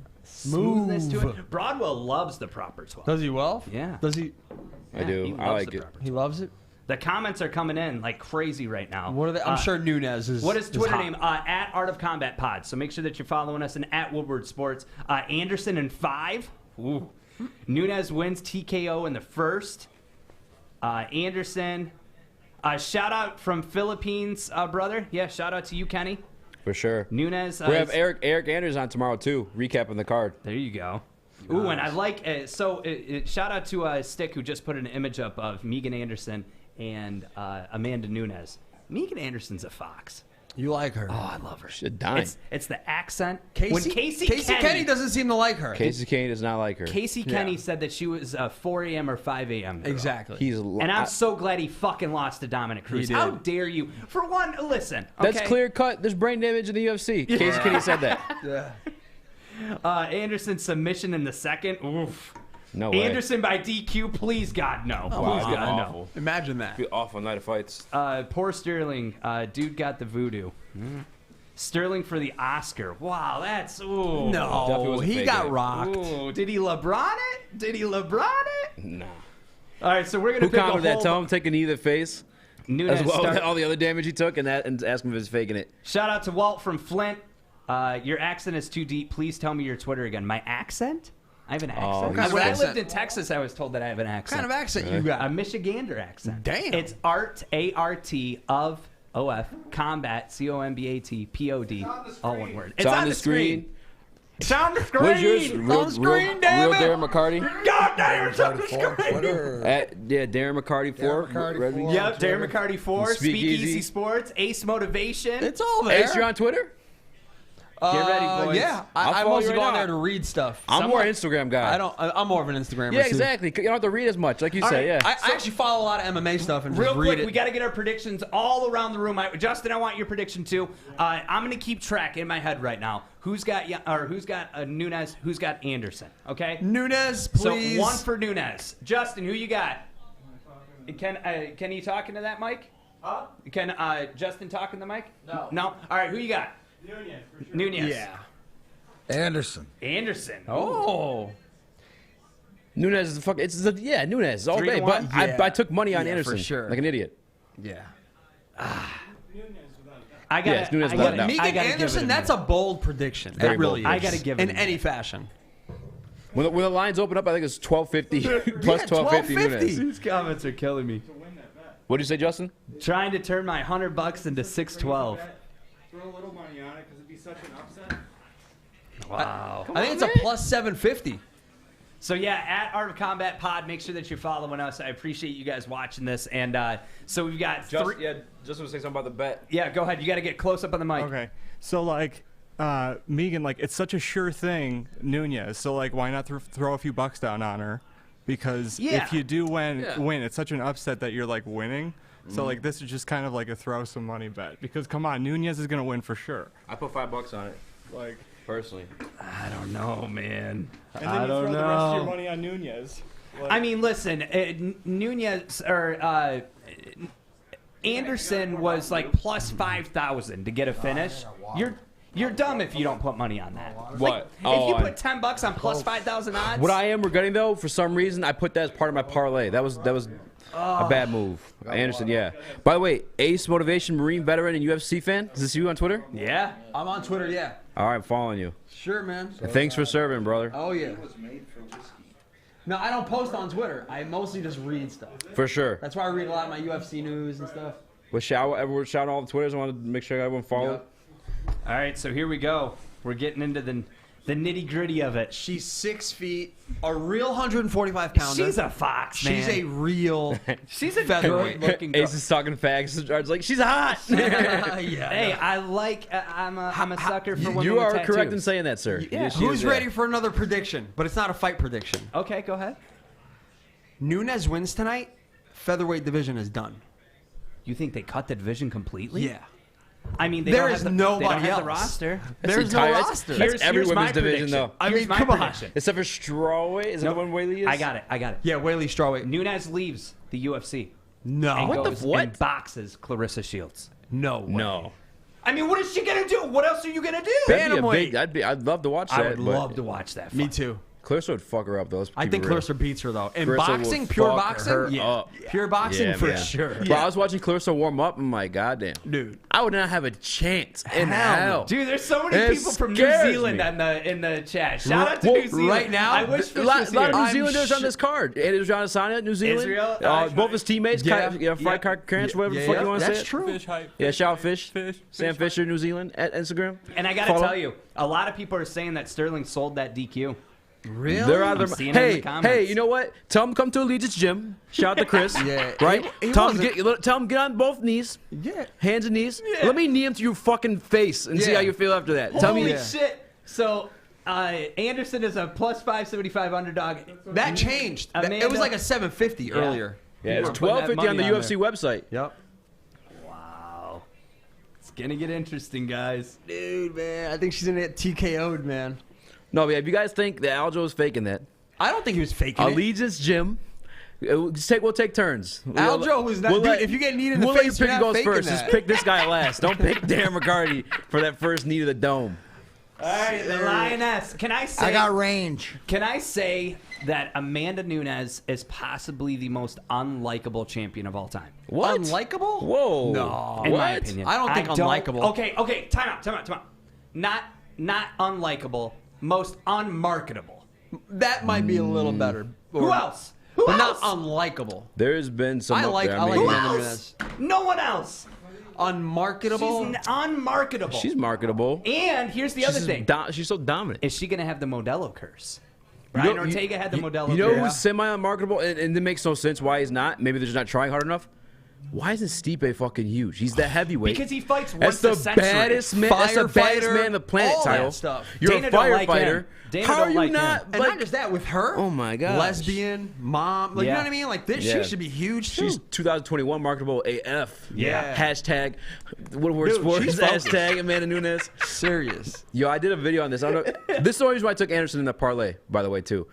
to it. Broadwell loves the proper 12. does he well? Yeah. Does he? I do. He I loves like the it. proper He 12. loves it. The comments are coming in like crazy right now. What are they? I'm sure Nunes is. What is Twitter hot. name? At Art of Combat Pod. So make sure that you're following us, and at Woodward Sports. Anderson in 5. Ooh. Nunes wins TKO in the first. Anderson. Shout out from Philippines, brother. Yeah, shout out to you, Kenny. For sure. Nunes. We have Eric Anders on tomorrow, too, recapping the card. There you go. Ooh, and I like shout out to Stick, who just put an image up of Megan Anderson and Amanda Nunes. Megan Anderson's a fox. You like her? Oh, I love her. She's a dime. It's the accent. Casey, When Casey Kenny doesn't seem to like her. Casey Kane does not like her. Casey Kenny said that she was 4 a.m. or 5 a.m. girl. Exactly. He's And I'm so glad he fucking lost to Dominic Cruz. He did. How dare you? For one, listen. Okay? That's clear cut. There's brain damage in the UFC. Casey Kenny said that. Yeah. Anderson submission in the second. Oof. No way. Anderson by DQ. Please God no. Please God no. awful. Imagine that. Be awful night of fights. Poor Sterling. Dude got the voodoo. Sterling for the Oscar. Wow, that's ooh. Definitely No, wasn't he fake got it. rocked. Ooh, did he LeBron it? Nah. All right, so we're gonna Who pick commented a that? whole Tell him take a knee to the face. Nunes As well start- as all the other damage he took, and ask him if he's faking it. Shout out to Walt from Flint. Your accent is too deep. Please tell me your Twitter again. My accent? I have an accent. What kind of When I accent? lived in Texas, I was told that I have an What accent. kind of accent you A got? Michigander accent. Damn. It's Art, A-R-T, of O-F, combat, C-O-M-B-A-t, P-O-D, all one word. It's on the screen. It's on the screen. What's yours? On screen, damn it. Darren McCarty. God damn, it's on the screen. Darren McCarty 4. McCarty Red 4. Wings. Yep, Darren McCarty 4, Speakeasy. Speakeasy Sports, Ace Motivation. It's all there. Ace, you're on Twitter? Get ready, boys. Yeah, I'll I follow mostly you go right on there now. to read stuff. I'm more an Instagram guy. I'm more of an Instagrammer. Yeah, too. exactly. You don't have to read as much, like you All say. right, Yeah. I actually follow a lot of MMA stuff and Real just read quick, it. we got to get our predictions all around the room. Justin, I want your prediction too. I'm going to keep track in my head right now. Who's got Nunes? Who's got Anderson? Okay. Nunes, please. So one for Nunes. Justin, who you got? Can you talk into that mic? Huh? Can Justin talk in the mic? No. No. All right. Who you got? Nunez, for sure. Nunez. Yeah. Anderson. Anderson. Oh. Nunes is the fuck. Nunes all day. 3-1? But Yeah. I took money on Yeah, Anderson, for sure. like an idiot. Yeah. Nunez without a doubt. I got. Yes, Nunes without a doubt. Megan Anderson, that's a bold prediction. Very It really bold is. I gotta give it in a any fashion. When the lines open up, I think it's 12.50 plus Yeah, 12.50 $12.50. Nunes. These comments are killing me. To win that bet. What did you say, Justin? Trying to turn my $100 into $612. Throw a little money on it because it'd be such an upset. Wow. I think it's a plus 750. So yeah, at Art of Combat Pod, make sure that you're following us. I appreciate you guys watching this. And so we've got three. Justin was saying something about the bet. Yeah, go ahead. You got to get close up on the mic. Okay. So, like, Megan, like, it's such a sure thing, Nunez. So, like, why not throw a few bucks down on her? Because Yeah. if you do win, it's such an upset that you're, like, winning. So, like, this is just kind of like a throw some money bet. Because, come on, Nunez is going to win for sure. I put $5 on it, Like, personally. I don't know, man. and then you throw the rest of your money on Nunez. Like, I mean, listen, Nunez or Anderson was like plus 5,000 to get a finish. You're dumb if you don't put money on that. What? Like, if you put $10 on plus 5,000 odds. What I am regretting though, for some reason, I put that as part of my parlay. That was a bad move. Anderson, yeah. By the way, Ace Motivation, Marine veteran and UFC fan. Is this you on Twitter? Yeah. I'm on Twitter, yeah. All right, I'm following you. Sure, man. Thanks for serving, brother. Oh, yeah. No, I don't post on Twitter. I mostly just read stuff. For sure. That's why I read a lot of my UFC news and stuff. We're shouting all the Twitters. I want to make sure everyone followed. Yep. All right, so here we go. We're getting into the nitty gritty of it. She's 6 feet, a real 145 pounder. She's a fox, man. She's a real. She's a featherweight. good-looking girl. Ace is talking fags. George's like, she's hot. Yeah. Hey, I like. I'm a sucker for women You with are tattoos. correct in saying that, sir. Yeah. She Who's is, ready for another prediction? But it's not a fight prediction. Okay, go ahead. Nunes wins tonight. Featherweight division is done. You think they cut the division completely? Yeah. I mean, they There don't is have the, nobody they don't have the else. roster. There's no That's- roster. That's every Here's my women's division, prediction. though. I Here's mean, my come on. prediction. Except for strawweight. Is that Nope. the one Whaley is? I got it. Yeah, Whaley strawweight. Nunez leaves the UFC. No. And What the goes what? and boxes Clarissa Shields. No way. No. I mean, what is she gonna do? What else are you gonna do? That'd be a Bantamweight. big. I'd love to watch that. I would but love to watch that. Me fight. too. Clarissa would fuck her up, though. Let's I keep think it real. Clarissa beats her though. In Clarissa will boxing, pure fuck boxing, her yeah. up. Pure boxing Yeah, for man. sure. Bro, I was watching Clarissa warm up. I'm like, goddamn, Dude. I would not have a chance in Hell no. hell. Dude, there's so many It people from New scares Zealand me. in the chat. Shout out to Well, New Zealand. right now, I wish A Fish lot was of New here. I'm Zealanders on sh- this card. Adrian Asanya, New Zealand. Israel, Both his teammates. Yeah. Fried Car Carrance, whatever the Yeah, fuck yeah. you want to say. That's it. true. Fish hype. Yeah, shout out Fish. Fish. Sam Fisher, New Zealand, at Instagram. And I gotta Follow. tell you, a lot of people are saying that Sterling sold that DQ. Really? They're out I'm of their seeing it in the hey, comments. you know what? Tell them come to Allegiance Gym. Shout out to Chris. Yeah. Right? He Tell them wasn't- get on both knees. Yeah. Hands and knees. Let me knee him to your fucking face and see Yeah. how you feel after that. Tell Holy me. shit! So Anderson is a plus 575 underdog. That changed. It Amanda- was like a 750 earlier. Yeah, it's We're putting that 1250 on the money on UFC website. Yep. Wow, it's gonna get interesting, guys. Dude, man, I think she's gonna get TKO'd, man. No, yeah, if you guys think that Aljo is faking that, I don't think he was faking it. Allegiance Gym. We'll take turns. Aljo was not. Dude, if you get kneed in the we'll let face, you you're pick not who goes faking first. that. Just pick this guy last. Don't pick Darren McCarty for that first knee to the dome. All right, the Lioness. Can I say? I got range. Can I say that Amanda Nunes is possibly the most unlikable champion of all time? What? Unlikable? Whoa. No. In my What? opinion, I don't think unlikable. Okay. Time out. Not unlikable. Most unmarketable. That might be a little better. Who else? Who But else? not unlikable. There's been some. I up like there. I like Who Amanda else? Nunes. No one else. Unmarketable. She's unmarketable. She's marketable. And here's the other thing: She's so dominant. is she going to have the Modelo curse? You Brian know- Ortega had the Modelo You know curse. who's semi-unmarketable, and it makes no sense why he's not. Maybe they're just not trying hard enough. Why isn't Stipe fucking huge? He's the heavyweight. Because he fights That's once the a century. baddest man. That's the baddest Firefighter, man on the planet. all that Title. stuff. You're Dana a don't like firefighter. him. Dana How don't are you like not? him. And not just that, with her. Oh my gosh. Lesbian, mom. Like, you Yeah. know what I mean? Like this, Yeah. she should be huge too. She's 2021 marketable AF. Yeah. Hashtag Woodward Dude, Sports. she's focused. Hashtag Amanda Nunes. serious. Yo, I did a video on this. I don't know. This is the only reason why I took Anderson in the parlay, by the way, too.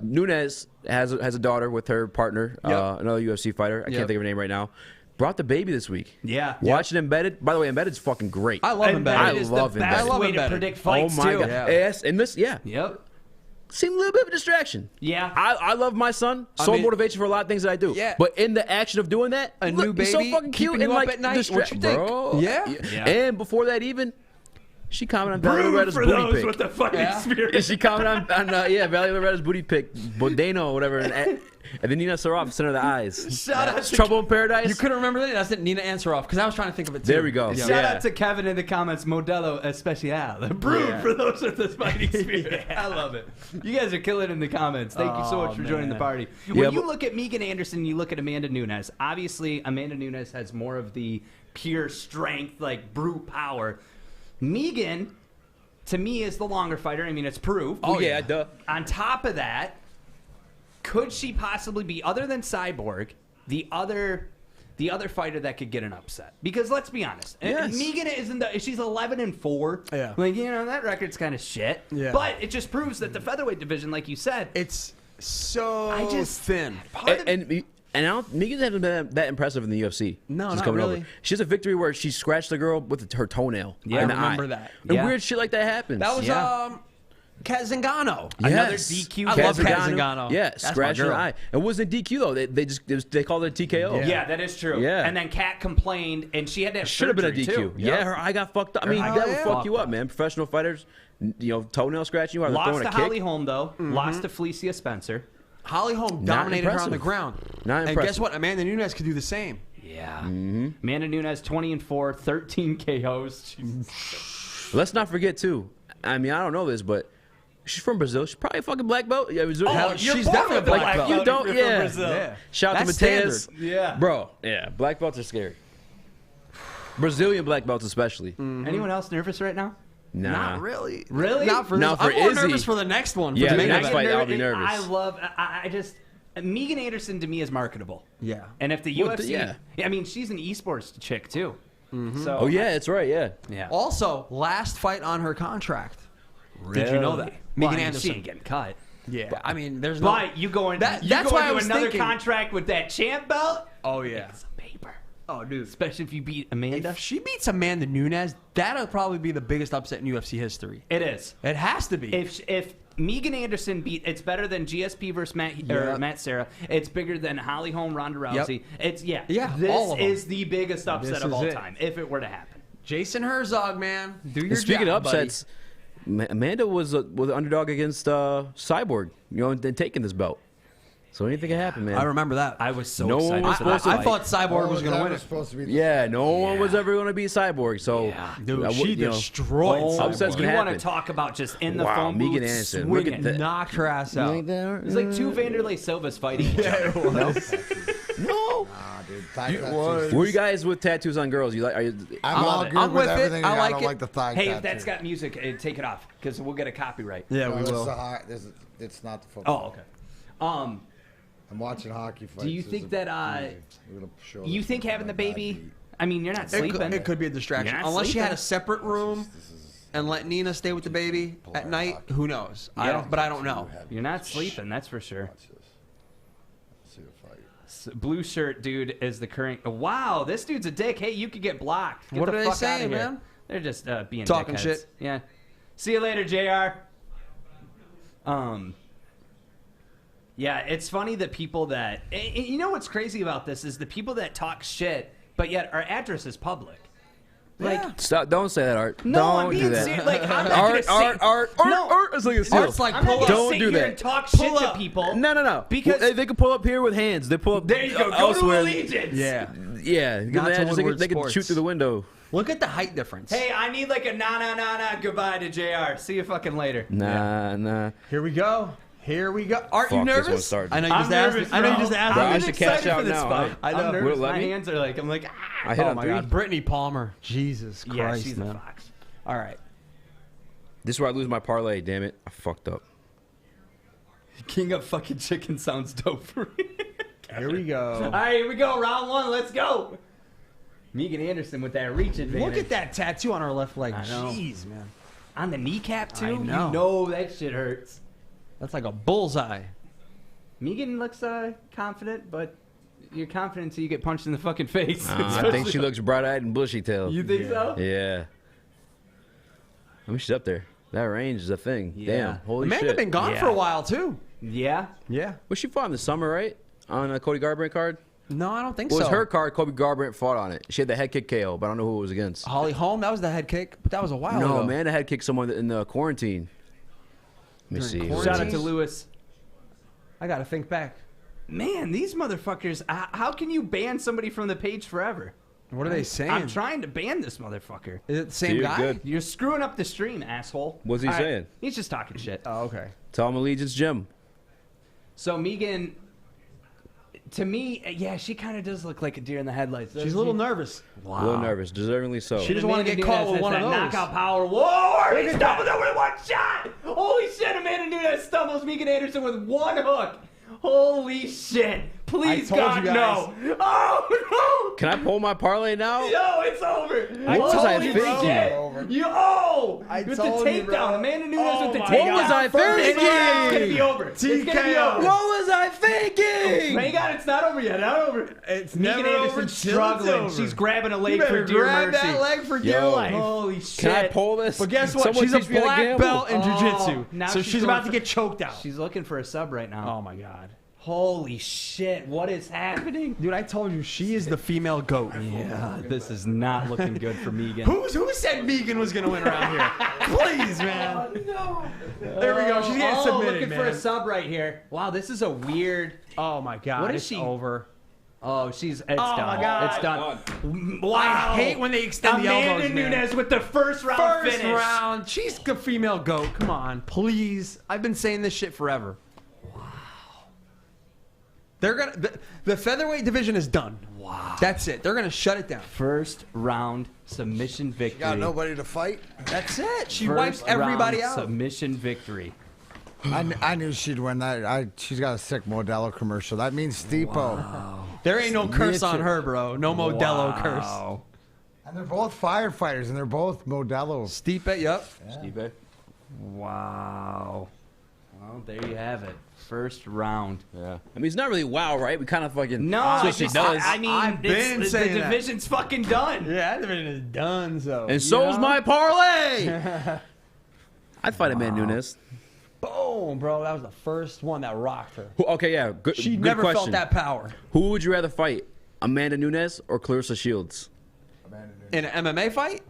Nunes has a daughter with her partner, Yep. another UFC fighter. I Yep. can't think of her name right now. Brought the baby this week. Yeah. Watching Embedded. By the way, Embedded's fucking great. I love him better. I is love the him best better. I love way him to better. predict Oh fights my too. god. Yeah. Yes, and this, yeah. Yep. Seemed a little bit of a distraction. Yeah. I love my son. So mean- motivation for a lot of things that I do. Yeah. But in the action of doing that, A look, new he's so baby fucking cute keeping and you up like at night. What you think? Bro. Yeah? Yeah. And before that, even she commented on Valley Rude Loretta's for booty those pic. with the fighting Yeah. spirit. Yeah, she commented on Valley Loretta's booty pic, Bodeno or whatever, and then Nina Soroff sent her the eyes. Shout out to Trouble in Paradise. You couldn't remember that? That's it. Nina Ansaroff. Because I was trying to think of it too. There we go. Yeah. Shout Yeah. out to Kevin in the comments, Modelo Especial. Brood for those with the fighting spirit. I love it. You guys are killing it in the comments. Thank you so much for joining the party. When Yeah, you but- look at Megan Anderson, you look at Amanda Nunes. Obviously, Amanda Nunes has more of the pure strength, like brute power. Megan, to me, is the longer fighter. I mean, it's proved. Oh yeah, duh. On top of that, could she possibly be, other than Cyborg, the other fighter that could get an upset? Because let's be honest, Yes. Megan she's 11-4. Yeah. Like, you know, that record's kind of shit. Yeah. But it just proves that the featherweight division, like you said, It's so I just- thin. part of, And And Megan hasn't been that impressive in the UFC. No, She's not coming really. Over. She has a victory where she scratched the girl with her toenail. Yeah, in I the remember eye. that. And Yeah. weird shit like that happens. That was Yeah. Kat Zingano. Another Yes. DQ. I love Kat Kat Zingano. Yeah, That's my scratch in the girl. eye. It wasn't DQ though. They called it a TKO. Yeah, that is true. Yeah. And then Kat complained, and she had to have Should have been a surgery, DQ. too. Yeah, Yep. her eye got fucked up. I mean, eye that would got fuck you fucked up, man. Professional fighters, toenail scratching you while they're Lost throwing to a kick. Holly Holm, though. Lost to Felicia Spencer. Holly Holm Not dominated her on the impressive. ground. Not And impressive. guess what? Amanda Nunes could do the same. Yeah. Amanda Nunes, 20-4, 13 KOs. Let's not forget too. I mean, I don't know this, but she's from Brazil. She's probably a fucking black belt. Yeah, you're she's born definitely with a black belt. You if don't, you're yeah. from Brazil. Yeah. Shout out That's to Mateus. standard. Yeah. Bro, yeah, black belts are scary. Brazilian black belts especially. Anyone else nervous right now? Nah. Not really. Really? Not for No, this. for I'm more Izzy. nervous for the next one. For Yeah, the the main next event. fight, I'll be nervous. I just Megan Anderson to me is marketable. Yeah. And if the Well, UFC, yeah. I mean, she's an esports chick too. So Oh yeah, that's right. Yeah. yeah. Also, last fight on her contract. Did you know that? Well, Megan I mean, Anderson. she ain't getting cut. Yeah. I mean, there's no. But you going? That- you that's going why I to was another thinking- contract with that champ belt? Oh yeah. It's a paper. Oh dude. Especially if you beat Amanda. If she beats Amanda Nunes, that'll probably be the biggest upset in UFC history. It is. It has to be. If Megan Anderson beat, it's better than GSP versus Matt Serra. It's bigger than Holly Holm, Ronda Rousey. It's Yeah, This all of them. is the biggest upset This of is all it. time if it were to happen. Jason Herzog, man, do your And speaking job, of upsets, Amanda was an underdog against Cyborg. And taking this belt. So anything can happen, man. buddy. I remember that. I was so No one excited. was for supposed that to- I fight. thought Cyborg was going to win it. Supposed to be Yeah, no one was ever going to beat Cyborg. So, Yeah. Dude, she destroyed Oh, Cyborg. upsets You can want to happen. talk about just in the Wow, phone Megan booth Anderson. Look at swinging. that. Knocked her ass out. It's like two Vanderlei Silvas fighting each other. No. Nah, dude. Thigh tattoos. Were you guys with tattoos on girls? You like? Are you, I'm love all it. good I'm with with it. everything. I I like don't it. like the thigh Hey, tattoo. if that's got music, take it off because we'll get a copyright. Yeah, we No, will. it's not the football. Oh, okay. I'm watching hockey fights. Do you think that you think having the baby? I mean, you're not sleeping. It could be a distraction. You're not Unless she had a sleeping. separate room and let Nina stay with the baby at night, who knows? Yeah. But I don't know. You're not sleeping, that's for sure. See the fight. Blue shirt dude is the current. Wow, this dude's a dick. Hey, you could get blocked. Get What the are they fuck saying, outta here. man? They're just being Talking dickheads. shit. Yeah. See you later, JR. Yeah, it's funny that people that you know what's crazy about this is the people that talk shit, but yet our address is public. Like, stop! Don't say that, Art. no, don't I'm do being that. serious. Like, I'm not gonna say, Art. It's like a steal. Art's like, I'm not pull gonna up. Don't sit do here that. and talk shit Pull to up. people. No. Because Well, they can pull up here with hands. They pull up. there you go. Go elsewhere. to Allegiance. Yeah. Yeah, Not to Woodward they can Sports. shoot through the window. Look at the height difference. Hey, I need like a nah goodbye to JR. See you fucking later. Nah. Here we go. Here we go. Aren't you Fuck, this one nervous? started. I know you I'm just asked. nervous, I know you bro. just asked. Bro, me. I I'm should excited cash out for this now, fight. huh? I know. I'm Will nervous. it let My me? hands are like, I'm like, I hit Oh on my 3. God, Brittany Palmer. Jesus yeah, Christ, she's man. a fox. All right. This is where I lose my parlay. Damn it, I fucked up. King of fucking chicken sounds dope for me. Here we go. All right, here we go. Round 1. Let's go. Megan Anderson with that reach advantage. Look at that tattoo on her left leg. I know. Jeez, man. On the kneecap, too? I know. You know that shit hurts. That's like a bullseye. Megan looks confident, but you're confident until you get punched in the fucking face. I think she looks bright-eyed and bushy-tailed. You think so? Yeah. I mean, she's up there. That range is a thing. Yeah. Damn. Holy Amanda shit. been gone Yeah. for a while too. Yeah. Yeah. Was she fought in the summer, right? On a Cody Garbrandt card? No, I don't think It was so. her card. Kobe Garbrandt fought on it. She had the head kick KO, but I don't know who it was against. Holly Holm. That was the head kick, but that was a while ago. No, man, the head kicked someone in the quarantine. Let me During see. quarantine? Shout out to Lewis. I gotta think back. Man, these motherfuckers, how can you ban somebody from the page forever? What are they saying? I'm trying to ban this motherfucker. Is it the same Dude, guy? good. You're screwing up the stream, asshole. What's he All right, saying? He's just talking shit. Oh, okay. Tell him Allegiance Gym. So Megan, to me, yeah, she kind of does look like a deer in the headlights. She's a little nervous. A little nervous, deservingly so. She doesn't want to get caught with one of those. Knockout power. Whoa! He stumbles over with one shot. Holy shit! Amanda Nunes stumbles Megan Anderson with one hook. Holy shit! Please, told God, you guys. no. Oh, Can I pull my parlay now? no. No, it's over. What was I Holy thinking? shit. With the told you, bro. takedown. Amanda Nunes Oh with the my takedown. What was I It's gonna thinking? be over. It's gonna be TKO. over. What was I thinking? Hang on, it's not over yet. Not over. It's Megan never over Anderson's till it's struggling. over. She's grabbing a leg You better for dear grab mercy. that leg for dear Yo. life. Holy shit. Can I pull this? But guess what? Someone She's a teach me how to black gamble. belt in Oh, jiu-jitsu. now So she's she's going about to for- get choked out. She's looking for a sub right now. Oh my god. Holy shit. What is happening? Dude, I told you she is the female goat. Yeah, this is not looking good for Megan. Who said Megan was gonna win around here? Please, man. No. There we go. She's getting submitted, looking man. for a sub right here. Wow, this is a weird. Oh my god. What is it's she- over. Oh, it's Oh, done. my God. It's done. I Wow. hate when they extend the elbows, Amanda man. Nunes with the first round First finish. round. She's the female goat. Come on, please. I've been saying this shit forever. Wow. They're gonna. The featherweight division is done. Wow. That's it. They're gonna shut it down. First round submission victory. Got nobody to fight. That's it. She First wipes everybody round out. Submission victory. I knew she'd win that. She's got a sick Modelo commercial. That means Stipo. There ain't no curse on Mitchell. her, bro. No Modelo curse. Wow. And they're both firefighters, and they're both Modelo. Stipe, yep. Steve? Wow. Well, there you have it. First round. Yeah. I mean, it's not really wow, right? We kind of fucking. No, that's I what she just, does. I mean, I've been saying the that. division's fucking done. Yeah, that division is done, so. and so's my parlay. I'd fight Amanda Nunes. Boom, bro. That was the first one that rocked her. Okay, yeah. Good, She good never question. felt that power. Who would you rather fight, Amanda Nunes or Clarissa Shields? In an MMA fight?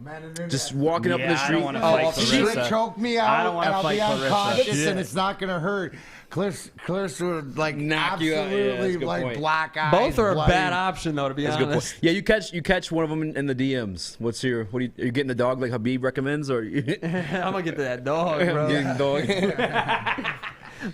Just walking up Yeah, the I don't street. wanna Oh, fight she would Clarissa. choke me I don't out, wanna and I'll fight be Clarissa. unconscious, Shit. and it's not gonna hurt. Clarissa would like Knock you out. Yeah, that's a absolutely good like point. black eyes. Both are a bloody. bad option, though, to be That's a good honest. point. Yeah, you catch one of them in the DMs. What are you getting the dog like Habib recommends, or I'm gonna get to that dog, bro. getting the dog?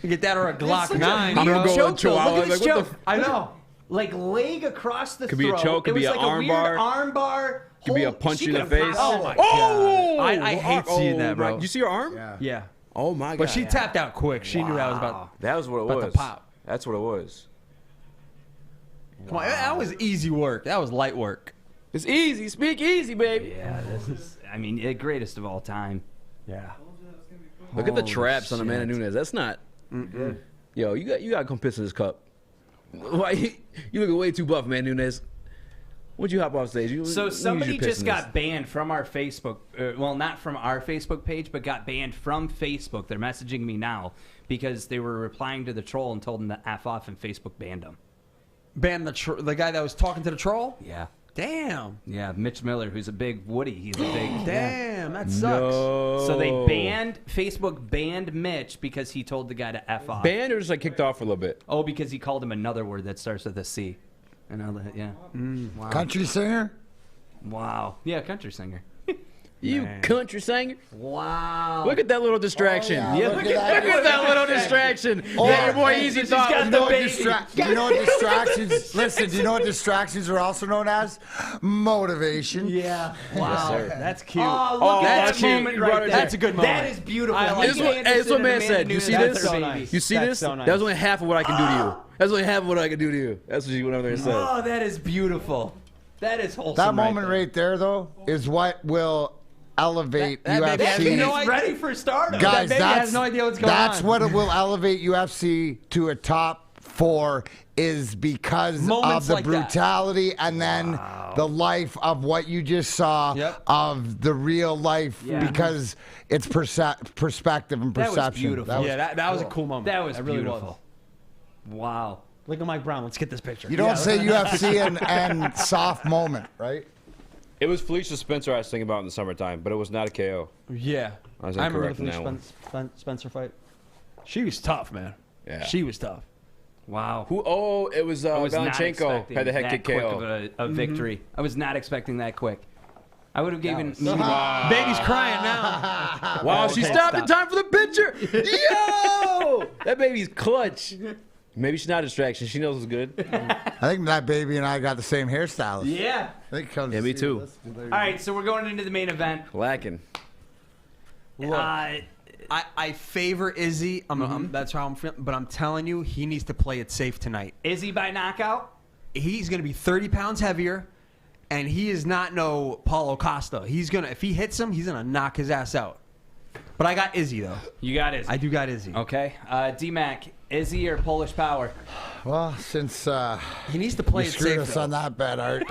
Get that or a Glock such a 9, I'm bro. gonna go Choke, with though. Chihuahua. Look at this Like, what choke. the? I know. Like leg across the Could throat. be a choke, could It be was an like a arm weird bar. arm bar. Could be a Hold- punch she in the could've face. popped Oh it. my Oh! I hate seeing that, bro. Did you see her arm? Yeah. Oh my god. But she tapped out quick. She knew that was about. That was what it About was. to pop. That's what it was. Come on, that was easy work. That was light work. It's easy. Speak easy, baby. Yeah, this is. I mean, the greatest of all time. Yeah. Look at the Holy traps on shit. Amanda Nunes. That's not. Yo, you got to come piss in this cup. Why you looking way too buff, man, Nunes? When'd you hop off stage? So somebody just got banned from our Facebook. Well, not from our Facebook page, but got banned from Facebook. They're messaging me now because they were replying to the troll and told him to F off, and Facebook banned him. Ban the guy that was talking to the troll? Yeah. Damn. Yeah, Mitch Miller, who's a big Woody. He's a big. Damn, that sucks. No. So they Facebook banned Mitch because he told the guy to F off. Banned or just like kicked off for a little bit? Oh, because he called him another word that starts with a C. And yeah. Wow. Country singer. Wow. Yeah, country singer. You country singer. Wow. Look at that little distraction. Oh, yeah, look at that little distraction. Yeah, your boy Easy thought. got You know, the what baby. you know what distractions? Listen, do you know what distractions are also known as? Motivation. Yeah. Wow. That's cute. Oh, look Oh, at that's that cute. moment You right brought it there. That's a good moment. That is beautiful. I like This it. is what, hey, this is what man said. You see That's this? so nice. You see That's this? so nice. That was only half of what I can do to you. That's only half of what I can do to you. That's what she went over there and said. Oh, that is beautiful. That is wholesome. That moment there. right there, though, is what will elevate That baby has UFC. no He's ready for stardom. Guys, baby that's has no idea what's going that's on. what it will elevate UFC to a top 4 is because Moments of the like that. brutality and then the life of what you just saw Yep. of the real life Yeah. because it's perspective and That was perception. beautiful. Yeah, that was a cool moment. That was really beautiful. Wow. Look at Mike Brown. Let's get this picture. You don't say UFC and soft moment, right? It was Felicia Spencer I was thinking about in the summertime, but it was not a KO. Yeah. I was remember incorrect the in that Felicia Spencer fight. She was tough, man. Yeah. She was tough. Wow. Who? Oh, it was I was not Baligian expecting had the head that kick quick KO. of a victory. I was not expecting that quick. I would have given. Baby's crying now. Wow, she Okay, stopped in stop. time for the picture. Yo, that baby's clutch. Maybe she's not a distraction. She knows it's good. I think that baby and I got the same hairstylist. Yeah. I think it comes Yeah, to me see too. this. All right, so we're going into the main event. Lacking. I favor Izzy. That's how I'm feeling. But I'm telling you, he needs to play it safe tonight. Izzy by knockout? He's going to be 30 pounds heavier, and he is not no Paulo Costa. If he hits him, he's going to knock his ass out. But I got Izzy, though. You got Izzy. I do got Izzy. Okay. D-Mac, Izzy or Polish Power? Well, since He needs to play you it screwed safe, us though. on that bet, Art,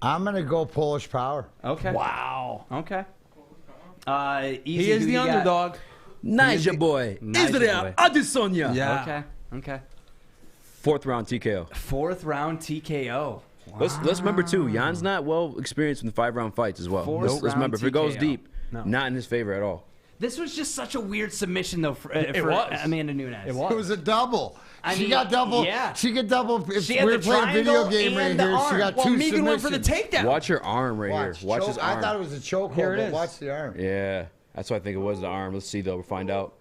I'm gonna go Polish Power. Okay. Wow. Okay. Easy, He is who the you got? underdog. Niger boy. Niger Israel boy. Adesanya. Yeah. Okay. Okay. 4th round TKO. 4th round TKO. Let's remember too. Jan's not well experienced in the 5-round fights as well. Fourth Let's remember if it goes TKO. deep, not in his favor at all. This was just such a weird submission, though, for was. Amanda Nunes. It was. It was a double. I She mean, got double. yeah. She got double. If She had we were the playing a video triangle game right and the here, arm. she got Well, two Megan went for the submissions. takedown. Watch her arm right here. Watch his arm. I thought it was a chokehold, Here it but is. watch the arm. Yeah, that's what I think it was, the arm. Let's see though. We'll find out.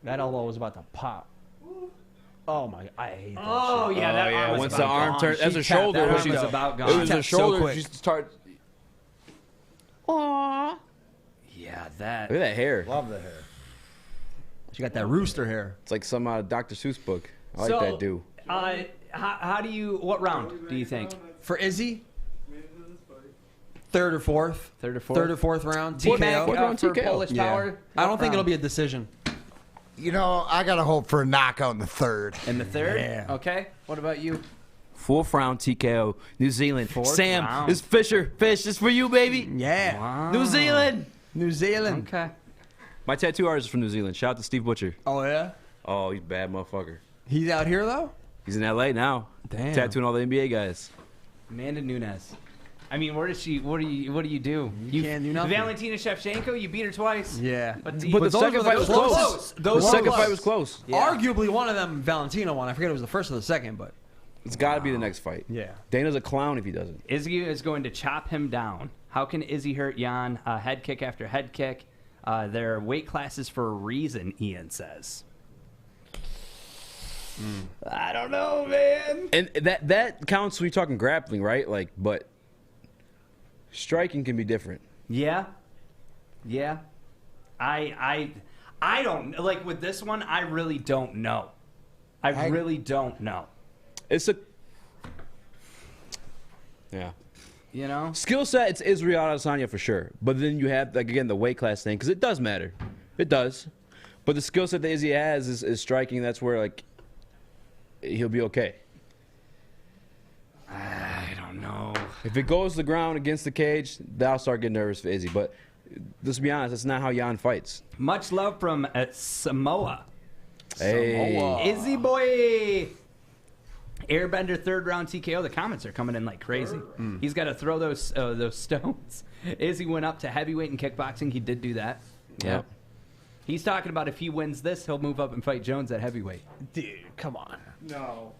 That elbow was about to pop. Oh my! I hate that. Oh, yeah, that arm was Once about the arm gone. turned, as She a tapped shoulder, that arm she's was about It gone. was Tapped a so shoulder. quick. She started. Yeah, that. Look at that hair. Love the hair. She got that rooster hair. It's like some Dr. Seuss book. I like So, that dude. How do you? What round do you think? For Izzy, third or fourth. Third or fourth? Third or fourth round. T-Mac, TKO. for TKO. Polish Yeah. Power? I don't What think it'll round? be a decision. You know, I gotta hope for a knockout in the third. In the third? Yeah. Okay. What about you? 4th round TKO. New Zealand. Fourth Sam, round. it's Fisher. Fish, it's for you, baby. Yeah. Wow. New Zealand. New Zealand. Okay. My tattoo artist is from New Zealand. Shout out to Steve Butcher. Oh yeah. Oh, he's a bad motherfucker. He's out here though. He's in LA now. Damn. Tattooing all the NBA guys. Amanda Nunes. I mean, where does she? What do you do? You can't do nothing. Valentina Shevchenko, you beat her twice. Yeah. But But the those second were the fight was closest. close. Those The were second close. fight was close. Yeah. Arguably one of them, Valentina won. I forget if it was the first or the second, but It's got to be the next fight. yeah. Dana's a clown if he doesn't. Izzy is going to chop him down. How can Izzy hurt Jan? Head kick after head kick. Their weight classes for a reason, Ian says. I don't know, man. And that counts when you're talking grappling, right? Like, but striking can be different. Yeah. Yeah. I don't like with this one. I really don't know. I really don't know. It's a You know. skill set. It's Israel Adesanya for sure. But then you have like again the weight class thing because it does matter. It does. But the skill set that Izzy has is striking. That's where like he'll be okay. I don't know. If it goes to the ground against the cage, then I'll start getting nervous for Izzy. But let's be honest, that's not how Jan fights. Much love from Samoa. Hey. Samoa. Izzy boy. Airbender 3rd round TKO. The comments are coming in like crazy. He's got to throw those stones. Izzy went up to heavyweight in kickboxing. He did do that. Yep. He's talking about if he wins this, he'll move up and fight Jones at heavyweight. Dude, come on. No,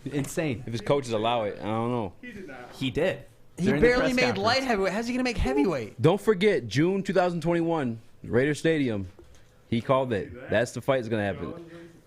Insane. If his coaches allow it, I don't know. he did not. He did. He During the barely press made conference. light heavyweight. How's he gonna make heavyweight? Don't forget, June 2021, Raider Stadium. He called it. That's the fight that's gonna happen.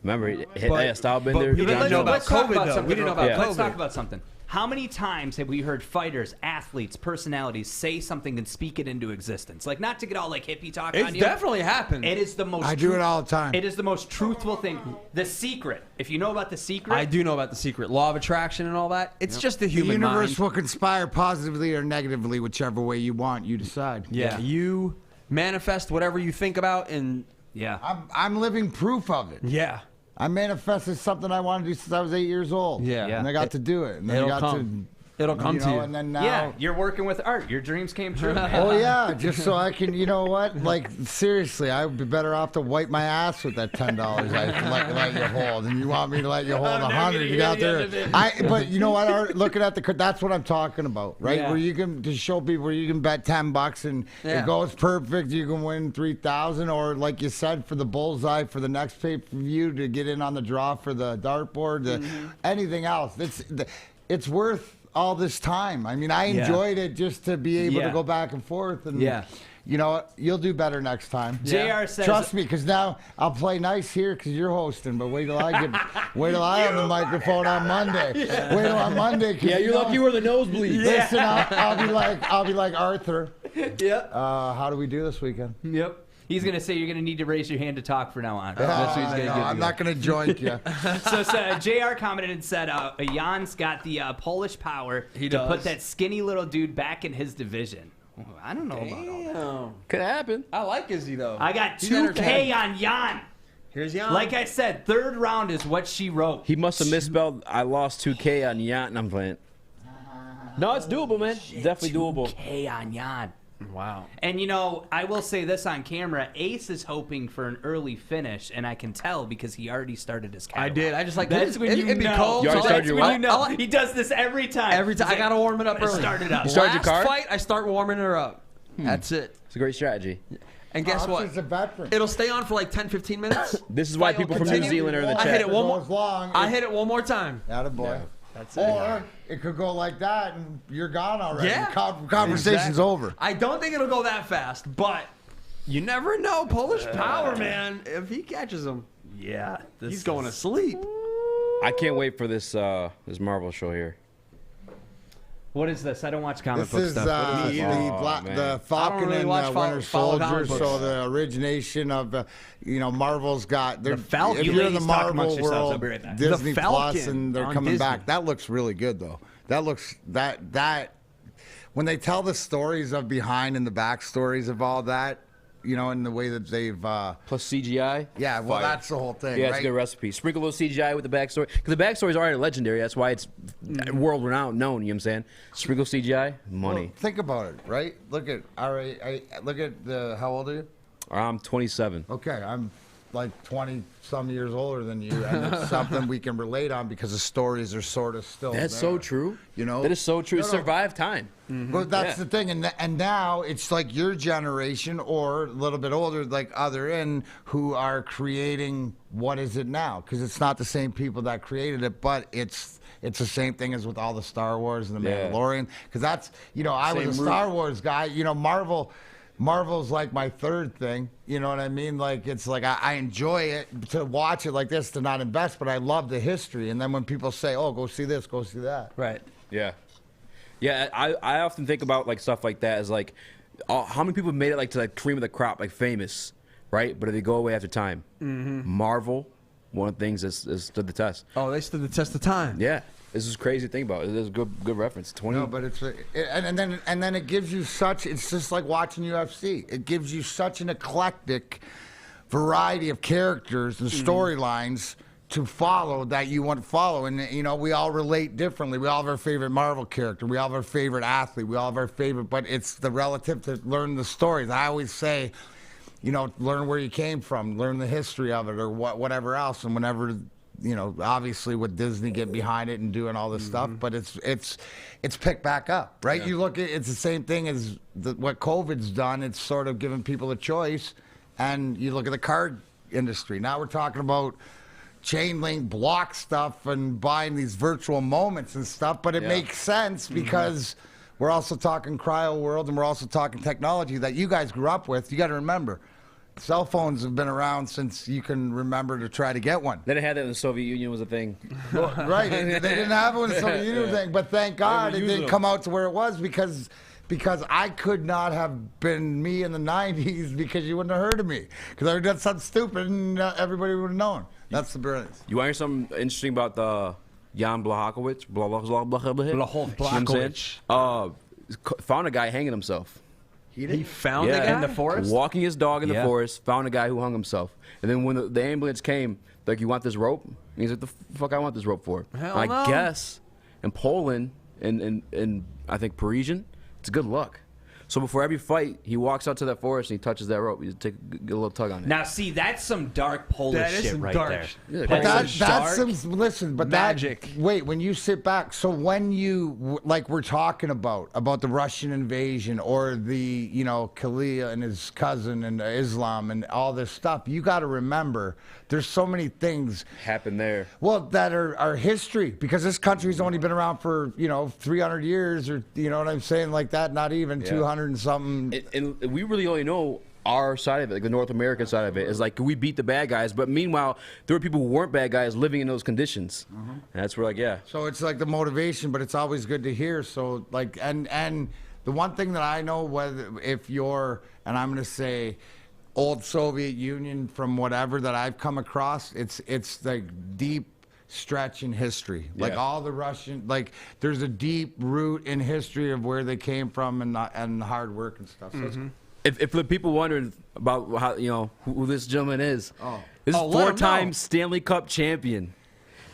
Remember, he hit that Stylebender. we didn't know about Let's talk COVID, though. something We didn't know real about quick. Let's COVID. talk about something. How many times have we heard fighters, athletes, personalities say something and speak it into existence? Like, not to get all like hippie talk on It's you. definitely happened. It is the most. I do it all the time. It is the most truthful thing. The Secret. If you know about The Secret, I do know about the secret law of attraction and all that. It's just the The human universe mind. will conspire positively or negatively, whichever way you want. You decide. Yeah, you manifest whatever you think about, and Yeah. I'm living proof of it. yeah, I manifested something I wanted to do since I was 8 years old. Yeah. And I got to do it. And then it'll I got come. It'll to, come to you. And then now. Yeah. You're working with art. Your dreams came true. man. Oh yeah, just so I can, you know what? Like seriously, I would be better off to wipe my ass with that $10 I let you hold, and you want me to let you hold 100? You got there. But you know what? Art, looking at that's what I'm talking about, right? Yeah. Where you can to show people where you can bet $10 and Yeah. it goes perfect. You can win 3,000, or like you said, for the bullseye for the next pay-per-view to get in on the draw for the dartboard, anything else. It's worth all this time. I mean, I enjoyed it just to be able Yeah. to go back and forth. And Yeah. you know what? You'll do better next time. JR says, Trust me, because now I'll play nice here because you're hosting. But wait till I have the microphone on Monday. Wait till on Monday. 'Cause Yeah, you you're know, lucky we're the nosebleeds. Listen, I'll be like Arthur. Yep. How do we do this weekend? Yep. He's going to say you're going to need to raise your hand to talk from now on. That's what he's going to give I'm you. not going to join you. So JR commented and said, Jan's got the Polish power to does. put that skinny little dude back in his division. I don't know about all that. Damn. Could happen. I like Izzy though. I got He's 2K entertaining. on Jan. Here's Jan. Like I said, third round is what she wrote. He must have misspelled. I lost 2K on Yacht, and I'm playing. No, it's doable, man. Definitely doable. 2K on Jan. Wow. And, I will say this on camera. Ace is hoping for an early finish, and I can tell because he already started his catalog. I did. I just like That's when you it'd be know. cold. You already so started that's your when what? you know. He does this every time. Every time. I got to warm it up early. Start it up. You started your Last card? fight, I start warming her up. That's it. It's a great strategy. And guess what? It's a veteran. It'll stay on for like 10, 15 minutes. This is why Fight will people from New continue. Zealand are in the I chat. hit it one more. Goes long. I hit it one more time. Attaboy. That's it. Or it could go like that and you're gone already. Yeah. Conversation's Exactly. over. I don't think it'll go that fast, but you never know. Polish power, man. If he catches him, Yeah. he's going to sleep. I can't wait for this this Marvel show here. What is this? I don't watch comic This book is stuff. What is this? Oh, man. the Falcon really and watch Winter follow Soldier. comic books. So the origination of, The Marvel's got Falcon. If You you're in the ladies talk amongst Marvel yourselves. I'll world, be right back. Disney The Plus, Falcon and they're on coming Disney. back. That looks really good though. That looks that when they tell the stories of behind and the backstories of all that, in the way that they've. Plus CGI. Yeah, well, Fire. that's the whole thing. Yeah, right? it's a good recipe. Sprinkle a little CGI with the backstory. Because the backstory is already legendary. That's why it's world renowned, known. You know what I'm saying? Sprinkle CGI, money. Well, think about it, right? Look at look at the. How old are you? I'm 27. Okay, I'm like 20 some years older than you, and it's something we can relate on because the stories are sort of still. That's there, so true. That is so true. No, It no. survived time. But that's Yeah. the thing, and now it's like your generation or a little bit older, like other end, who are creating what is it now? Because it's not the same people that created it, but it's the same thing as with all the Star Wars and the Yeah. Mandalorian. Because that's I was a Same Star Wars guy. Marvel's like my third thing. You know what I mean? Like it's like I enjoy it to watch it like this, to not invest, but I love the history. And then when people say, "Oh, go see this, go see that," Right. Yeah. Yeah, I often think about like stuff like that as like how many people made it like to like cream of the crop, like famous, right? But they go away after time. Marvel, one of the things that stood the test. Oh, they stood the test of time. Yeah, this is crazy to think about. This is a good reference. 20. No, but it's and then it gives you such. It's just like watching UFC. It gives you such an eclectic variety of characters and storylines to follow that you want to follow. And we all relate differently. We all have our favorite Marvel character. We all have our favorite athlete. We all have our favorite. But it's the relative to learn the stories. I always say, learn where you came from, learn the history of it, or whatever else. And whenever. Obviously with Disney get behind it and doing all this stuff, but it's picked back up, right? Yeah. You look at it's the same thing as what COVID's done. It's sort of giving people a choice, and you look at the card industry. Now we're talking about chain link block stuff and buying these virtual moments and stuff, but it Yeah. makes sense because we're also talking cryo world and we're also talking technology that you guys grew up with. You got to remember. Cell phones have been around since you can remember to try to get one. They didn't have that when the Soviet Union was a thing. Right. They didn't have it when the Soviet Union thing, but thank God it didn't come out to where it was because I could not have been me in the 90s because you wouldn't have heard of me. Because I would have done something stupid and everybody would have known. That's the brilliance. You want to hear something interesting about the Jan Blachowicz? You know what I'm saying? Found a guy hanging himself. He found the Yeah. guy In the forest? Walking his dog in the Yeah. forest, found a guy who hung himself. And then when the ambulance came, like, you want this rope? And he's like, the fuck I want this rope for? Hell I no. guess in Poland, in I think Parisian, it's good luck. So before every fight, he walks out to that forest and he touches that rope. You take a little tug on it. Now, see, that's some dark Polish That is shit some right dark there. shit. Yeah, But Polish. that's some, listen, but Magic. wait, when you sit back, so when you, like we're talking about the Russian invasion or the, Khalil and his cousin and Islam and all this stuff, you got to remember there's so many things, Happened there. well, that are history because this country's only been around for, 300 years or, you know what I'm saying, like that, not even Yeah. 200 and something. And we really only know our side of it, like the North American side of it, is like we beat the bad guys. But meanwhile, there were people who weren't bad guys living in those conditions. And that's where, like, yeah. So it's like the motivation, but it's always good to hear. So like, and The one thing that I know, whether if you're, and I'm going to say, old Soviet Union from whatever that I've come across, it's like deep stretch in history. Like all the Russian, like there's a deep root in history of where they came from and hard work and stuff. So If the people wondering about how who this gentleman is, this is Oh, let 'em four-time know. Stanley Cup champion,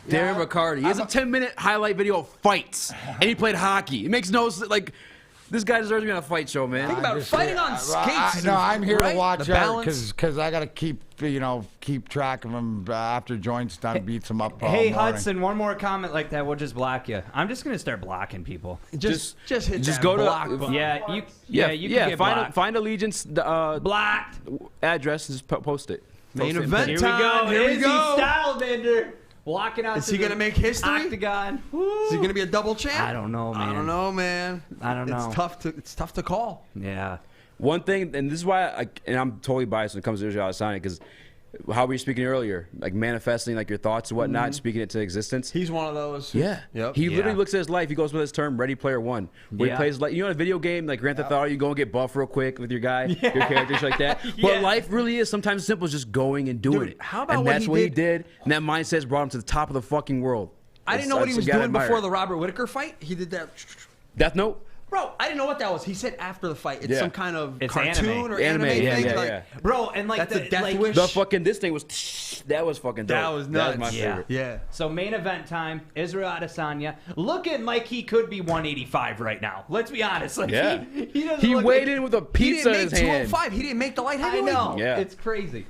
Darren McCarty. He has a 10-minute highlight video of fights, and he played hockey. It makes no sense. Like, this guy deserves to be on a fight show, man. Think about fighting on skates. I'm here right? to watch the out balance. because I got to keep track of him after Joint's done, beats him up all Hey, morning. Hudson, one more comment like that, we'll just block you. I'm just going to start blocking people. Just hit just that go to- block button. Yeah, you can get blocked. Find Allegiance Blocked. address and just post it. Main Post it. event Here time. we go. Here we Izzy go. Stylebender walking out. Is to he the gonna make history? Octagon. Is he gonna be a double champ? I don't know, man. I don't know, man. I don't know. It's tough to call. Yeah. One thing, and this is why, and I'm totally biased when it comes to Israel Adesanya, because how we were speaking earlier, like manifesting like your thoughts and whatnot, and speaking it to existence. He's one of those. Yeah. Yep. He Yeah. literally looks at his life. He goes with his term, Ready Player One, where Yeah. he plays like in a video game like Grand Theft Auto. You go and get buff real quick with your guy, your characters like that. Yeah. But life really is sometimes simple as just going and doing Dude, it. how about and what that's he what he did? did, and that mindset's brought him to the top of the fucking world. I didn't know what he was You gotta doing admire before it. the Robert Whitaker fight. He did that. Death Note. Bro, I didn't know what that was. He said after the fight. It's Yeah. some kind of It's cartoon anime. or Anime, anime yeah, thing. yeah, like, yeah. Bro, and like That's a death like, wish. The fucking this thing was that was fucking dope. That was That nuts. was my Yeah. favorite. Yeah. So main event time, Israel Adesanya, looking like he could be 185 right now. Let's be honest. Like, Yeah. he doesn't He look weighed like, in with a He pizza didn't in make his hand. 205. He didn't make the light I heavyweight. know. Yeah. It's crazy.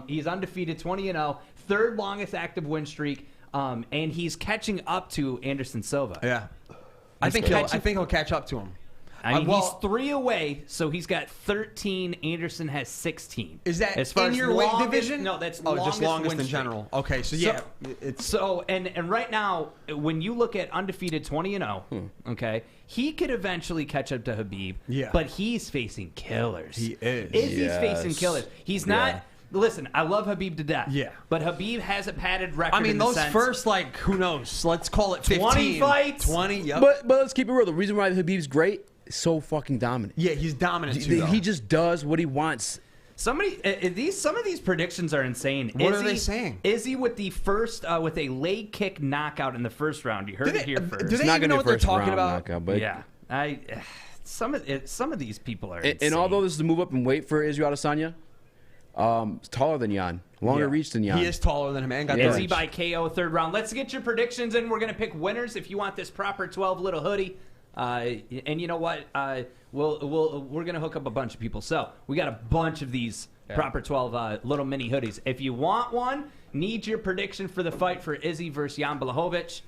He's undefeated, 20-0, third longest active win streak, and he's catching up to Anderson Silva. Yeah. I think he'll catch up to him. I mean, well- he's 3 away, so he's got 13. Anderson has 16. Is that as far in as your weight longest- division? No, that's just longest win in streak. general. Okay, so yeah, it's So and right now, when you look at undefeated 20-0, okay, he could eventually catch up to Habib. Yeah. But he's facing killers. He is. Izzy's Yes. facing killers. He's not. Listen, I love Habib to death. Yeah. But Habib has a padded record. I mean, in the those sense, first, like, who knows? Let's call it 15. 20 fights? 20, yep. But let's keep it real. The reason why Habib's great is so fucking dominant. yeah, he's dominant too, though. He just does what he wants. some of these predictions are insane. What are they saying? Izzy with the first with a leg kick knockout in the first round. You heard it here first. do they Not even gonna know be what they're first talking round about? knockout, but Yeah, some of these people are. And insane. although this is a move up in weight for Israel Adesanya, it's taller than Jan, longer Yeah. reach than Jan. He is taller than him and got the Izzy reach. by KO third round. Let's get your predictions in. We're gonna pick winners if you want this proper 12 little hoodie. And you know what? We're gonna hook up a bunch of people. So we got a bunch of these proper 12 little mini hoodies. If you want one, need your prediction for the fight for Izzy versus Jan Blachowicz.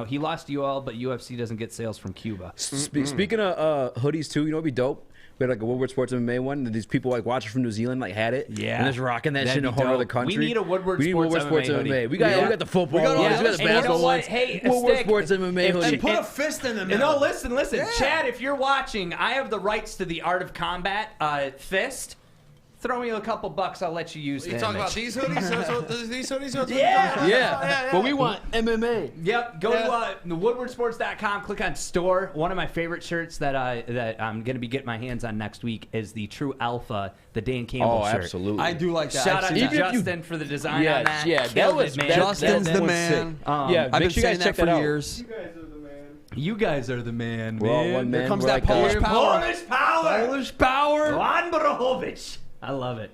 He lost to UL, but UFC doesn't get sales from Cuba. Speaking of hoodies too, you know what'd be dope? We had like a Woodward Sports MMA one, and these people like watching from New Zealand like had it, Yeah. and just rocking that That'd shit in a be whole dope. other country. We need a Woodward We need Sports Woodward Sports MMA MMA. hoodie. We got Yeah. the football We got all ones, we got those. the And you know basketball what? ones. Hey, a Woodward stick. Sports MMA If- hoodie. And put a fist in the And middle. listen, Yeah. Chad, if you're watching, I have the rights to the Art of Combat fist. Throw me a couple bucks, I'll let you use You them. talking about these hoodies? These hoodies? That's what you're Yeah. talking about? Yeah, but we want MMA. Yep, go to woodwardsports.com, click on store. One of my favorite shirts that I'm going to be getting my hands on next week is the True Alpha, the Dan Campbell Oh, shirt. absolutely. I do like that. Shout I've out to seen that. Even if you- Justin for the design Yeah, on that. yeah, that Killed was it, man. Justin's that the one's man. sick. Um, Yeah, I've make been sure you saying guys check that for that out. years. You guys are the man. You guys are the man, We're all man. one man. Here comes We're that like Polish power. Polish power. Polish power. Jan Blachowicz. I love it.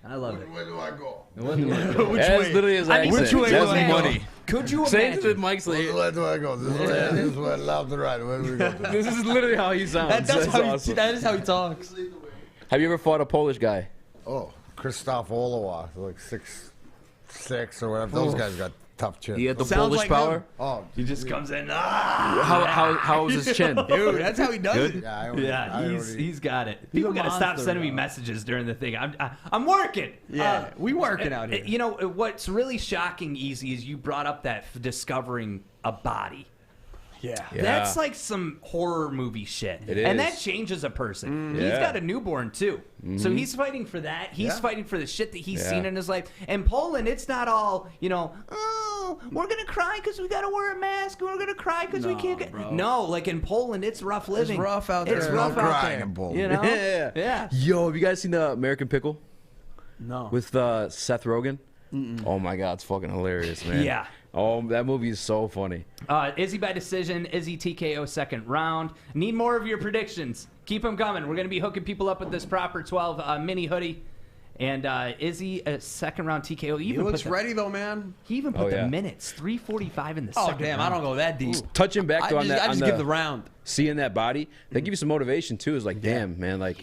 I love it. Where do I go? That's literally his accent. Which way That's do I go? money. Could you Say it to imagine? Mike's like, Where do I go? This is where left and right. Where do we go? this is literally how he sounds. That's how awesome. that is how he talks. Have you ever fought a Polish guy? Oh, Krzysztof Olowa, like 6'6" or whatever. Those guys got tough chin. He had the Sounds Polish like power. him. Oh, He just comes in. How was his chin? Dude, that's how he does it. yeah, Yeah, he's got it. People gotta stop monster, sending me though. messages during the thing. I'm working. Yeah, we working out here. You know what's really shocking, Easy, is you brought up that discovering a body. Yeah. That's like some horror movie shit. It And is. that changes a person. He's Yeah. got a newborn too. So he's fighting for that. He's fighting for the shit that he's Yeah. seen in his life. And Poland, it's not all, oh, we're going to cry because we got to wear a mask. We're going to cry because we can't get... bro. No, like in Poland, it's rough living. It's rough out It's there. rough No out crying there. in Poland. You know? Yeah. Yeah. Yo, have you guys seen the American Pickle No. with Seth Rogen? Oh my God, it's fucking hilarious, man. Yeah. Oh, that movie is so funny. Izzy by decision, Izzy TKO second round. Need more of your predictions. Keep them coming. We're going to be hooking people up with this proper 12 mini hoodie. And Izzy, second round TKO. He looks put ready, though, man. He even put yeah. the minutes, 3:45 in the Oh, second damn. round. I don't go that deep. Touching back though I on just, that, I just on give the round. seeing that body, they give you some motivation too. It's like, damn, man, like,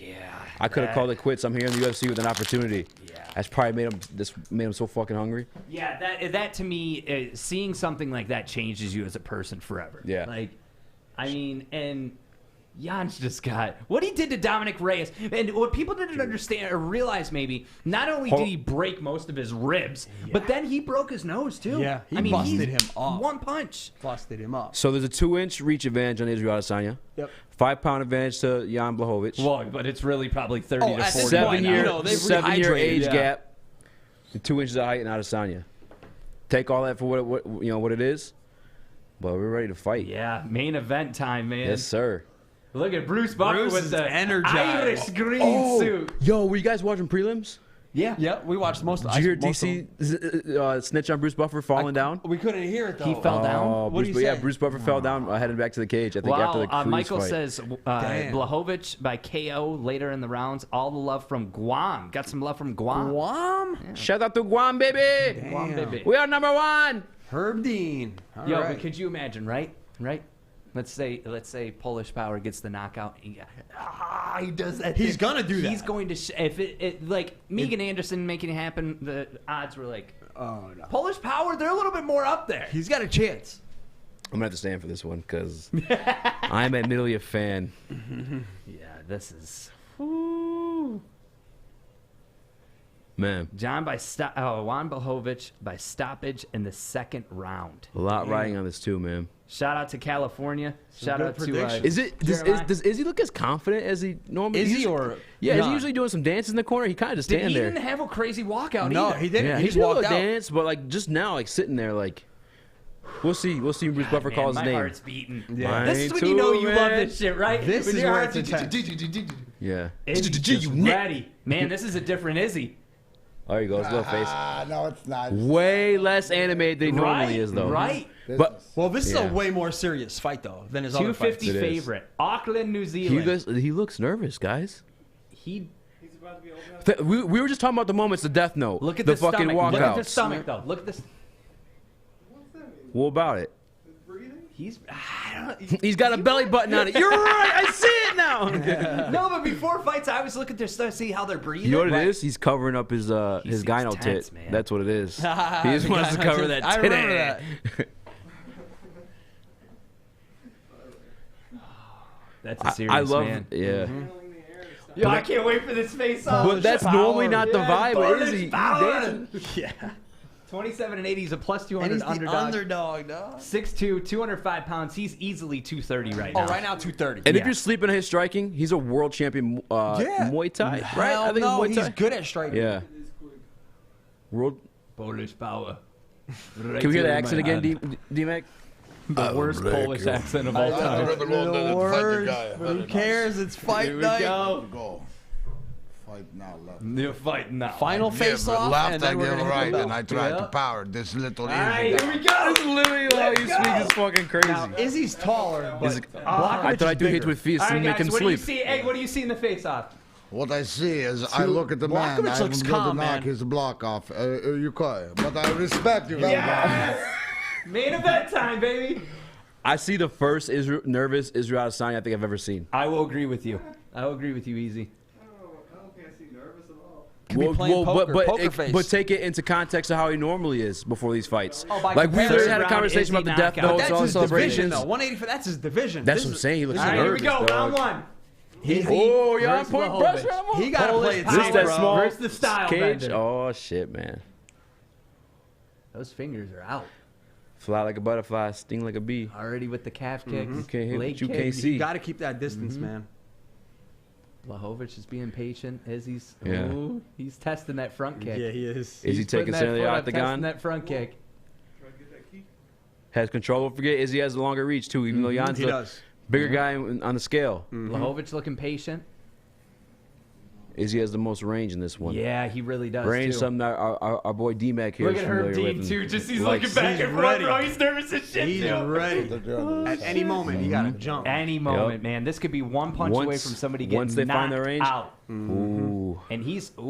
I could have called it quits. I'm here in the UFC with an opportunity. Yeah. That's probably made him so fucking hungry. Yeah, that to me, seeing something like that changes you as a person forever. Yeah. Like, I mean, and Jan's just got what he did to Dominic Reyes, and what people didn't understand or realize maybe, not only did he break most of his ribs, but then he broke his nose too. Yeah, he I mean, busted him up. One punch. Busted him up. So there's a 2-inch reach advantage on Israel Adesanya. Yep. 5-pound advantage to Jan Blachowicz. Well, but it's really probably 30 to at this 40. point, Seven-year you know, they've 7-year rehydrated, age yeah. gap, and 2 inches of height in Adesanya. Take all that for what it is, but we're ready to fight. Yeah, main event time, man. Yes, sir. Look at Bruce Buffer Bruce with is the energized. Irish green suit. Yo, were you guys watching prelims? Yeah. Yeah, we watched most of Did you hear most of DC snitch on Bruce Buffer falling down? We couldn't hear it, though. He fell down. Oh, What do Bruce, you yeah, say? Bruce Buffer fell down, heading back to the cage. I think after the Wow, Cruz Michael fight. says Damn. Blachowicz by KO later in the rounds. All the love from Guam. Got some love from Guam. Guam? Shout out to Guam, baby. Guam, baby. We are number one. Herb Dean. All Yo, right. but could you imagine, right? Let's say Polish Power gets the knockout. He does that. He's thing. gonna do that. He's going to if it like Megan Anderson making it happen. The odds were like, Oh, no. Polish Power. They're a little bit more up there. He's got a chance. I'm gonna have to stand for this one because I'm admittedly a fan. Yeah, this is. Woo. Man, Juan Blachowicz by stoppage in the second round. a lot riding on this too, man. Shout out to California. Shout good out to predictions. Is it does Izzy look as confident as he normally? Is he usually- or Yeah, is he not? usually doing some dances in the corner? He kind of just Did stand he there. didn't have a crazy walkout No, either. he didn't. Yeah, He he just did a walked little out. dance, but like just now, like sitting there, like we'll see. We'll see when Bruce Buffer Man, calls my his name. heart's beating. Yeah. This is Mine when you know too, you love man. this shit, right? This When is your where heart's it's intense. Yeah. Izzy's just ready. Man, this is a different Izzy. There you go. His little face. No, it's not. Way less animated than he normally is, though. Right. But Well, this is Yeah. a way more serious fight, though, than his other fights. 250 It is. favorite. Auckland, New Zealand. he looks nervous, guys. He He's about to be old enough. We were just talking about the moments of Death Note. look at the the fucking stomach. Look at the walkouts. stomach though. Look at this. What's that mean? What about it? Breathing? He's I don't, He's got a belly button on it. You're right. I see it now. no, but before fights, I always look at their stuff, see how they're breathing. You know what Right. it is? He's covering up his seems gyno tense, tit. man. That's what it is. He just wants to cover that I tit. remember that. That's a serious I love. man. Yeah. Handling the air and stuff. Yo, I can't wait for this face off. But that's normally not the vibe. But is he? Power. Yeah. 27 and 80. He's a plus And 200 he's the underdog. underdog, dog. 6'2", 205 pounds. He's easily 230 right Oh, now. right now, 230. And Yeah. if you're sleeping on his striking, he's a world champion Muay Thai, right? Hell I think no, it's Muay Thai. he's good at striking. Yeah. World. Polish power. Can we hear the accent again, D-Mac? The worst Polish accent of all time. The worst, but who cares? It's fight Here we night. go. Go. Fight now, left. You're fighting now. Final face off, left, and then I we're give gonna hit right, the and I bell. try Yeah. to power this little All right, easy. here we go. Literally how you speak is fucking crazy. Now, Izzy's taller, but I thought I do hit with feet All to right, make guys, him what do you sleep. see? Hey, what do you see in the face-off? What I see is I look at the man, Blachowicz I looks am going to calm, knock man. his block off. You call it. But I respect you very much. Yes! Main event time, baby. I see the first nervous Israel Adesanya I think I've ever seen. I will agree with you. I will agree with you, Easy. I don't think I see nervous at all. Could be playing poker, poker face. but take it into context of how he normally is before these fights. Oh, by like we literally comparison. had a conversation about the death Knockout. notes, that's all the his division, celebrations. though. 180 that's his division. That's This what I'm is- saying. He looks All right, nervous. here we go. dog. Round one. Oh, yeah, I'm versus putting Blachowicz. pressure on him. He gotta play it Polish This safe, that bro. small Versus the style cage. bender. Oh shit, man. Those fingers are out. Fly like a butterfly, sting like a bee. Already with the calf kicks. You can't hit leg what you kicks. can't see. You got to keep that distance, man. Blachowicz is being patient. Izzy's Yeah. he's testing that front kick. Yeah, he is. Is he He's taking putting that center of the foot up, octagon? testing that front kick. Try to get that key. Has control. Don't forget, Izzy has a longer reach too, even though Jan's He the does. bigger guy on the scale. Blachowicz looking patient. Izzy has the most range in this one. Yeah, he really does. Range, too. something that our boy D-Mac here Look is at Herb familiar Dean with. too. Just he's Like, looking back he's and forth, ready. bro. He's nervous as shit He's too. ready. They're doing this. At any moment, he got to jump. Any moment, man. This could be one punch away from somebody getting once they find their knocked range. out. Ooh. And he's There's a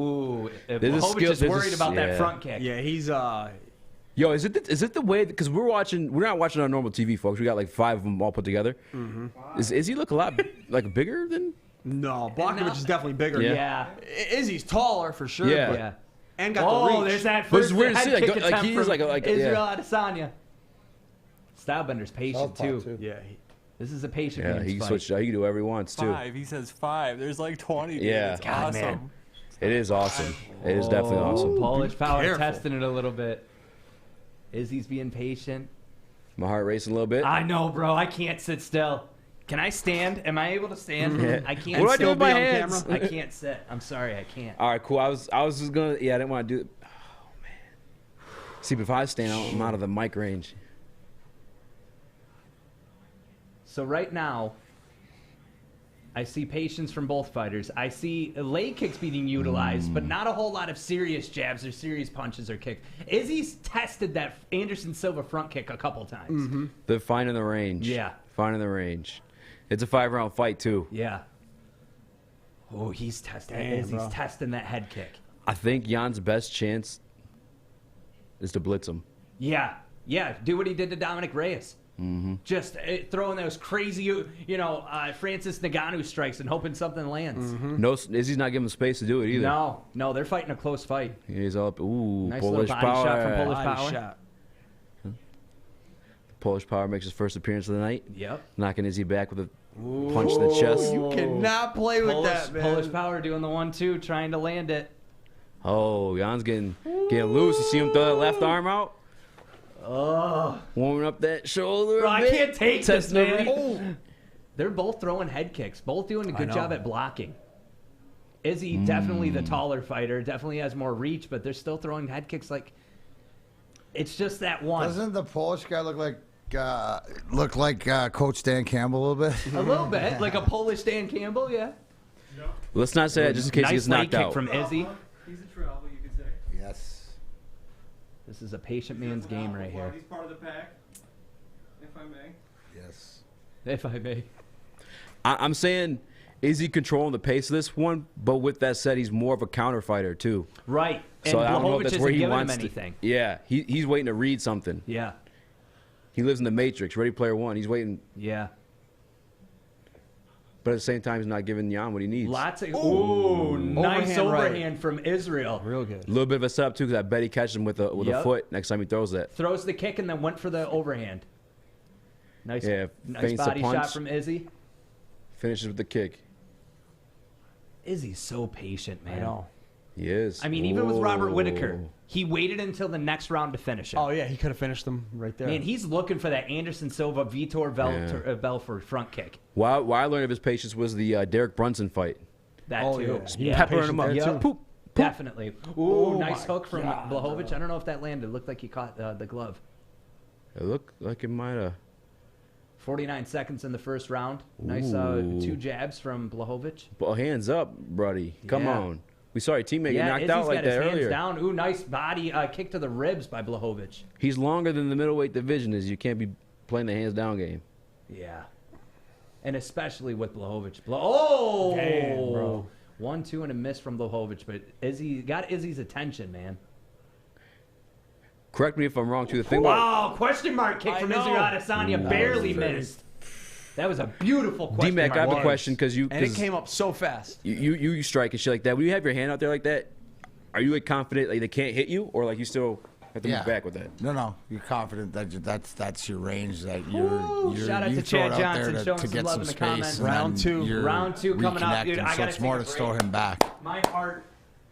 Blachowicz skill- is there's a worried about that yeah. front kick. Yeah, he's Yo, is it the way? Because we're not watching on normal TV, folks. We got like 5 of them all put together. Is he look a lot like bigger than? no. Blachowicz is definitely bigger. Yeah. Izzy's taller for sure. Yeah. but- Yeah. And got the reach. There's that But it's first weird to head see, like, kick like, attempt he is from like Israel yeah. Adesanya. Stylebender's patient too. Yeah. This is a patient Yeah, man's he can fight. switch. He can do whatever he wants too. 5. He says 5. There's like 20. Dude. Yeah. It's God, awesome. man. It is awesome. It is definitely awesome. Polish power careful. testing it a little bit. Izzy's being patient. My heart racing a little bit. I know, bro. I can't sit still. Can I stand? Am I able to stand? Yeah. I can't. What do I do still with my be on hands? camera. I can't sit. I'm sorry, I can't. All right, cool. I was just gonna. Yeah, I didn't want to do it. Oh man. See, but if I stand out, I'm out of the mic range. So right now, I see patience from both fighters. I see leg kicks being utilized, but not a whole lot of serious jabs or serious punches or kicks. Izzy's tested that Anderson Silva front kick a couple times. They're finding the range. Yeah. Finding the range. It's a 5-round fight too. Yeah. Oh, he's testing. Damn, Izzy's bro. testing that head kick. I think Jan's best chance is to blitz him. Yeah, yeah. Do what he did to Dominic Reyes. Just throwing those crazy, Francis Ngannou strikes and hoping something lands. No, Izzy's not giving him space to do it either. No, they're fighting a close fight. He's up. Ooh, Nice Polish little body power. shot from Polish Body power. shot. Polish power makes his first appearance of the night, Yep. knocking Izzy back with a punch to the chest. You cannot play with that, man. Polish power doing the 1-2, trying to land it. Oh, Jan's getting loose. You see him throw that left arm out? Oh, Warming up that shoulder. bro, a I bit. can't take this, Testing the man. reach. Oh. They're both throwing head kicks, both doing a good know. job at blocking. Izzy definitely the taller fighter, definitely has more reach, but they're still throwing head kicks like it's just that one. Doesn't the Polish guy look like Coach Dan Campbell a little bit? A little bit, like a Polish Dan Campbell, yeah. Let's not say that just in case he Nice gets leg knocked kick out. from Izzy. He's a travel, you could say. Yes. This is a patient man's game right here. He's part of the pack, if I may. Yes. If I may. I'm saying, is he controlling the pace of this one? But with that said, he's more of a counter fighter too. Right. And So I don't know if Blachowicz that's isn't where he giving him wants anything. to. Yeah, he's waiting to read something. Yeah. He lives in the Matrix, Ready Player One. He's waiting, Yeah. but at the same time, he's not giving Jan what he needs. Lots of nice Overhand right. overhand from Israel. Real good. A little bit of a setup too, because I bet he catches him with a Yep. foot next time he throws that. Throws the kick and then went for the overhand. Nice, Yeah, nice feints the body shot punch. from Izzy. Finishes with the kick. Izzy's so patient, man. I know. He is. I mean, even with Robert Whitaker, Whoa. he waited until the next round to finish him. Oh yeah, he could have finished them right there. Man, he's looking for that Anderson Silva Vitor Belfort front kick. Why I learned of his patience was the Derek Brunson fight. That Oh, too. yeah. Peppering him up. Patient there, Yep. too. Poop. Definitely. Ooh, nice hook from God, Blachowicz. I don't know if that landed. It looked like he caught the glove. It looked like it might have. 49 seconds in the first round. Nice Ooh. 2 jabs from Blachowicz. Well, hands up, buddy. Come Yeah. on. We saw your teammate get Yeah, knocked Izzy's out got like his that hands earlier. down. Ooh, nice body kick to the ribs by Blachowicz. He's longer than the middleweight division is. You can't be playing the hands down game. Yeah. And especially with Blachowicz. Oh! Damn, bro. 1-2 and a miss from Blachowicz, but Izzy got Izzy's attention, man. Correct me if I'm wrong, too. The thing about Wow, question mark kick I from know. Israel Adesanya. Barely missed. That was a beautiful question D-Mac, I mark. have a question because and it came up so fast. you strike and shit like that. When you have your hand out there like that, are you like confident like they can't hit you, or like you still have to move back with that? No. You're confident that that's your range. That Ooh, shout out you to throw Chad it out there Johnson showing to some get love some in the space. comments. and Round then two. you're Round 2 coming up, dude. reconnecting, I so gotta it's take more a to throw break. him back. My heart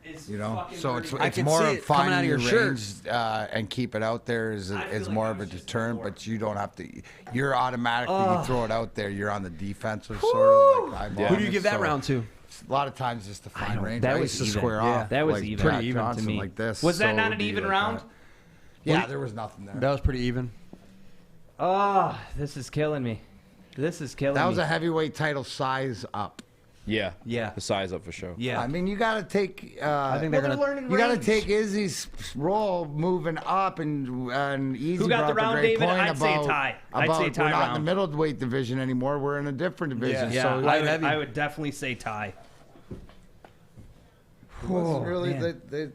is You know, fucking so dirty. I it's can more see of it coming out of finding your your shirt. range and keep it out there is I feel like more I of a was just deterrent, before. but you don't have to. You're automatically you throw it out there. You're on the defensive sort of like I'm Who on do you it, give that so round to? A lot of times just to find range. that I was used to even. square Yeah, off. that was like even. Pat Pretty even to Johnson me. like this. Was that so not it an would be even like round? that. Yeah, there was nothing there. That was pretty even. Oh, this is killing me. This is killing me. That was a heavyweight title size up. Yeah. Yeah. The size up for sure. Yeah. I mean, you got to take. I think they're Well, gonna. they're learning You got to range. take Izzy's role moving up, and Easy Who got brought the up round, a great David? point I'd say about, tie. I'd about say tie we're not round. in the middleweight division anymore. We're in a different division. Yeah, So light I heavy. would definitely say tie. it wasn't really man. the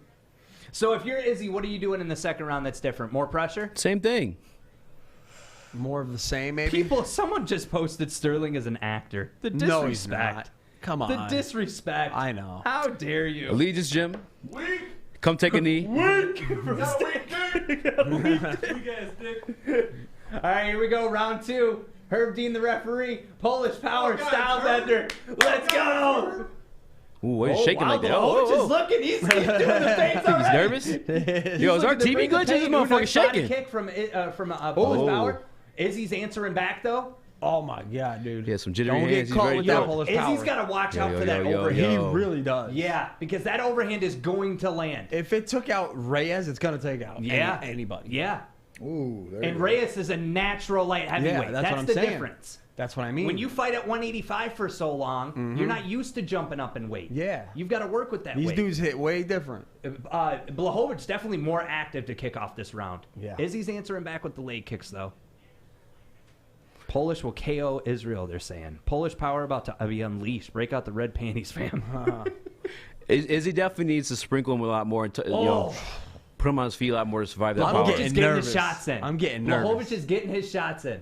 So if you're Izzy, what are you doing in the second round that's different? More pressure? Same thing. More of the same, maybe. Someone just posted Sterling as an actor. The No, he's disrespect. not. Come on. The disrespect. I know. How dare you? Allegiance Gym. Come take a knee. All right, here we go. Round two. Herb Dean, the referee. Polish power style bender. Let's go. Ooh, why are you shaking like that? Oh, Oh, just oh. looking. He's doing the feints Think he's already. nervous? Yo, is our TV glitching? This motherfucker's Nice body shaking. kick from Polish Oh. power. Izzy's answering back though. Oh my god, dude. He has some jittery Don't hands. get He's caught ready with to that go. Polish Izzy's power. got to watch Yo, out yo, for yo, that yo, overhand. He yo. really does. Yeah, because that overhand is going to land. If it took out Reyes, it's gonna take out anybody. Yeah. Ooh, there And you go. Reyes is a natural light heavyweight. that's what I'm the saying. difference. That's what I mean. When you fight at 185 for so long, you're not used to jumping up in weight. Yeah. You've got to work with that These weight. dudes hit way different. Blachowicz definitely more active to kick off this round. Yeah. Izzy's answering back with the leg kicks, though. Polish will KO Israel, they're saying. Polish power about to be unleashed. Break out the red panties, fam. Izzy definitely needs to sprinkle him a lot more. You know, put him on his feet a lot more to survive that I'm power. Blachowicz getting is getting nervous. his shots in. I'm getting nervous. Blachowicz is getting his shots in.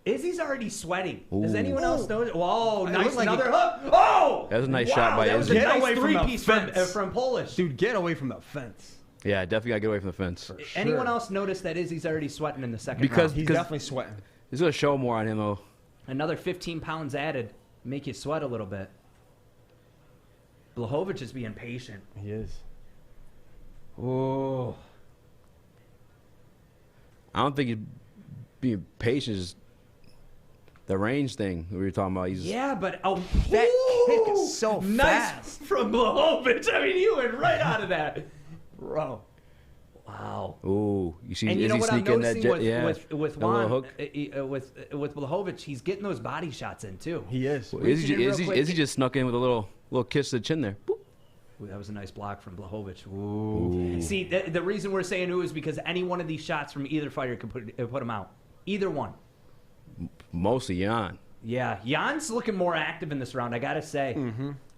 Izzy's already sweating. Does Ooh. anyone else know? Whoa, It nice looked like another hook. Oh! That was a nice Wow, shot by that was a Izzy. Get nice away from the three-piece fence. from Polish. Dude, get away from the fence. Yeah, definitely got to get away from the fence. Anyone else notice that Izzy's already sweating in the second Because- round? He's definitely sweating. He's going to show more on him, though. Another 15 pounds added. Make you sweat a little bit. Blachowicz is being patient. He is. Oh. I don't think he's being patient. Is the range thing we were talking about. He's Yeah, but That kick is so nice fast. from Blachowicz. I mean, you went right out of that. Bro. Wow. Ooh, you see And you Izzy know what I'm sneaking that noticing jet? Yeah, with that little Juan, hook. with Blachowicz, he's getting those body shots in too. He is. Reaching in real quick. Izzy just snuck in with a little kiss to the chin there. Boop. Ooh, that was a nice block from Blachowicz. Ooh. See, the reason we're saying ooh is because any one of these shots from either fighter could put him out. Either one. Mostly Jan. Yeah, Jan's looking more active in this round, I gotta say.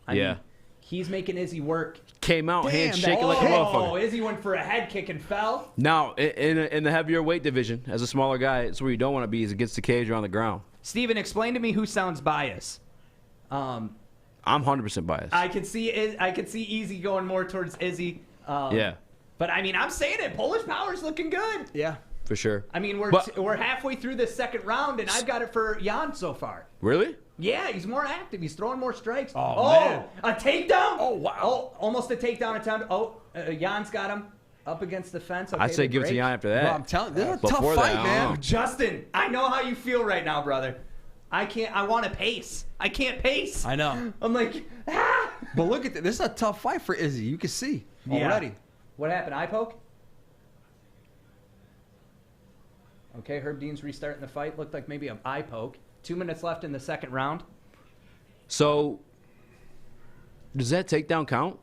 I Yeah. mean, he's making Izzy work. Came out, Damn, hands that- shaking like a Oh, motherfucker. Izzy went for a head kick and fell. Now, in the heavier weight division, as a smaller guy, it's where you don't want to be is against the cage or on the ground. Steven, explain to me who sounds biased. I'm 100% biased. I could see Izzy going more towards Izzy. Yeah, But I mean, I'm saying it. Polish power's looking good. Yeah. for sure. I mean, But- we're halfway through the second round, and I've got it for Jan so far. Really? Yeah, he's more active. He's throwing more strikes. Oh, man. A takedown. Oh, wow. Oh, almost a takedown attempt. Oh, Jan's got him up against the fence. Okay, I'd say the give it to break. Jan after Bro, that. I'm telling you, this is a tough Before fight, that, I don't man. know. Justin, I know how you feel right now, brother. I can't. I want to pace. I can't pace. I know. I'm like, ah. But look at this. This is a tough fight for Izzy. You can see Yeah. already. What happened? Eye poke? Okay, Herb Dean's restarting the fight. Looked like maybe an eye poke. 2 minutes left in the second round. So, does that takedown count?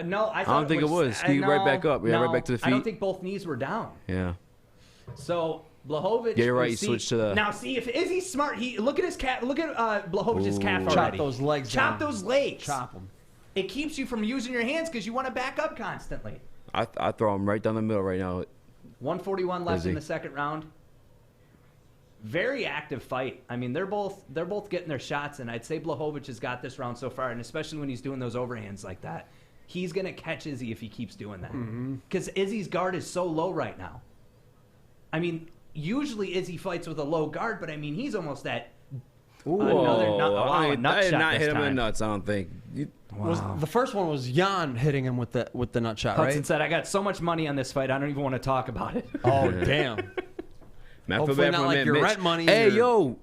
No, I don't think it was. He right back up. Yeah, right back to the I don't feet. think both knees were down. Yeah. So Blachowicz. Yeah, you're right. will He see- switched to the- Now, see if Izzy's smart. He look at his calf. Look at Blachowicz's calf Chop already. those legs Chop down. those legs. Chop them. It keeps you from using your hands because you want to back up constantly. I throw him right down the middle right now. 141 left in Izzy. the second round. Very active fight. I mean, they're both getting their shots, and I'd say Blachowicz has got this round so far, and especially when he's doing those overhands like that, he's gonna catch Izzy if he keeps doing that. Because Izzy's guard is so low right now. I mean, usually Izzy fights with a low guard, but I mean he's almost at Whoa, another nut, wow, I a nut did shot not this hit him in the time. nuts. I don't think. The first one was Jan hitting him with the nut shot, right? Hudson said, "I got so much money on this fight, I don't even want to talk about it." Oh damn! Man, I feel Hopefully bad not for my like man your Mitch. rent money. Hey, yo,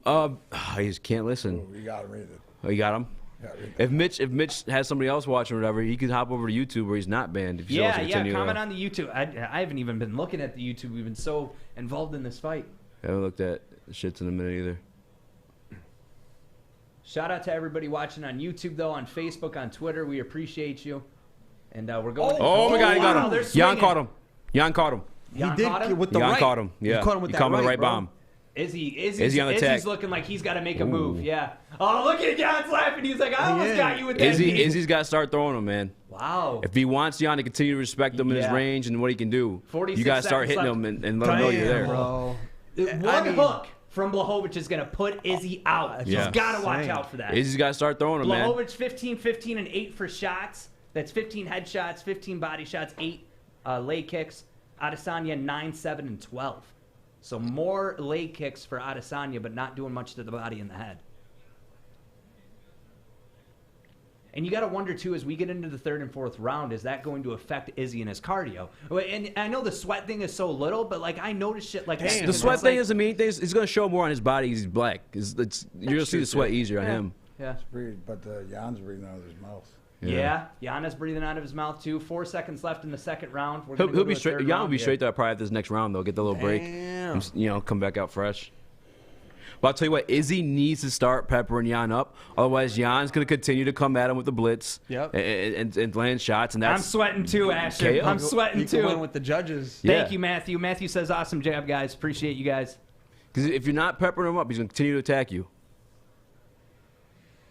he just can't listen. You got to read it. Oh, you got him. Yeah, read it. If Mitch has somebody else watching or whatever, he could hop over to YouTube where he's not banned. If he's also Yeah, continue comment to, on the YouTube. I haven't even been looking at the YouTube. We've been so involved in this fight. I haven't looked at shits in a minute either. Shout out to everybody watching on YouTube, though, on Facebook, on Twitter. We appreciate you. And we're going. Oh my God, he got him. they're Jan swinging. caught him. Jan caught him. Jan he did caught him? with the Jan right. caught him. Yeah, He caught him with he that caught him with the right, right bro. bomb. Izzy on the tag. Izzy's looking like he's got to make a move. Yeah. Oh, look at Jan's laughing. He's like, I almost got you with that. knee." Izzy's got to start throwing him, man. Wow. If he wants Jan to continue to respect him in his Yeah. range and what he can do, 46 you got to start seconds hitting left. him and let him know you're there. bro. One hook from Blachowicz is going to put Izzy out. Yeah. He's got to watch out for that. Izzy's got to start throwing him, man. Blachowicz 15, 15, and 8 for shots. That's 15 headshots, 15 body shots, 8 leg kicks. Adesanya 9, 7, and 12. So more leg kicks for Adesanya, but not doing much to the body and the head. And you got to wonder, too, as we get into the third and fourth round, is that going to affect Izzy and his cardio? And I know the sweat thing is so little, but, like, I notice shit like that. The sweat thing doesn't mean anything. It's going to show more on his body. He's black. You're going to see the sweat easier on him. Yeah. But Jan's breathing out of his mouth. Yeah. Giannis breathing out of his mouth, too. 4 seconds left in the second round. We're He'll gonna go be to a straight. third Jan will round be here. straight there probably after this next round, though. Get the little break. Damn. And, come back out fresh. But I'll tell you what, Izzy needs to start peppering Jan up. Otherwise, Jan's going to continue to come at him with the blitz and land shots. And I'm that's sweating, too, Asher. KO. I'm sweating, You can win too. with the judges. Yeah. Thank you, Matthew. Matthew says, awesome job, guys. Appreciate you guys. Because if you're not peppering him up, he's going to continue to attack you.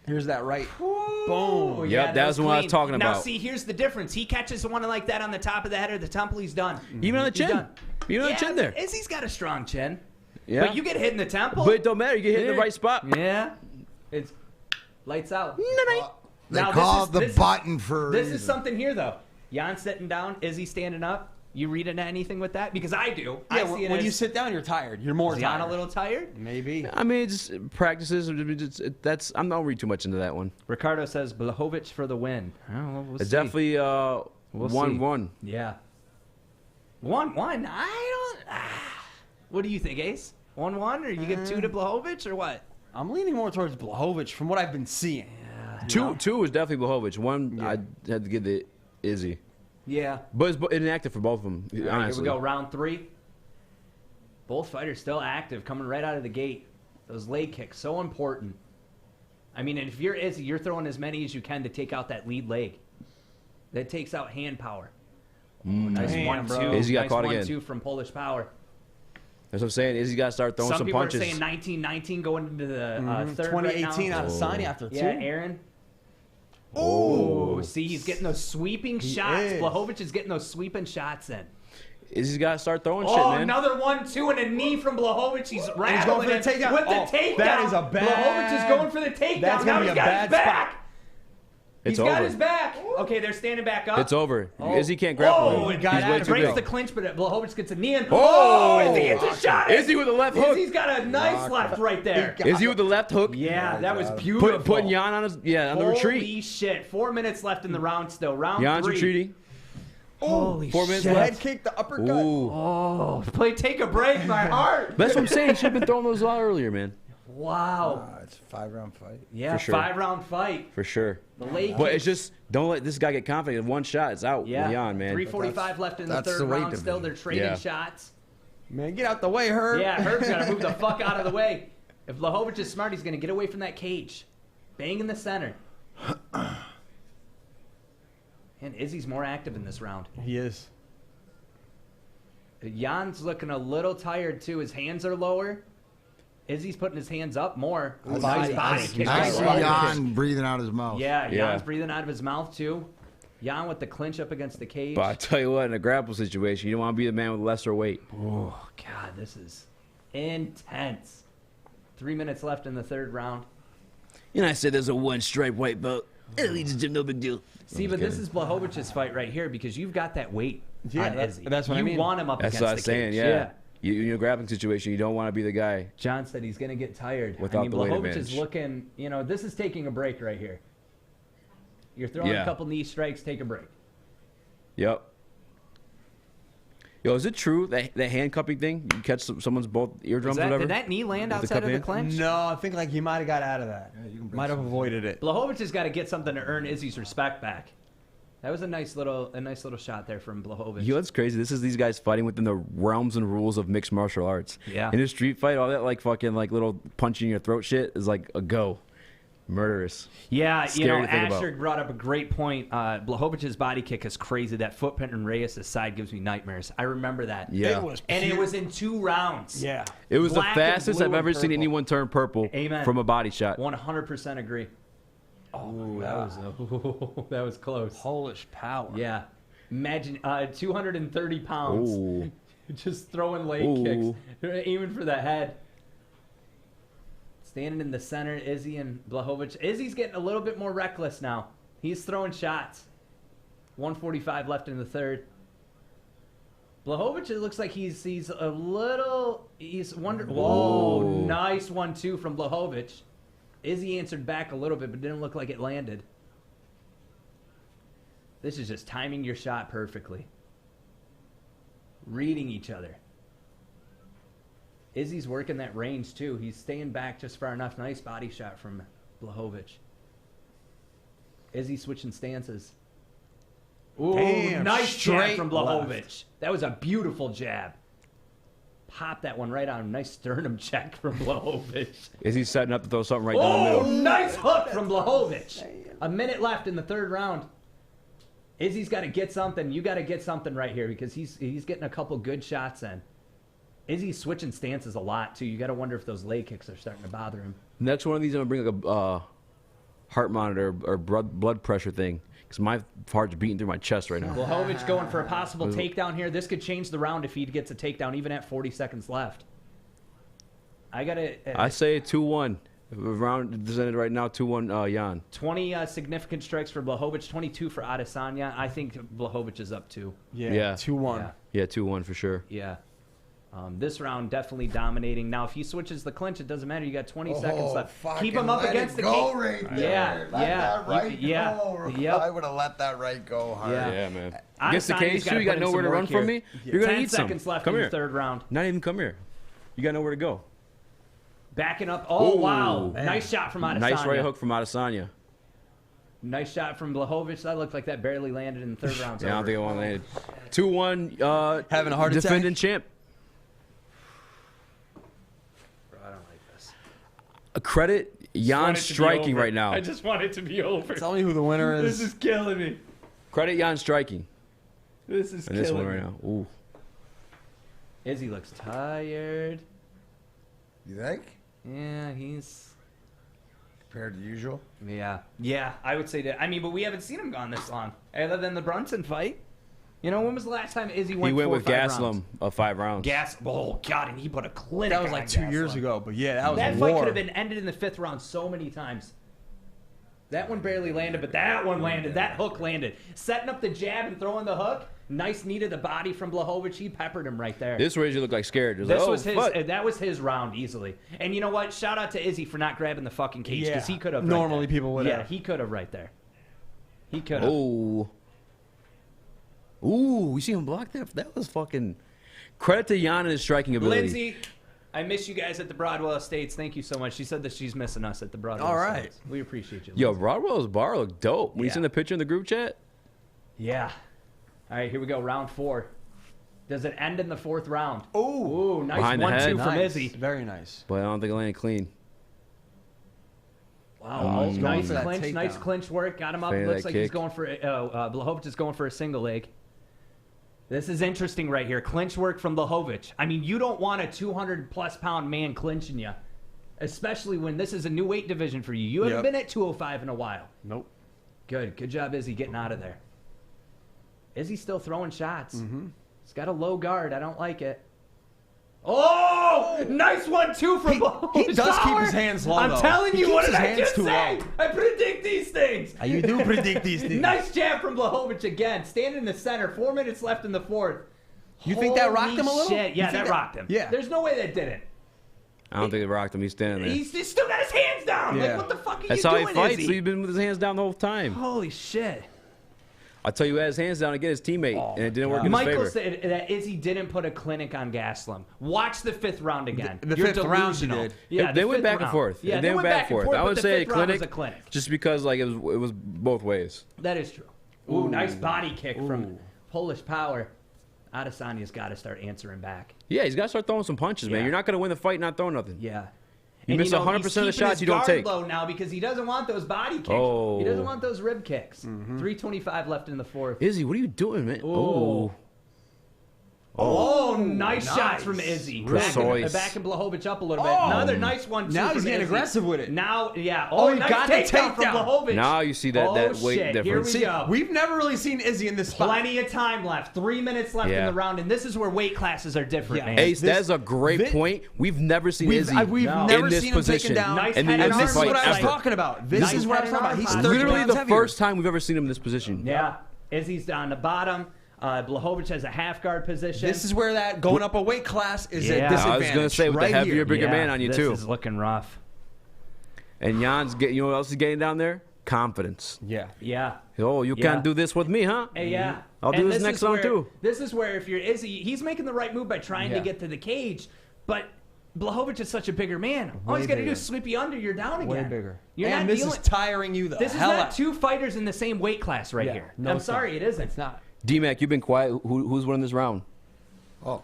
Here's that right. Boom. Yep, that was the one I was talking Now, about. see, here's the difference. He catches one like that on the top of the head or the temple, he's done. Even on the He's chin. done. Even on the chin there. Izzy's got a strong chin. Yeah. But you get hit in the temple. But it don't matter. You get hit in the right spot. Yeah. It's lights out. They Now, call this it the is- button for a This reason. is something here, though. Jan sitting down, Izzy standing up. You reading anything with that? Because I do. I Yeah, see it when as, you sit down, you're tired. You're more is Jan tired. a little tired? Maybe. I mean, it's practices. That's. I'm not read too much into that one. Ricardo says Blachowicz for the win. Oh, well, we'll It's see. definitely We'll 1-1. Yeah. 1-1. I don't. What do you think, Ace? 1-1, or you give 2 to Blachowicz, or what? I'm leaning more towards Blachowicz from what I've been seeing. Two was definitely Blachowicz. One I had to give the Izzy, Yeah. but it's inactive for both of them. All right, Honestly, here we go. Round 3. Both fighters still active, coming right out of the gate. Those leg kicks, so important. I mean, and if you're Izzy, you're throwing as many as you can to take out that lead leg. That takes out hand power. Nice Damn, 1-2. bro. Izzy got Nice caught 1-2 again. from Polish Power. That's what I'm saying. Izzy's got to start throwing Some some people punches. are saying 19-19 going into the third 2018 right now. Adesanya after 2. Yeah, Aaron. Oh, see, he's getting those sweeping shots. is. Blachowicz is getting those sweeping shots in. Izzy's got to start throwing shit, Oh, man. another 1-2 and a knee from Blachowicz. He's rattling going for the it takedown. with the Oh, takedown. that is a bad- Blachowicz is going for the takedown. That's Now gonna be he's a got bad his back. It's He's got over. his back. Okay, they're standing back up. It's over. Oh. Izzy can't grapple Oh, him. it got He's out. way It too breaks big. the clinch, but Blachowicz gets a knee in. Oh! Izzy gets a shot. Izzy with the left hook. Izzy's got a nice left right there. Izzy with the left hook. Yeah, that was beautiful. Putting Jan on his on the Holy retreat. shit. 4 minutes left in the round still. Round Jan's 3. retreating. Holy 4 minutes shit. left. Head kick, the uppercut. Ooh. Oh, play take a break, my heart. That's what I'm saying. He should have been throwing those out earlier, man. Wow. It's a 5-round fight. Yeah, For sure. 5-round fight. For sure. The leg But kicks. it's just, don't let this guy get confident. One shot, it's out. Yeah, with Jan, man. 3:45 left in the that's third the weight round. Still, division. they're trading Yeah. shots. Man, get out the way, Herb. Yeah, Herb's got to move the fuck out of the way. If Blachowicz is smart, he's going to get away from that cage. Bang in the center. And Izzy's more active in this round. He is. Jan's looking a little tired, too. His hands are lower. Izzy's putting his hands up more. Ooh, nice body kick. I see Body kick. Jan breathing out his mouth. Yeah, Yeah. Jan's breathing out of his mouth, too. Jan with the clinch up against the cage. But I tell you what, in a grapple situation, you don't want to be the man with lesser weight. Oh, God, this is intense. 3 minutes left in the third round. You know, I said there's a one-stripe white belt. No big deal. See, but this is Blahovich's fight right here because you've got that weight Yeah, on that- Izzy. that's what I you mean. want him up That's against what I the was saying, cage. yeah. You, in a grappling situation, you don't want to be the guy. John said he's going to get tired. Without I mean, the weight Blachowicz is advantage. looking, this is taking a break right here. You're throwing Yeah. a couple knee strikes, take a break. Yep. Yo, is it true that the handcuffing thing? You catch someone's both eardrums, or whatever. Did that knee land With the outside of the cup clinch? No, I think like he might have got out of that. Might have avoided it. Blachowicz has got to get something to earn Izzy's respect back. That was a nice little shot there from Blachowicz. You know what's crazy? This is these guys fighting within the realms and rules of mixed martial arts. Yeah. In a street fight, all that like fucking like little punching in your throat shit is like a go. Murderous. Yeah, Scary to think about. Asher brought up a great point. Blachowicz's body kick is crazy. That footprint in Reyes' side gives me nightmares. I remember that. Yeah. It was in 2 rounds. Yeah. It was Black the and fastest blue I've and ever seen purple. anyone turn purple Amen. from a body shot. 100% agree. Oh, that was close. Polish power. Yeah. Imagine 230 pounds. Ooh. Just throwing leg Ooh. kicks. Aiming for the head. Standing in the center, Izzy and Blachowicz. Izzy's getting a little bit more reckless now. He's throwing shots. 1:45 left in the third. Blachowicz, it looks like he's a little. He's wondering. Whoa, nice 1-2 from Blachowicz. Izzy answered back a little bit, but didn't look like it landed. This is just timing your shot perfectly. Reading each other. Izzy's working that range, too. He's staying back just far enough. Nice body shot from Blachowicz. Izzy switching stances. Ooh, Damn, nice jab straight from left. Blachowicz. That was a beautiful jab. Pop that one right on. Nice sternum check from Blachowicz. Is he setting up to throw something right down the Oh, middle? nice hook from Blachowicz. A minute left in the third round. Izzy's got to get something. You got to get something right here because he's getting a couple good shots in. Izzy's switching stances a lot, too. You got to wonder if those leg kicks are starting to bother him. Next one of these, I'm going to bring like a heart monitor or blood pressure thing because my heart's beating through my chest right now. Blachowicz going for a possible takedown here. This could change the round if he gets a takedown, even at 40 seconds left. I say 2-1. Round is ended right now, 2-1 Jan. 20 significant strikes for Blachowicz, 22 for Adesanya. I think Blachowicz is up 2. Yeah. 2-1. Yeah, 2-1 for sure. Yeah. This round definitely dominating. Now, if he switches the clinch, it doesn't matter. You got 20 seconds left. Keep him up against the go cage. right there. Yeah, Let that right go. Yep. I would have let that right go hard. Yeah. Yeah, man. Adesanya's Against the cage, gotta too, you got put in nowhere some to work run from here. me? You're going to 10 eat some. seconds left Come in here. the third round. Not even come here. You got nowhere to go. Backing up. Oh, Ooh. wow. Nice shot from Adesanya. Nice right hook from Adesanya. Nice shot from Blachowicz. That looked like that barely landed in the third round. Yeah, I don't think it won't land. 2-1 Having a heart attack? defending champ. I don't like this. A credit Jan Want it to be striking over. right now. I just want it to be over. Tell me who the winner is. This is killing me. Credit Jan striking. This is And killing this one me. right now. Ooh. Izzy looks tired. You think? Yeah, he's... Compared to usual? Yeah, I would say that. I mean, but we haven't seen him gone this long. Other than the Brunson fight. You know, when was the last time Izzy went He went 4 or with 5 Gaslam rounds? of 5 rounds. Oh, God, and he put a clinic That was on like 2 Gaslam. years ago, but yeah, that was That a fight war. could have been ended in the 5th round so many times. That one barely landed, but that one landed. That hook landed. Setting up the jab and throwing the hook. Nice knee to the body from Blachowicz. He peppered him right there. This Razor looked like scared. It was This like, was oh, his. fuck. That was his round easily. And you know what? Shout out to Izzy for not grabbing the fucking cage because Yeah. he could have. Normally right there. people would Yeah, have. he could have right there. He could have. Oh. Ooh, you see him block that? That was fucking... Credit to Jan and his striking ability. Lindsay, I miss you guys at the Broadwell Estates. Thank you so much. She said that she's missing us at the Broadwell All right. Estates. We appreciate you. Yo, Lindsay. Broadwell's bar looked dope. When you Yeah. seen the picture in the group chat? Yeah. All right, here we go. Round 4. Does it end in the 4th round? Ooh. Ooh, nice Behind the 1-2 head. from Nice. Izzy. Very nice. But I don't think it landed clean. Wow, He's going nice for that clinch, nice takedown. clinch work. Got him up. Fan of Looks that like he's kick. going for. Blachowicz is going for a single leg. This is interesting right here. Clinch work from Blachowicz. I mean, you don't want a 200-plus pound man clinching you, especially when this is a new weight division for you. You haven't Yep. been at 205 in a while. Nope. Good job, Izzy, getting out of there. Izzy still throwing shots. He's got a low guard. I don't like it. Oh, nice 1-2 from Blachowicz. He does keep Power. his hands low, I'm though. telling He you, keeps what did his I hands just too say? low. I predict these things. You do predict these things. Nice jab from Blachowicz again. Standing in the center. 4 minutes left in the 4th. You think that rocked him a Holy little? Shit. You Yeah, think that rocked him. Yeah. There's no way that didn't. I don't think they rocked him. He's standing there. He's still got his hands down. Yeah. Like, what the fuck are That's you how doing, he fights. Izzy? So he's been with his hands down the whole time. Holy shit. I'll tell you, he had his hands down to get his teammate, and it didn't work in his Michael favor. said that Izzy didn't put a clinic on Gaslam. Watch the 5th round again. The You're 5th round he delusional. did. Yeah, they the went 5th back and round. forth. Yeah, they went back and forth. I but would the say a 5th round was clinic, a clinic. just because like it was both ways. That is true. Ooh, nice body kick from Polish Power. Adesanya's got to start answering back. Yeah, he's got to start throwing some punches, man. Yeah. You're not going to win the fight not throwing nothing. Yeah. You miss 100% of the shots you don't take. Low now because he doesn't want those body kicks. Oh. He doesn't want those rib kicks. 3:25 left in the 4th. Izzy, what are you doing, man? Oh. Oh, nice shots from Izzy. Precise. Backing Blachowicz up a little bit. Another nice one, too. Now from he's getting Izzy. aggressive with it. Now, yeah. Oh, he nice got the takedown from takedown. Blachowicz. Now you see that weight shit. difference. Here we See, go. we've never really seen Izzy in this spot. Plenty of time left. 3 minutes left in the round, and this is where weight classes are different, man. Ace, that's a great point. We've never seen Izzy We've in never this seen him position. taken down. Nice in the head And and UFC this is fight what I was ever. talking about. This Nice is what I'm head talking about. and He's arm 30 Literally pounds the heavier. first time we've ever seen him in this position. Yeah. Izzy's down the bottom. Blachowicz has a half guard position. This is where that going up a weight class is a Yeah. disadvantage. I was going to say, with right the heavier, here. bigger man on you, this too. This is looking rough. And Jan's getting, you know what else is getting down there? Confidence. Yeah. Yeah. Oh, you can't do this with me, huh? Hey, yeah. I'll do And this next is round, where- too. This is where if you're Izzy, he's making the right move by trying to get to the cage, but Blachowicz is such a bigger man. All he's got to do is sweep you under, you're down Way again. bigger. You're and not this dealing. is tiring you the This is hell not out. two fighters in the same weight class right here. No, I'm it's sorry, not. it isn't. It's not. D-Mac, you've been quiet. Who's winning this round? Oh,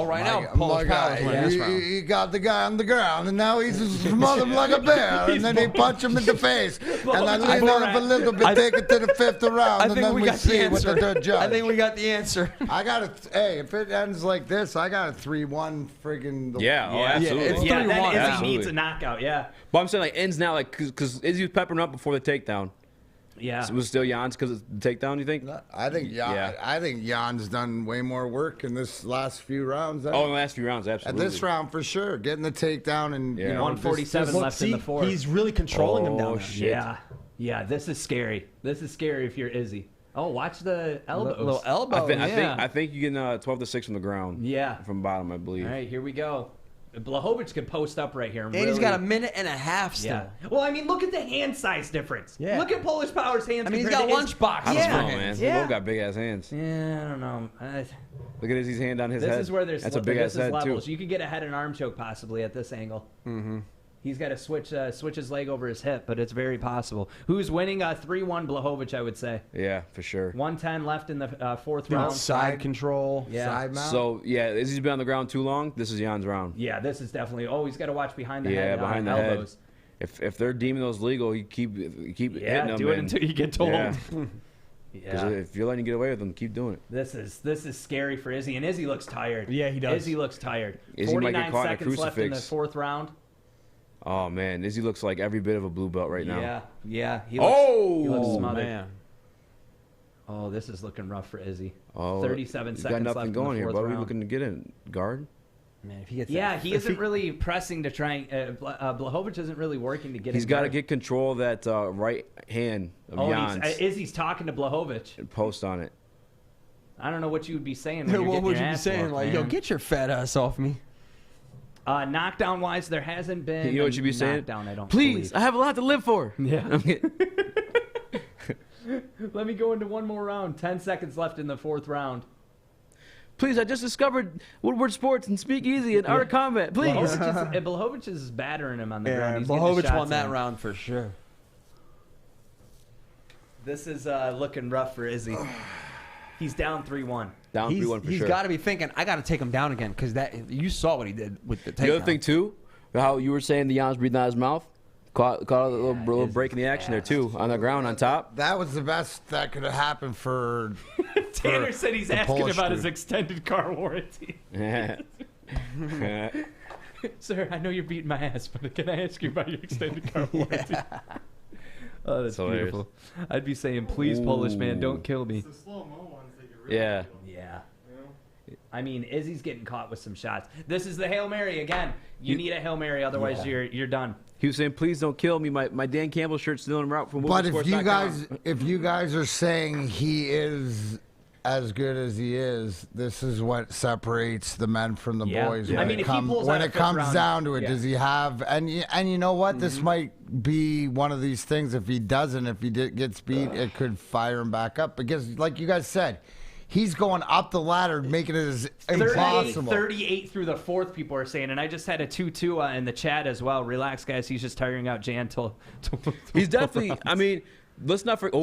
right now, My Polish Power's guy, winning this he, round. he got the guy on the ground, and now he's smothered him like a bear, and then he punched him in the face, and I lean on him a little bit, take it to the 5th round, and then we got the see what answer. the judge. I think we got the answer. I got it. Hey, if it ends like this, I got a 3-1 friggin' Yeah, oh, absolutely. it's Yeah, 3-1. then Izzy Absolutely. needs a knockout. Yeah. But I'm saying, like, ends now, like, because Izzy was peppering up before the takedown. Yeah. It was still Jan's because of the takedown, you think? I think I think Jan's done way more work in this last few rounds. Oh, in the last few rounds, At absolutely. this round for sure, getting the takedown and Yeah. you know, 147 left in the 4th. He's really controlling him down there. shit. Yeah. Yeah, this is scary. This is scary if you're Izzy. Oh, watch the elbows. Little elbow. I think you get 12-6 from the ground. Yeah. From bottom, I believe. All right, here we go. Blachowicz can post up right here. And he's got a minute and a half still. Yeah. Well, I mean, look at the hand size difference. Yeah. Look at Polish Power's hands. I mean, he's compared got to his- lunchbox. I don't Yeah. know, man. Yeah. They both got big ass hands. Yeah, I don't know. Look at Izzy's hand on his This head. is where there's That's a big ass head levels. too. You could get a head and arm choke possibly at this angle. Mm-hmm. He's got to switch his leg over his hip, but it's very possible. Who's winning? 3-1 Blachowicz, I would say. Yeah, for sure. 110 left in the 4th round. Side control. Yeah. side mount. So yeah, Izzy's been on the ground too long. This is Jan's round. Yeah, this is definitely. Oh, he's got to watch behind the Yeah, head. behind the elbows. head. If they're deeming those legal, you keep hitting Yeah, them. do it and- until you get told. Yeah. Yeah. If you're letting you get away with them, keep doing it. This is scary for Izzy, and Izzy looks tired. Yeah, he does. Izzy looks tired. Izzy might 49 get caught in a seconds left in the crucifix. 4th round. Oh man, Izzy looks like every bit of a blue belt right now. Yeah, yeah. He Oh, looks smothered. Man. Oh, this is looking rough for Izzy. Oh, 37 you seconds got nothing left going in the here. 4th What are we round. looking to get in guard? Man, if he gets Yeah, that, he isn't really pressing to try. Blachowicz isn't really working to get. He's in got to guard. get control of that right hand of Oh, Jan's Izzy's talking to Blachowicz. and post on it. I don't know what you would be saying. When you're what getting would your you be ass saying? whooped, Like, yo, man. get your fat ass off me. Knockdown wise, there hasn't been. You know what you'd be a saying? knockdown, I don't Please, believe. I have a lot to live for. Yeah. Let me go into one more round. 10 seconds left in the 4th round. Please, I just discovered Woodward Sports and Speakeasy and Art of Combat. Please. Blachowicz is battering him on the ground. And He's getting the Blachowicz shots won that in. round for sure. This is looking rough for Izzy. He's down 3-1. Down 3-1 for He's sure. got to be thinking, I got to take him down again because that you saw what he did with the takedown. The other thing too, how you were saying the Jan's breathing out of his mouth, caught a little break in the action there too, on the ground on top. that was the best that could have happened for. Tanner said he's the asking Polish about his dude. extended car warranty. Sir, I know you're beating my ass, but can I ask you about your extended car warranty? Oh, that's hilarious. beautiful. I'd be saying, please, Polish man, don't kill me. It's the slow-mo ones that you really Yeah. feel, Yeah. you know? I mean, Izzy's getting caught with some shots. This is the Hail Mary again. You need a Hail Mary, otherwise you're done. He was saying, "Please don't kill me. My Dan Campbell shirt's still en route from But Woodward if Sports.com." you guys are saying he is as good as he is, this is what separates the men from the Yeah. boys. Yeah. When I mean, it if he come- pulls when out a it fifth comes round- down to it, yeah. does he have? And you know what? This might be one of these things. If he doesn't, if he gets beat, it could fire him back up because, like you guys said, he's going up the ladder, making it as 38, impossible. 38 through the fourth, people are saying, and I just had a 2-2 in the chat as well. Relax, guys. He's just tiring out Jan till He's definitely. I mean, let's not forget. Oh,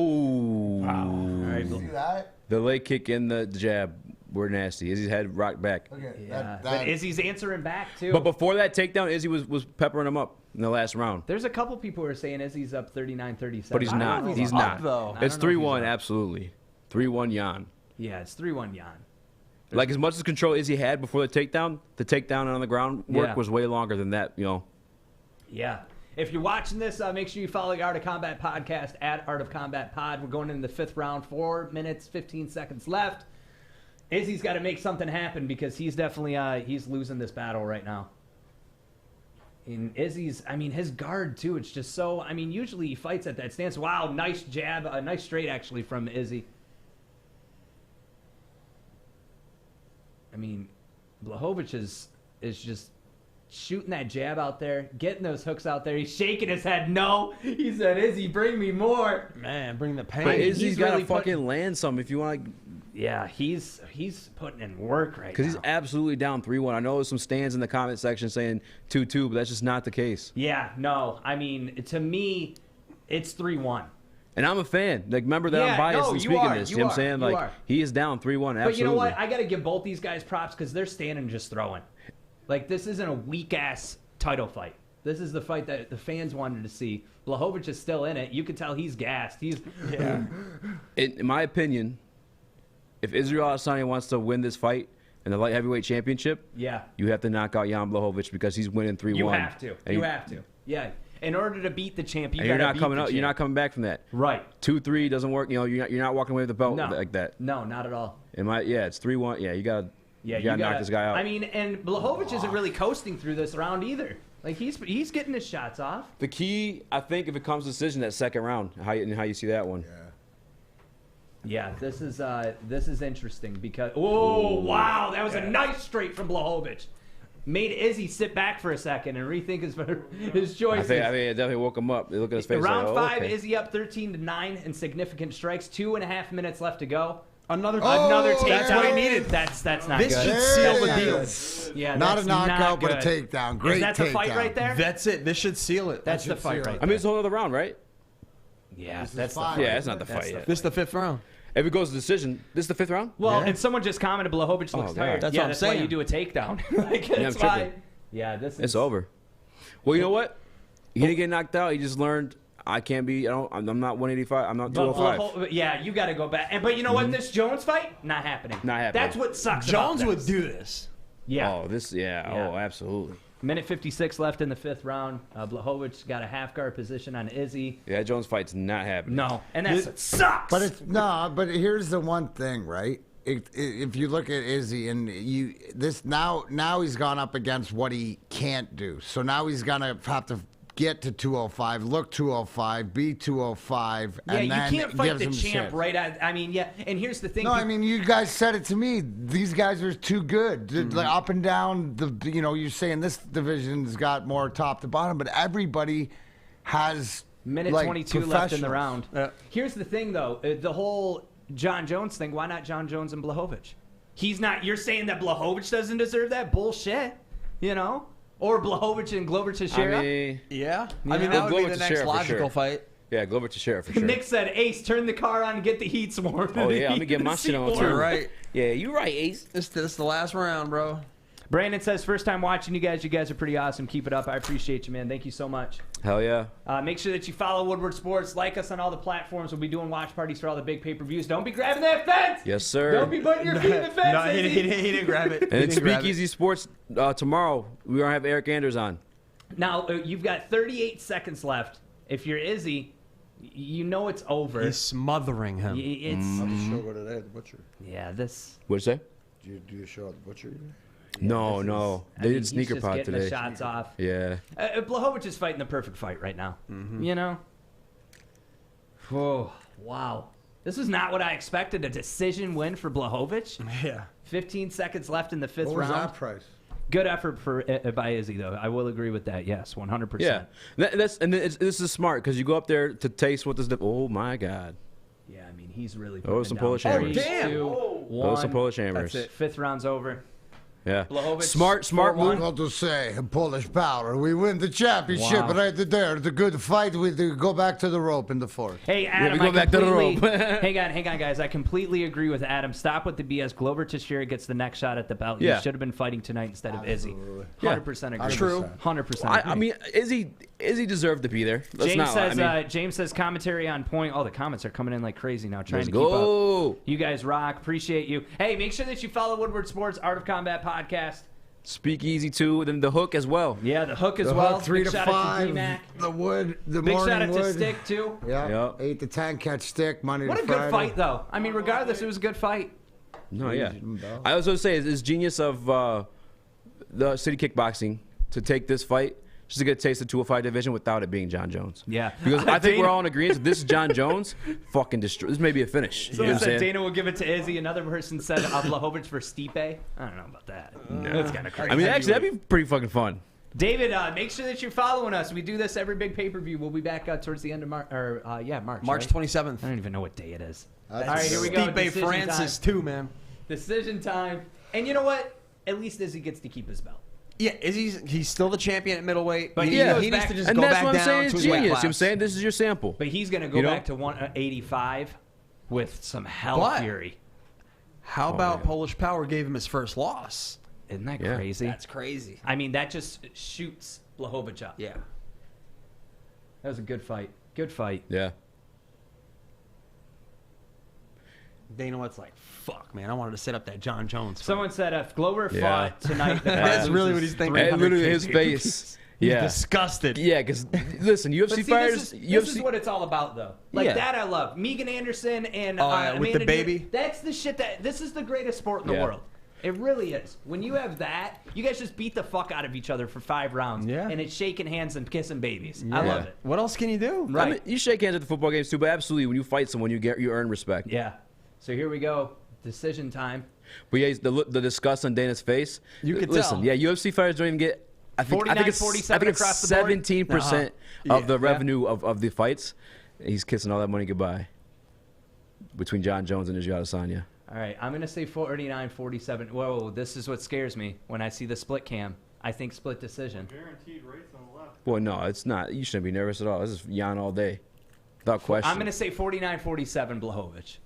wow. All right. See that? the leg kick and the jab were nasty. Izzy's head rocked back. Okay, Yeah, but Izzy's answering back too. But before that takedown, Izzy was peppering him up in the last round. There's a couple people who are saying Izzy's up 39-37. But he's I don't know not. if He's up, not. though. I It's don't know if 3-1, he's up. absolutely. 3-1 Jan. Yeah, it's 3-1 Jan. Like as much as control Izzy had before the takedown on the ground work Yeah. was way longer than that. You know. Yeah. If you're watching this, make sure you follow the Art of Combat podcast at Art of Combat Pod. We're going into the 5th round, 4 minutes, 15 seconds left. Izzy's got to make something happen because he's definitely he's losing this battle right now. And Izzy's, I mean, his guard too. It's just so. I mean, usually he fights at that stance. Wow, nice jab, nice straight actually from Izzy. I mean, Blachowicz is just shooting that jab out there, getting those hooks out there. He's shaking his head. No, he said, "Izzy, bring me more." Man, bring the pain. But he's Izzy's got to really fucking land some if you want to. Yeah, he's putting in work right now. Because he's absolutely down 3-1. I know there's some stands in the comment section saying 2-2, but that's just not the case. Yeah, no. I mean, to me, it's 3-1. And I'm a fan. Like, remember that Yeah, I'm biased no, in you speaking are, this. you You know what are, I'm saying? you Like, are. he is down 3-1. Absolutely. But you know what? I got to give both these guys props because they're standing just throwing. Like, this isn't a weak-ass title fight. This is the fight that the fans wanted to see. Blachowicz is still in it. You can tell he's gassed. In my opinion, if Israel Adesanya wants to win this fight in the light heavyweight championship, Yeah. you have to knock out Jan Blachowicz because he's winning 3-1. You have to. And You have to. Yeah. In order to beat the champ, you And got you're to not beat coming the out. champ. You're not coming back from that. Right. 2-3 doesn't work. You know, you're not walking away with the belt No. like that. No, not at all. It's 3-1. Yeah, you gotta knock this guy out. I mean, and Blachowicz isn't really coasting through this round either. Like he's getting his shots off. The key, I think, if it comes to decision, that second round, how you see that one. Yeah, this is interesting because wow, that was a nice straight from Blachowicz. Made Izzy sit back for a second and rethink his I choices. think it definitely woke him up. They look at his face. Round like, 5, okay. Izzy up 13-9 in significant strikes. 2.5 minutes left to go. Another Takedown. That's what he needed. That's not This good. should seal the That's deal. not good. Yeah, Not that's a knockout, but a good. takedown. Great Is that the takedown. fight right there? That's it. This should seal it. That's the fight right I there. mean, it's a whole other round, right? Yeah, This is that's the five. fight. Yeah, it's not the That's fight yet. This is the 5th round. If it goes to decision, this is the 5th round? Well, Yeah. and someone just commented, Blachowicz looks God. tired. That's yeah, what I'm that's why saying. you do a takedown. Like, I'm that's why. tripping. Yeah, this is. It's over. Well, you know what? He didn't get knocked out. He just learned I can't be. I'm not 185. I'm not But 205. yeah, you got to go back. But you know what? This Jones fight, not happening. Not happening. That's what sucks. Jones about would this. do this. Yeah. Oh, this. Yeah. Yeah. Oh, absolutely. Minute 56 left in the 5th round. Blachowicz got a half guard position on Izzy. Yeah, Jones fight's not happening. No, and that sucks. But it's no. But here's the one thing, right? If you look at Izzy and now he's gone up against what he can't do. So now he's gonna have to get to 205, look 205, be 205, yeah, and you then can't fight gives the him champ shit. right at. I mean, yeah. And here's the thing. No, I mean you guys said it to me. These guys are too good. Like up and down the. You're saying this division's got more top to bottom, but everybody has Minute like, 22 left in the round. Yeah. Here's the thing, though. The whole John Jones thing. Why not John Jones and Blachowicz? He's not. You're saying that Blachowicz doesn't deserve that bullshit, Or Blachowicz and Glover Teixeira? I mean, Yeah. Yeah. I mean, that would be Glover the to next share for logical sure. fight. yeah, Glover Teixeira for sure. Nick said, Ace, turn the car on and get the heat warm. Oh, yeah, I'm gonna get my shit on, too. You're right. Yeah, you're right, Ace. This is the last round, bro. Brandon says, first time watching you guys. You guys are pretty awesome. Keep it up. I appreciate you, man. Thank you so much. Hell yeah. Make sure that you follow Woodward Sports. Like us on all the platforms. We'll be doing watch parties for all the big pay-per-views. Don't be grabbing that fence. Yes, sir. Don't be putting your feet in the fence. No, he Izzy. didn't grab it. And then Speakeasy Sports tomorrow. We're gonna have Eric Anders on. Now, you've got 38 seconds left. If you're Izzy, you know it's over. He's smothering him. It's How did the show go today at the butcher? yeah. This. What'd you say? Do you do a show at the butcher? No. I They mean, did he's sneaker just pod getting today. the shots off. Yeah. Blachowicz is fighting the perfect fight right now. Oh, wow. This is not what I expected. A decision win for Blachowicz. Yeah. 15 seconds left in the 5th What was round. that price? Good effort by Izzy, though. I will agree with that. Yes, 100%. Yeah, this is smart because you go up there to taste what this. Oh my God. Yeah, I mean, he's really. Oh, some putting it Polish down. hammers. 3, Damn. 2, Oh. 1. Some Polish hammers. That's it. 5th round's over. Yeah. Blachowicz, Smart 4-1. move. What to say? Polish power. We win the championship Wow. right there. The good fight. We go back to the rope in the 4th. Hey, Adam, we go back to the rope. hang on, guys. I completely agree with Adam. Stop with the BS. Glover Teixeira gets the next shot at the belt. Yeah. He should have been fighting tonight instead of Izzy. 100% agree. True. 100% agree. I mean, Izzy deserved to be there. Let's James not lie. says, I mean, James says commentary on point. Oh, the comments are coming in like crazy now. Trying let's to keep up. go. You guys rock. Appreciate you. Hey, make sure that you follow Woodward Sports Art of Combat podcast. Speakeasy too, then the hook as well. Yeah, the hook as The well. hook, 3 Big to shout out 5. to D-Mac. The wood. The Big morning shout out wood. to Stick too. Yeah. Yep. 8 to 10 catch stick. Monday What to a Friday. good fight, though. I mean, regardless, it was a good fight. No, yeah. I was going to say, it's genius of the City Kickboxing to take this fight just to get a taste of the 205 division without it being John Jones. Yeah. Because I think we're all in agreement. If this is John Jones, fucking destroy. This may be a finish. You know Someone what I'm said saying? Dana will give it to Izzy. Another person said Blachowicz for Stipe. I don't know about that. That's kind of crazy. I mean, actually, that'd be pretty fucking fun. David, make sure that you're following us. We do this every big pay-per-view. We'll be back towards the end of March. March. March right? 27th. I don't even know what day it is. That's All right, here we go. Stipe Decision Francis, time. too, man. Decision time. And you know what? At least Izzy gets to keep his belt. Yeah, he's still the champion at middleweight, But he, he goes he needs back- to just And go that's back what I'm down saying. to It's his genius. weight You know what I'm class. saying? This is your sample. But he's going to go You know? back to 185 with some hell But- fury. How about Polish Power gave him his first loss? Isn't that Yeah. crazy? That's crazy. I mean, that just shoots Blachowicz up. Yeah. That was a good fight. Good fight. Yeah. Dana White's like, fuck, man, I wanted to set up that John Jones fight. Someone said if Glover Yeah. fought tonight, the That's guy really loses what he's thinking. 300 And literally his kg. face. Yeah. disgusted. Yeah, because listen, UFC But see, fighters. this is what it's all about, though. Like Yeah. that, I love Megan Anderson and Oh, yeah, with the Amanda baby? Nunes. That's the shit that this is the greatest sport in the Yeah. world. It really is. When you have that, you guys just beat the fuck out of each other for 5 rounds. Yeah. And it's shaking hands and kissing babies. I love it. What else can you do? Right. I mean, you shake hands at the football games too, but absolutely, when you fight someone, you earn respect. Yeah. So here we go. Decision time. But yeah, the disgust on Dana's face. You could listen. tell. Yeah, UFC fighters don't even get. I think 47 it's across the board? 17% Uh-huh. of the revenue of the fights. He's kissing all that money goodbye. Between John Jones and Israel Adesanya. All right. I'm going to say 49-47. Whoa, this is what scares me when I see the split cam. I think split decision. Guaranteed rates on the left. Boy, no, it's not. You shouldn't be nervous at all. This is Jan all day, without question. I'm going to say 49-47 Blachowicz.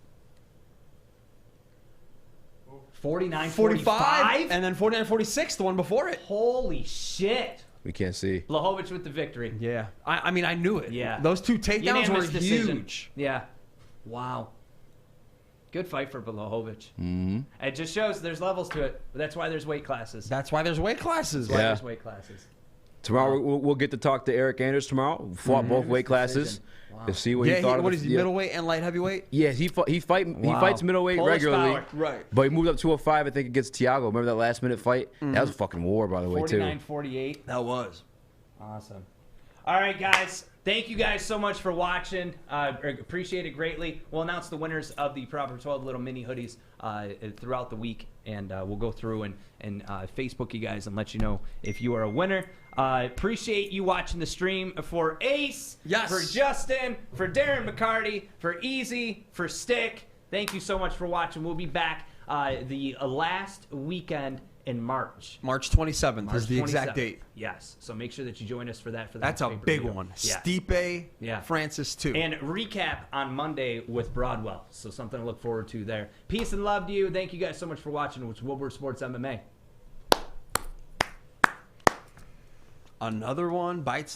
49-45? 45, and then 49-46, the one before it. Holy shit. We can't see. Blachowicz with the victory. Yeah. I mean, I knew it. Yeah. Those 2 takedowns Unanimous were decision. huge. Yeah. Wow. Good fight for Blachowicz. Mm-hmm. It just shows there's levels to it. But that's why there's weight classes. That's why there's weight classes. That's why Yeah. there's weight classes. Tomorrow we'll get to talk to Eric Anders tomorrow. Fought both weight classes. Wow. To see what Yeah, he thought of what the- is he, yeah. middleweight and light heavyweight? Yeah, he Wow. fights middleweight Polish regularly. power. Right. But he moved up 205, I think, against Thiago. Remember that last minute fight? That was a fucking war, by the way, too. 49-48. That was. Awesome. All right, guys. Thank you guys so much for watching. Appreciate it greatly. We'll announce the winners of the Proper 12 little mini hoodies throughout the week, and we'll go through and Facebook you guys and let you know if you are a winner. Appreciate you watching the stream for Ace, Yes. for Justin, for Darren McCarty, for Easy, for Stick. Thank you so much for watching. We'll be back the last weekend in March. March 27th is the 27th. exact date. Yes. So make sure that you join us for that. That's a big pay-per-view. one. Yeah. Stipe, Yeah. Francis, too. And recap on Monday with Broadwell. So something to look forward to there. Peace and love to you. Thank you guys so much for watching. It's Woodward Sports MMA. Another one bites